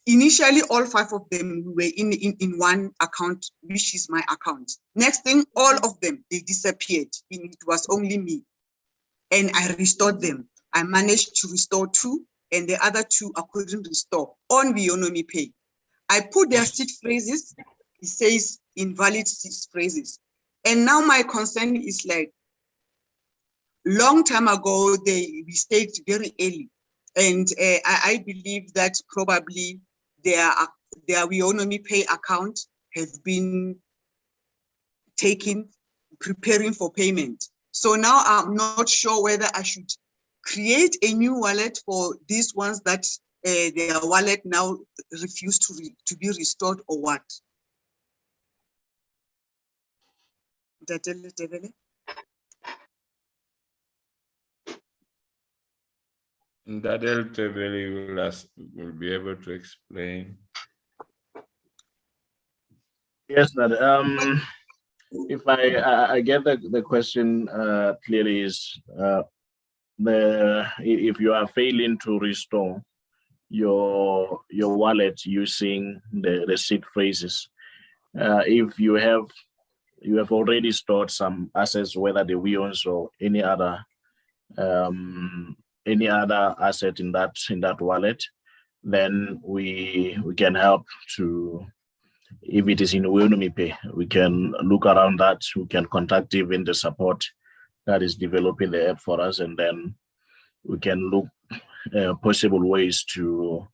initially all 5 of them were in one account, which is my account. Next thing, all of them, they disappeared. It was only me. And I restored them. I managed to restore 2, and the other 2 I couldn't restore on Weownomy Pay. I put their seed phrases. It says invalid seed phrases. And now my concern is like, long time ago, we stayed very early. And I believe that probably their Weownomy Pay account has been taken, preparing for payment. So now I'm not sure whether I should create a new wallet for these ones that their wallet now refused to be restored or what. Dadel Tebeli will be able to explain. Yes, that if I get the question clearly is if you are failing to restore your wallet using the seed phrases, if you have already stored some assets, whether the Weons or any other asset in that wallet, then we can help to. If it is in Weownomy Pay, we can look around that. We can contact even the support that is developing the app for us, and then we can look possible ways to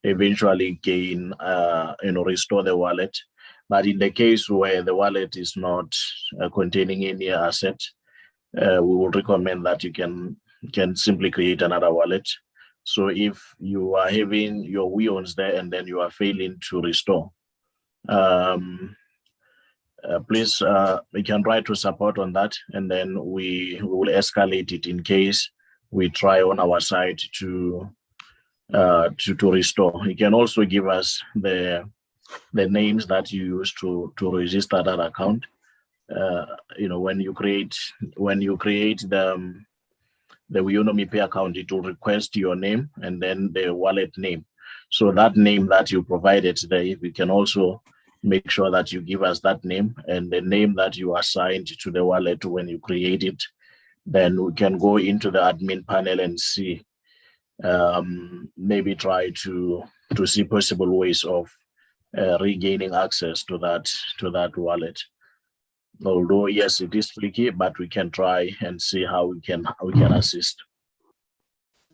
eventually gain, restore the wallet. But in the case where the wallet is not containing any asset, we would recommend that you can simply create another wallet. So if you are having your Weons there and then you are failing to restore, please we can try to support on that, and then we will escalate it in case we try on our side to restore. You can also give us the names that you use to register that account. When you create the Weownomy Pay account, it will request your name and then the wallet name. So that name that you provided there, we can also make sure that you give us that name and the name that you assigned to the wallet when you create it. Then we can go into the admin panel and see, maybe try to see possible ways of regaining access to that wallet. Although yes, it is tricky, but we can try and see how we can assist.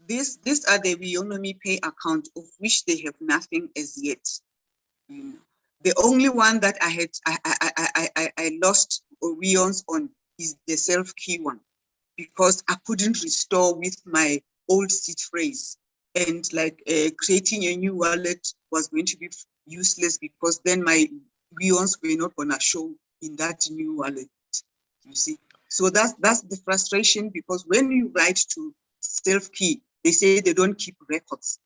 These are the Weownomy Pay account of which they have nothing as yet. The only one that I lost Weons on is the self-key one, because I couldn't restore with my old seed phrase, and like creating a new wallet was going to be useless because then my Weons were not gonna show in that new wallet. You see, so that's the frustration, because when you write to self-key, they say they don't keep records,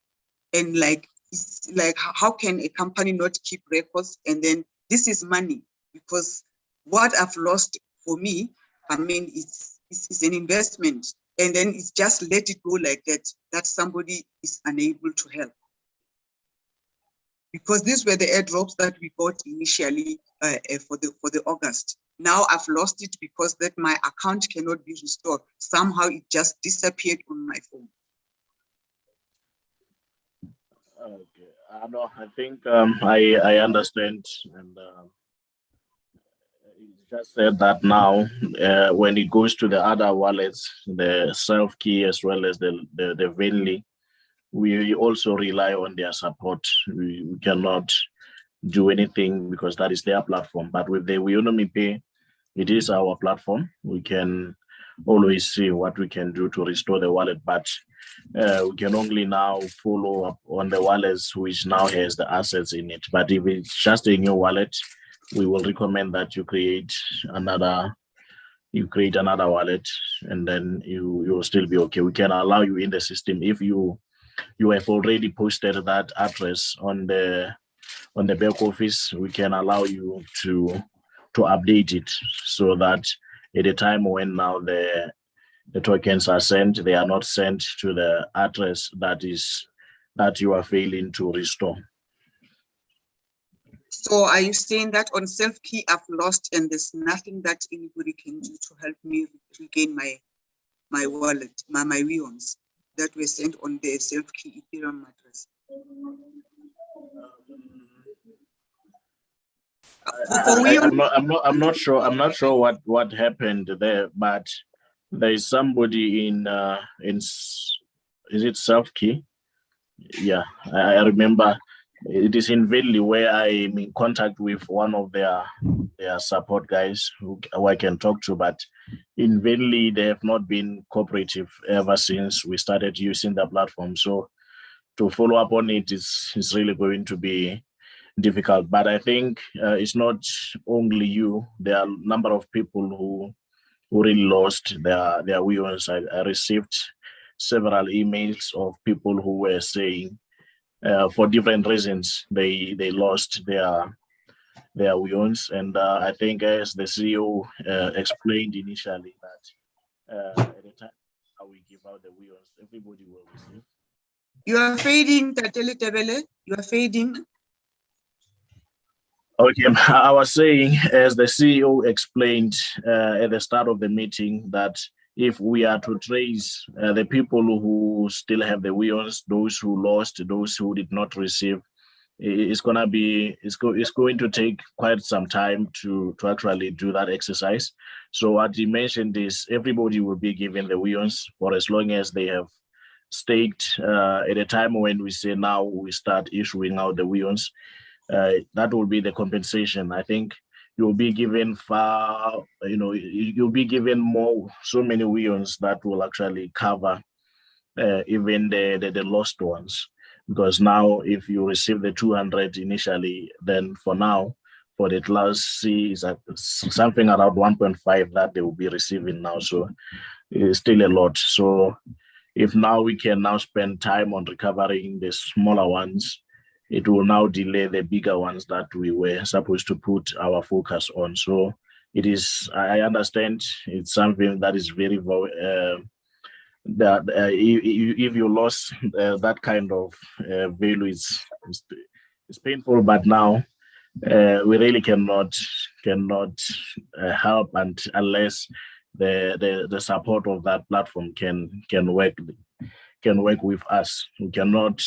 and like it's like, how can a company not keep records? And then this is money, because what I've lost for me, I mean, it's an investment, and then it's just let it go like that somebody is unable to help. Because these were the airdrops that we got initially for the August. Now I've lost it because that my account cannot be restored. Somehow it just disappeared on my phone. Okay, no, I think I understand, and it's just said that now when it goes to the other wallets, the self-key as well as the Venly, we also rely on their support. We cannot do anything because that is their platform. But with the Weownomy Pay, it is our platform. We can always see what we can do to restore the wallet, but we can only now follow up on the wallets which now has the assets in it. But if it's just a new wallet, we will recommend that you create another wallet, and then you will still be okay. We can allow you in the system if you have already posted that address on the back office. We can allow you to update it so that at the time when now the tokens are sent, they are not sent to the address that you are failing to restore. So are you saying that on self-key I've lost and there's nothing that anybody can do to help me regain my wallet, my Weowns that were sent on the self-key Ethereum address? I'm not sure. I'm not sure what happened there, but there is somebody in is it self-key? Yeah, I remember. It is in Valley where I'm in contact with one of their support guys who I can talk to, but in Valley they have not been cooperative ever since we started using the platform. So to follow up on it is really going to be difficult. But I think it's not only you. There are a number of people who really lost their Weowns. I received several emails of people who were saying for different reasons they lost their Weowns, and I think as the CEO explained initially that at the time we give out the Weowns, everybody will receive. You are fading, Tatele Tebele. You are fading. Okay, I was saying, as the CEO explained at the start of the meeting, that if we are to trace the people who still have the Weowns, those who lost, those who did not receive, it's going to take quite some time to actually do that exercise. So what he mentioned is everybody will be given the Weowns for as long as they have staked at a time when we say now we start issuing out the Weowns. That will be the compensation. I think you'll be given you'll be given so many Weowns that will actually cover even the lost ones. Because now if you receive the 200 initially, then for now, for the class C is something around 1.5 that they will be receiving now. So it's still a lot. So if now we can now spend time on recovering the smaller ones, it will now delay the bigger ones that we were supposed to put our focus on. So it is, I understand it's something that is very, that if you lost that kind of value, it's painful, but now we really cannot help unless the support of that platform can work with us. We cannot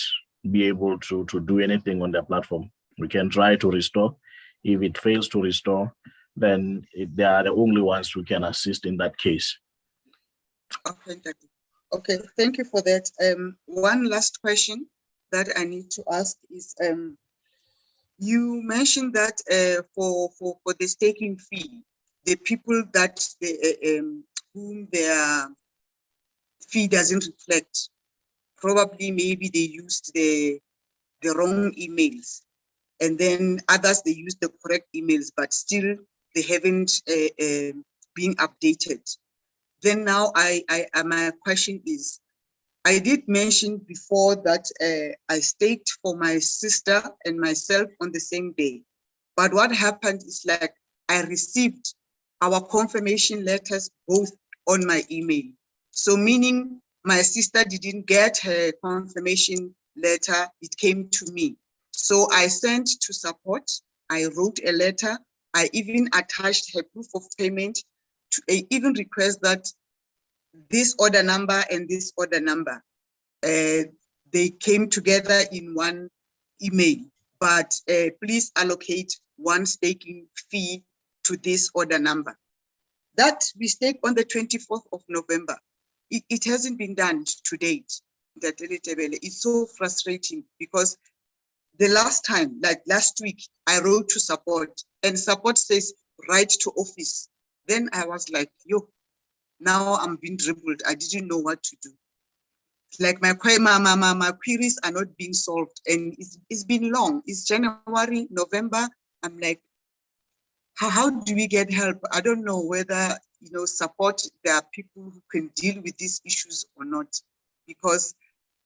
be able to do anything on the platform. We can try to restore. If it fails to restore, then they are the only ones who can assist in that case. Okay, thank you for that. One last question that I need to ask is, you mentioned that for the staking fee, the people that whom their fee doesn't reflect, probably maybe they used the wrong emails, and then others they used the correct emails, but still they haven't been updated. Then now my question is, I did mention before that I staked for my sister and myself on the same day. But what happened is like I received our confirmation letters both on my email. So meaning my sister didn't get her confirmation letter, it came to me. So I sent to support, I wrote a letter, I even attached her proof of payment to even request that this order number and this order number, they came together in one email, but please allocate one staking fee to this order number. That we stake on the 24th of November. It hasn't been done to date. It's so frustrating because the last time, like last week, I wrote to support and support says, write to office. Then I was like, yo, now I'm being dribbled. I didn't know what to do. Like my queries are not being solved, and it's been long. It's January, November. I'm like, how do we get help? I don't know whether support. There are people who can deal with these issues or not, because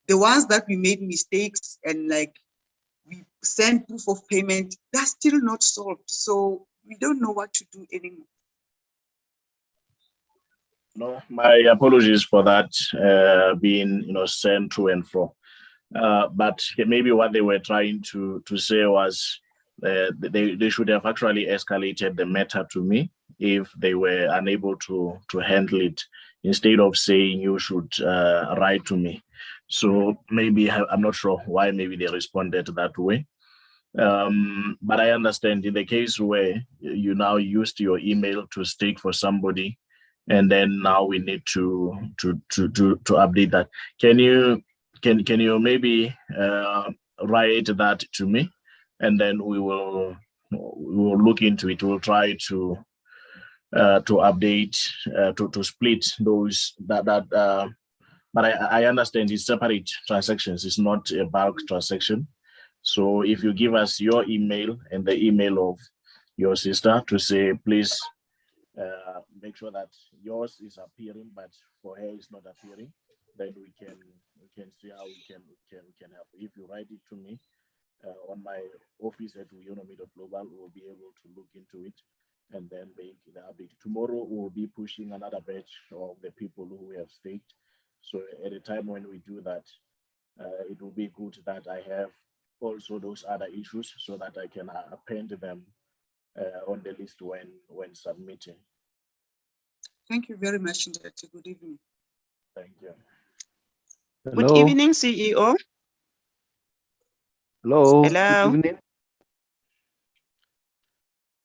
the ones that we made mistakes and like we send proof of payment, that's still not solved. So we don't know what to do anymore. No, my apologies for that being sent to and fro. But maybe what they were trying to say was they should have actually escalated the matter to me if they were unable to handle it, instead of saying you should write to me. So maybe I'm not sure why maybe they responded that way. But I understand in the case where you now used your email to stake for somebody, and then now we need to update that. Can you maybe write that to me, and then we will look into it. We'll try to update to split those that. But I understand it's separate transactions. It's not a bulk transaction. So if you give us your email and the email of your sister to say, please make sure that yours is appearing, but for her it's not appearing, then we can see how we can help. If you write it to me on my office at weownomy.global, we'll be able to look into it and then make the update. Tomorrow we'll be pushing another batch of the people who we have staked. So at a time when we do that, it will be good that I have also those other issues so that I can append them on the list when submitting. Thank you very much, Ndati. Good evening. Thank you. Good evening, CEO. Hello. Hello. Good evening.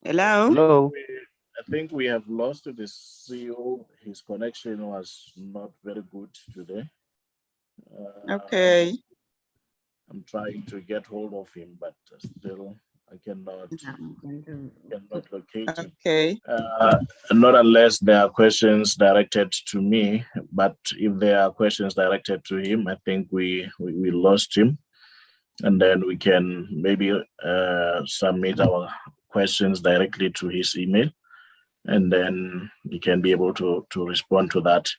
Hello. Hello. I think we have lost the CEO. His connection was not very good today. Okay. I'm trying to get hold of him, but still I cannot locate him. Okay. Not unless there are questions directed to me, but if there are questions directed to him, I think we lost him. And then we can maybe submit our questions directly to his email, and then he can be able to respond to that.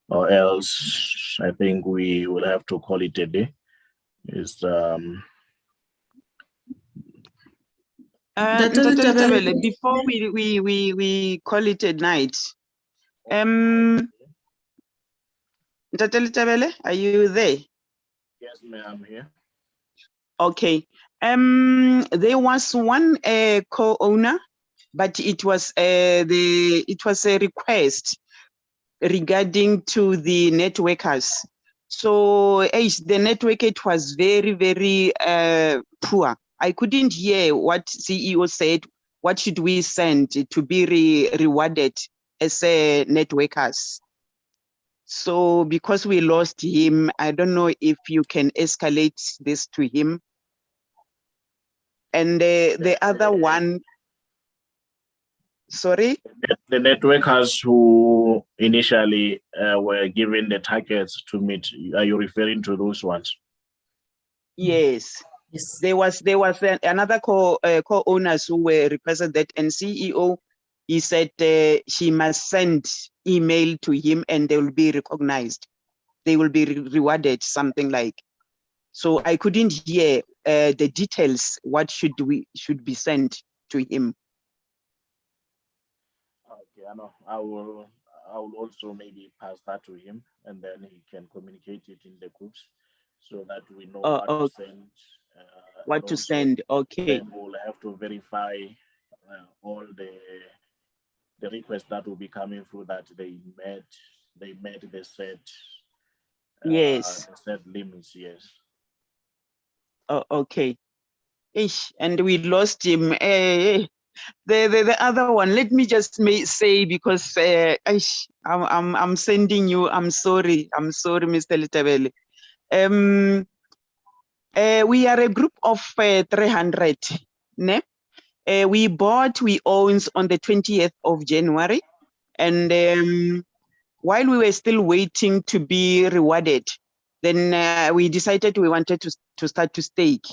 Or else I think we will have to call it a day. Before we call it a night, are you there? Yes, ma'am, I'm here. Okay. There was one co-owner, but it was a request regarding to the networkers. So the network, it was very, very poor. I couldn't hear what CEO said. What should we send to be rewarded as networkers? So because we lost him, I don't know if you can escalate this to him. And the other one, sorry? The networkers who initially were given the targets to meet, are you referring to those ones? Yes. Yes. There was another co-owners who were requested that, and CEO, he said she must send email to him and they will be recognized. They will be rewarded, something like. So I couldn't hear the details. What should be sent to him? Okay, I know. I will also maybe pass that to him, and then he can communicate it in the groups so that we know what to send. What to send? Okay. Then we'll have to verify all the requests that will be coming through that they met the set. Yes. The set limits. Yes. Oh, okay. And we lost him. The other one, let me just say, because I'm sending you, I'm sorry, Mr. Litabele. We are a group of 300. Ne? We owns on the 20th of January. And while we were still waiting to be rewarded, then we decided we wanted to start to stake.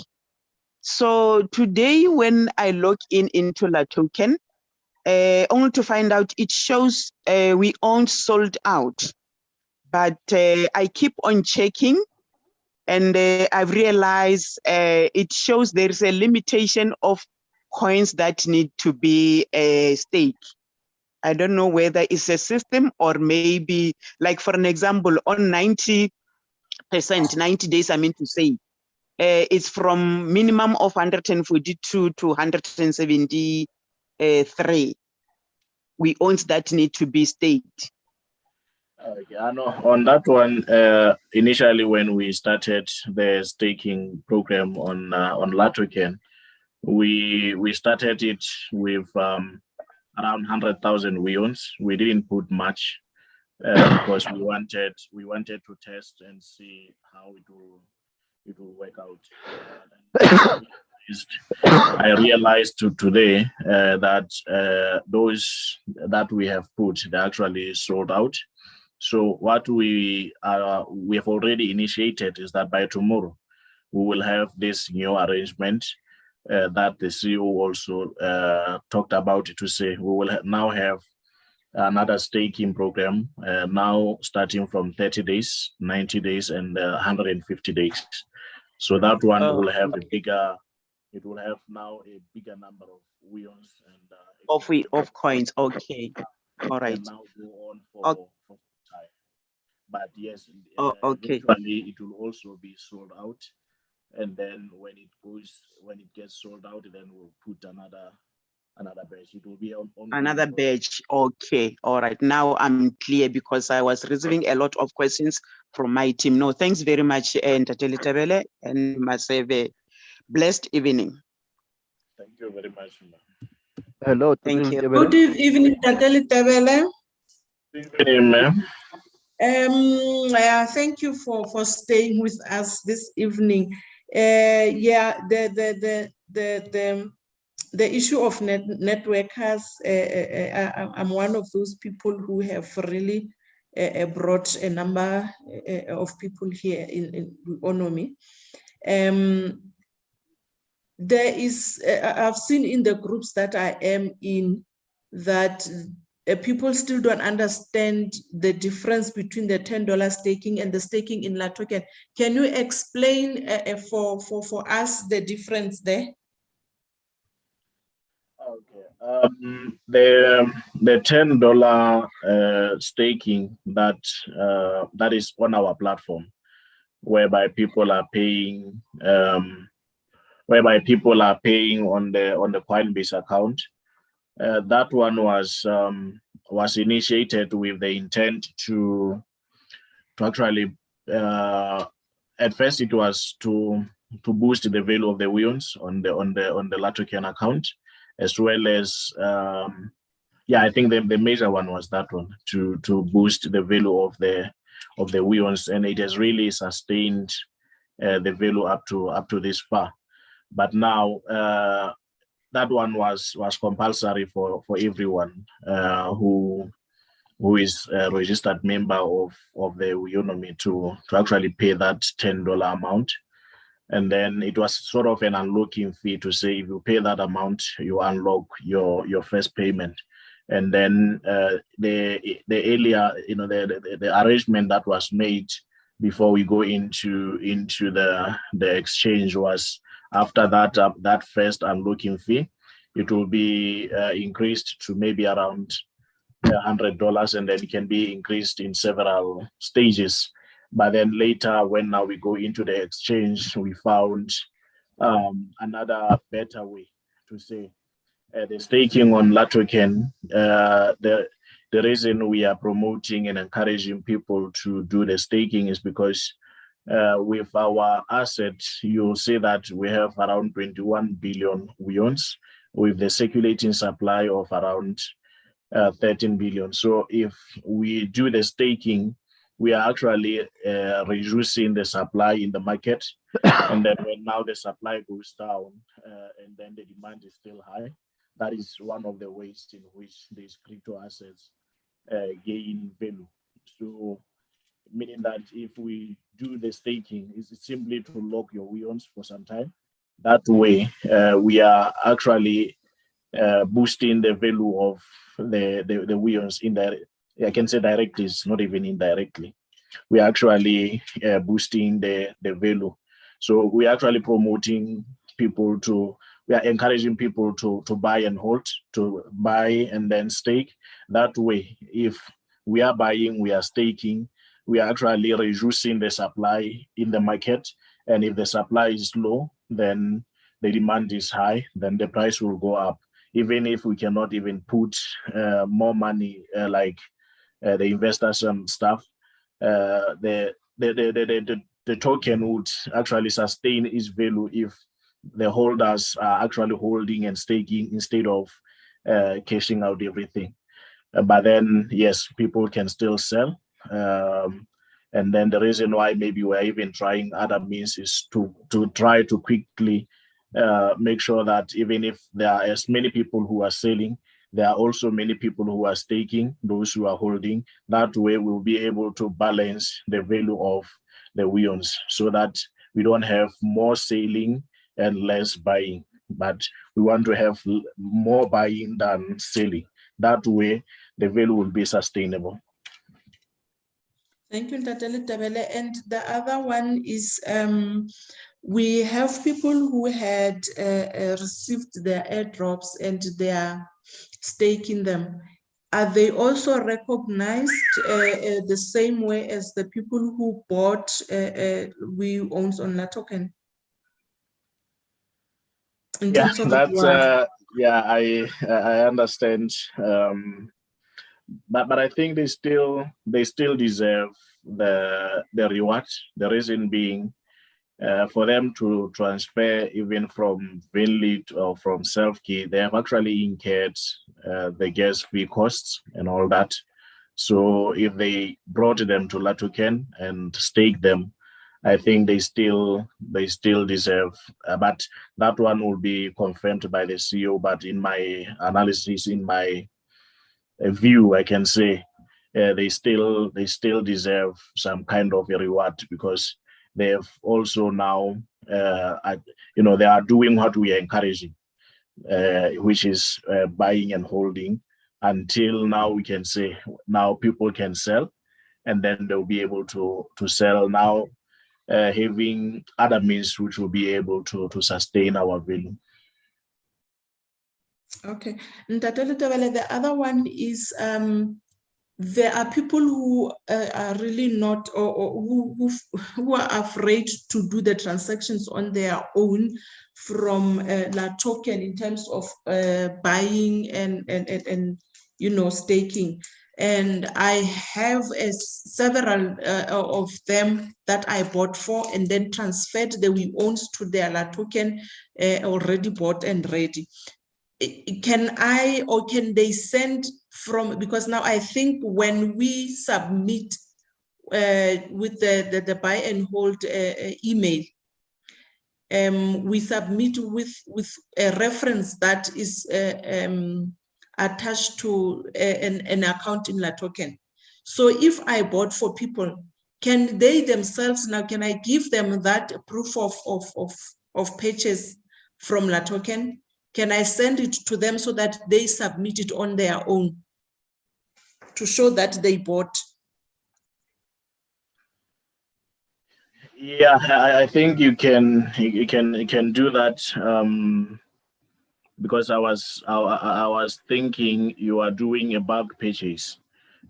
So today, when I log into La Token, only to find out it shows we aren't sold out. But I keep on checking, and I've realized it shows there's a limitation of coins that need to be staked. I don't know whether it's a system or maybe, like for an example, on 90%, 90 days, I mean to say, it's from minimum of 142 to 173 WEONs that need to be staked. Okay, I know on that one, initially when we started the staking program on Latoken, we started it with around 100,000 WEONs. We didn't put much because we wanted to test and see how it will work out. I realized today that those that we have put, they actually sold out. So what we have already initiated is that by tomorrow we will have this new arrangement that the CEO also talked about, to say we will now have another staking program now starting from 30 days, 90 days, and 150 days. So that one will have a bigger. It will have now a bigger number of WEONs and of coins. Okay, all right. Now go on for time. But yes, okay. eventually it will also be sold out, and then when it gets sold out, then we'll put another batch. It will be on another batch. Okay, all right. Now I'm clear because I was receiving a lot of questions from my team. No, thanks very much, Ntateli Tabele, and must have a blessed evening. Thank you very much. Hello, thank you. Good evening, Ntateli Tabele. Good evening, ma'am. Thank you for staying with us this evening. Yeah, the issue of networkers, I'm one of those people who have really brought a number of people here in Weownomy. There is, I've seen in the groups that I am in that people still don't understand the difference between the $10 staking and the staking in Latoken. Can you explain for us the difference there? Okay. The $10 staking that is on our platform, whereby people are paying on the Coinbase account. That one was initiated with the intent to actually at first it was to boost the value of the WEONs on the Latoken account, as well as I think the major one was that one, to boost the value of the WEONs, and it has really sustained the value up to this far. But now that one was compulsory for everyone who is a registered member of the Weownomy to actually pay that $10 amount. And then it was sort of an unlocking fee to say, if you pay that amount, you unlock your first payment. And then the earlier, the arrangement that was made before we go into the exchange was, after that first unlocking fee, it will be increased to maybe around $100, and then it can be increased in several stages. But then later, when now we go into the exchange, we found another better way to say the staking on Latoken. The reason we are promoting and encouraging people to do the staking is because with our assets, you'll see that we have around 21 billion WEONs with the circulating supply of around 13 billion. So if we do the staking, we are actually reducing the supply in the market. And then when now the supply goes down and then the demand is still high, that is one of the ways in which these crypto assets gain value. So meaning that if we do the staking, it's simply to lock your WEONs for some time. That way, we are actually boosting the value of the WEONs indirectly. I can say directly, it's not even indirectly. We are actually boosting the value. So we are actually promoting people we are encouraging people to buy and hold, to buy and then stake. That way, if we are buying, we are staking, we are actually reducing the supply in the market. And if the supply is low, then the demand is high, then the price will go up. Even if we cannot even put more money, like the investors and stuff, the token would actually sustain its value if the holders are actually holding and staking instead of cashing out everything. But then, yes, people can still sell. And then the reason why maybe we're even trying other means is to try to quickly make sure that even if there are as many people who are selling, there are also many people who are staking, those who are holding. That way we'll be able to balance the value of the Weons so that we don't have more selling and less buying, but we want to have more buying than selling. That way the value will be sustainable. Thank you, Ntatele Tabele. And the other one is we have people who had received their airdrops and they are staking them. Are they also recognized the same way as the people who bought we owns on La token? In Yeah, terms of that's yeah, I understand. But I think they still deserve the reward. The reason being, for them to transfer even from Vinlit or from Self-Key, they have actually incurred the gas fee costs and all that. So if they brought them to Latuken and staked them, I think they still deserve. But that one will be confirmed by the CEO. But in my analysis, in my view, I can say they still deserve some kind of a reward because they have also now, they are doing what we are encouraging, which is buying and holding. Until now, we can say now people can sell, and then they'll be able to sell now, having other means which will be able to sustain our value. Okay, Ntatele Tabele, the other one is there are people who are really not, or who are afraid to do the transactions on their own from La token in terms of buying and staking. And I have several of them that I bought for and then transferred the we owns to their La token already bought and ready. Can I, or can they send from, because now I think when we submit with the buy and hold email, we submit with a reference that is attached to an account in La token. So if I bought for people, can they themselves now, can I give them that proof of purchase from La token? Can I send it to them so that they submit it on their own to show that they bought? Yeah, I think you can do that, because I was thinking you are doing a bulk purchase,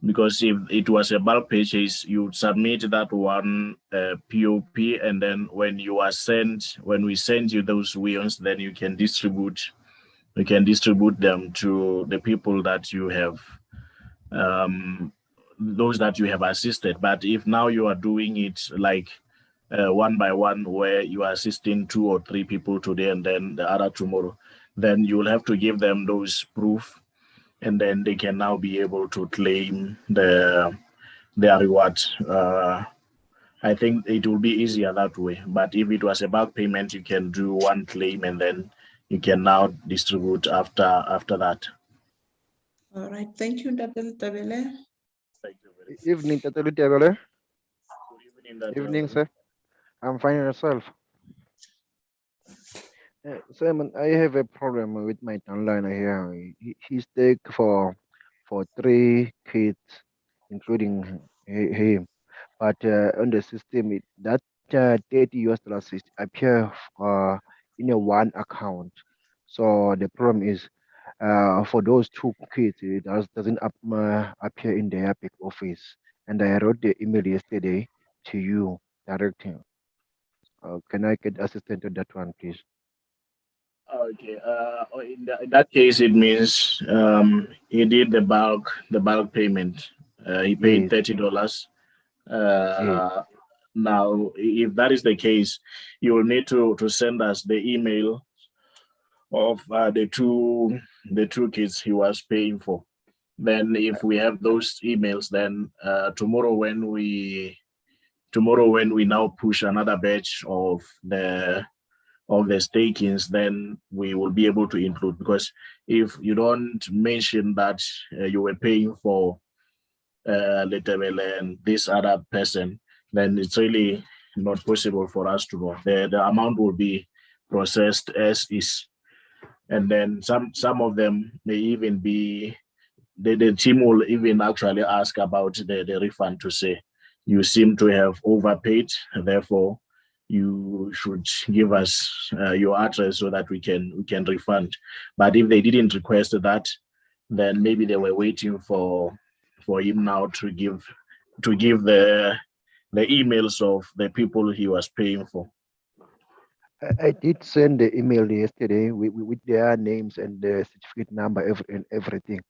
because if it was a bulk purchase, you would submit that one POP, and then when we send you those Weons, then you can distribute them to the people that you have, those that you have assisted. But if now you are doing it like one by one, where you are assisting 2 or 3 people today and then the other tomorrow, then you will have to give them those proof, and then they can now be able to claim their reward. I think it will be easier that way. But if it was a bulk payment, you can do one claim and then you can now distribute after that. All right, thank you, Ntatele Tabele. Evening, Ntatele Tabele. Good evening, sir. I'm fine yourself. Simon, I have a problem with my downliner here. He's take for 3 kids, including him. But on the system, that $30 appear in a one account. So the problem is, for those 2 kids, it doesn't appear in the Epic office. And I wrote the email yesterday to you directing. Can I get assistance to that one, please? Okay. In that case, it means he did the bulk payment. He paid Yes, $30. yes. Now, if that is the case, you will need to send us the email of the two kids he was paying for. Then, if we have those emails, then tomorrow when we now push another batch of the stakings, then we will be able to include, because if you don't mention that you were paying for Letebele and this other person, then it's really not possible for us to know. The amount will be processed as is. And then some of them may even be, the team will even actually ask about the refund, to say, you seem to have overpaid, therefore you should give us your address so that we can refund. But if they didn't request that, then maybe they were waiting for him now to give the emails of the people he was paying for. I did send the email yesterday with their names and the certificate number and everything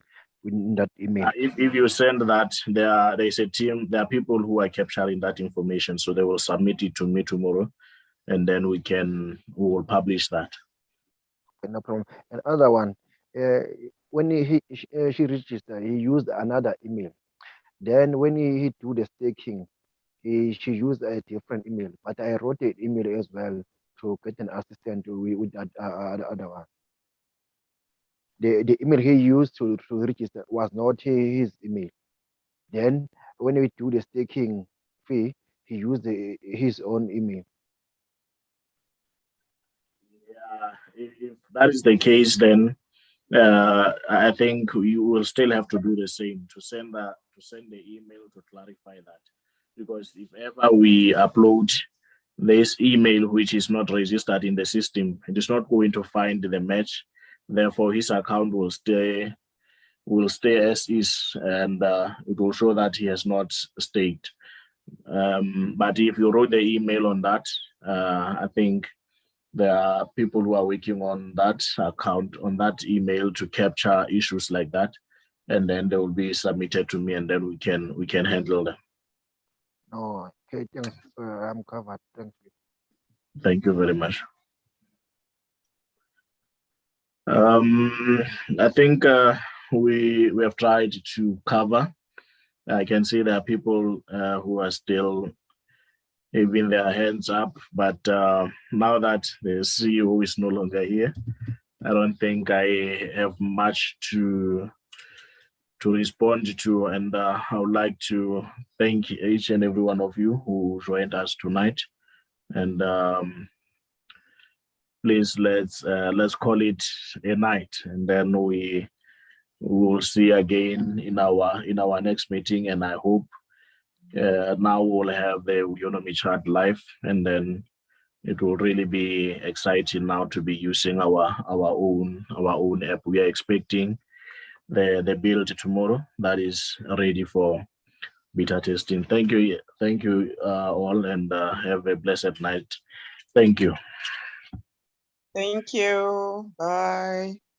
in that email. If you send that, there's a team, there are people who are capturing that information, so they will submit it to me tomorrow, and then we will publish that. Okay, no problem. Another one, when she registered, he used another email. Then when he do the staking, she used a different email. But I wrote an email as well to get an assistant with that other one. The email he used to register was not his email. Then when we do the staking fee, he used his own email. If that is the case, then I think you will still have to do the same, to send the email to clarify that, because if ever we upload this email which is not registered in the system, it is not going to find the match. Therefore, his account will stay as is, and it will show that he has not staked. But if you wrote the email on that, I think there are people who are working on that account, on that email, to capture issues like that, and then they will be submitted to me, and then we can handle them. Oh, okay, thanks. I'm covered. Thank you. Thank you very much. I think we have tried to cover. I can see there are people who are still having their hands up, but now that the CEO is no longer here, I don't think I have much to respond to, and I would like to thank each and every one of you who joined us tonight. And please, let's call it a night, and then we will see again in our next meeting. And I hope now we'll have the Weownomy chat live, and then it will really be exciting now to be using our own app. We are expecting the build tomorrow that is ready for beta testing. Thank you all, and have a blessed night. Thank you. Thank you. Bye.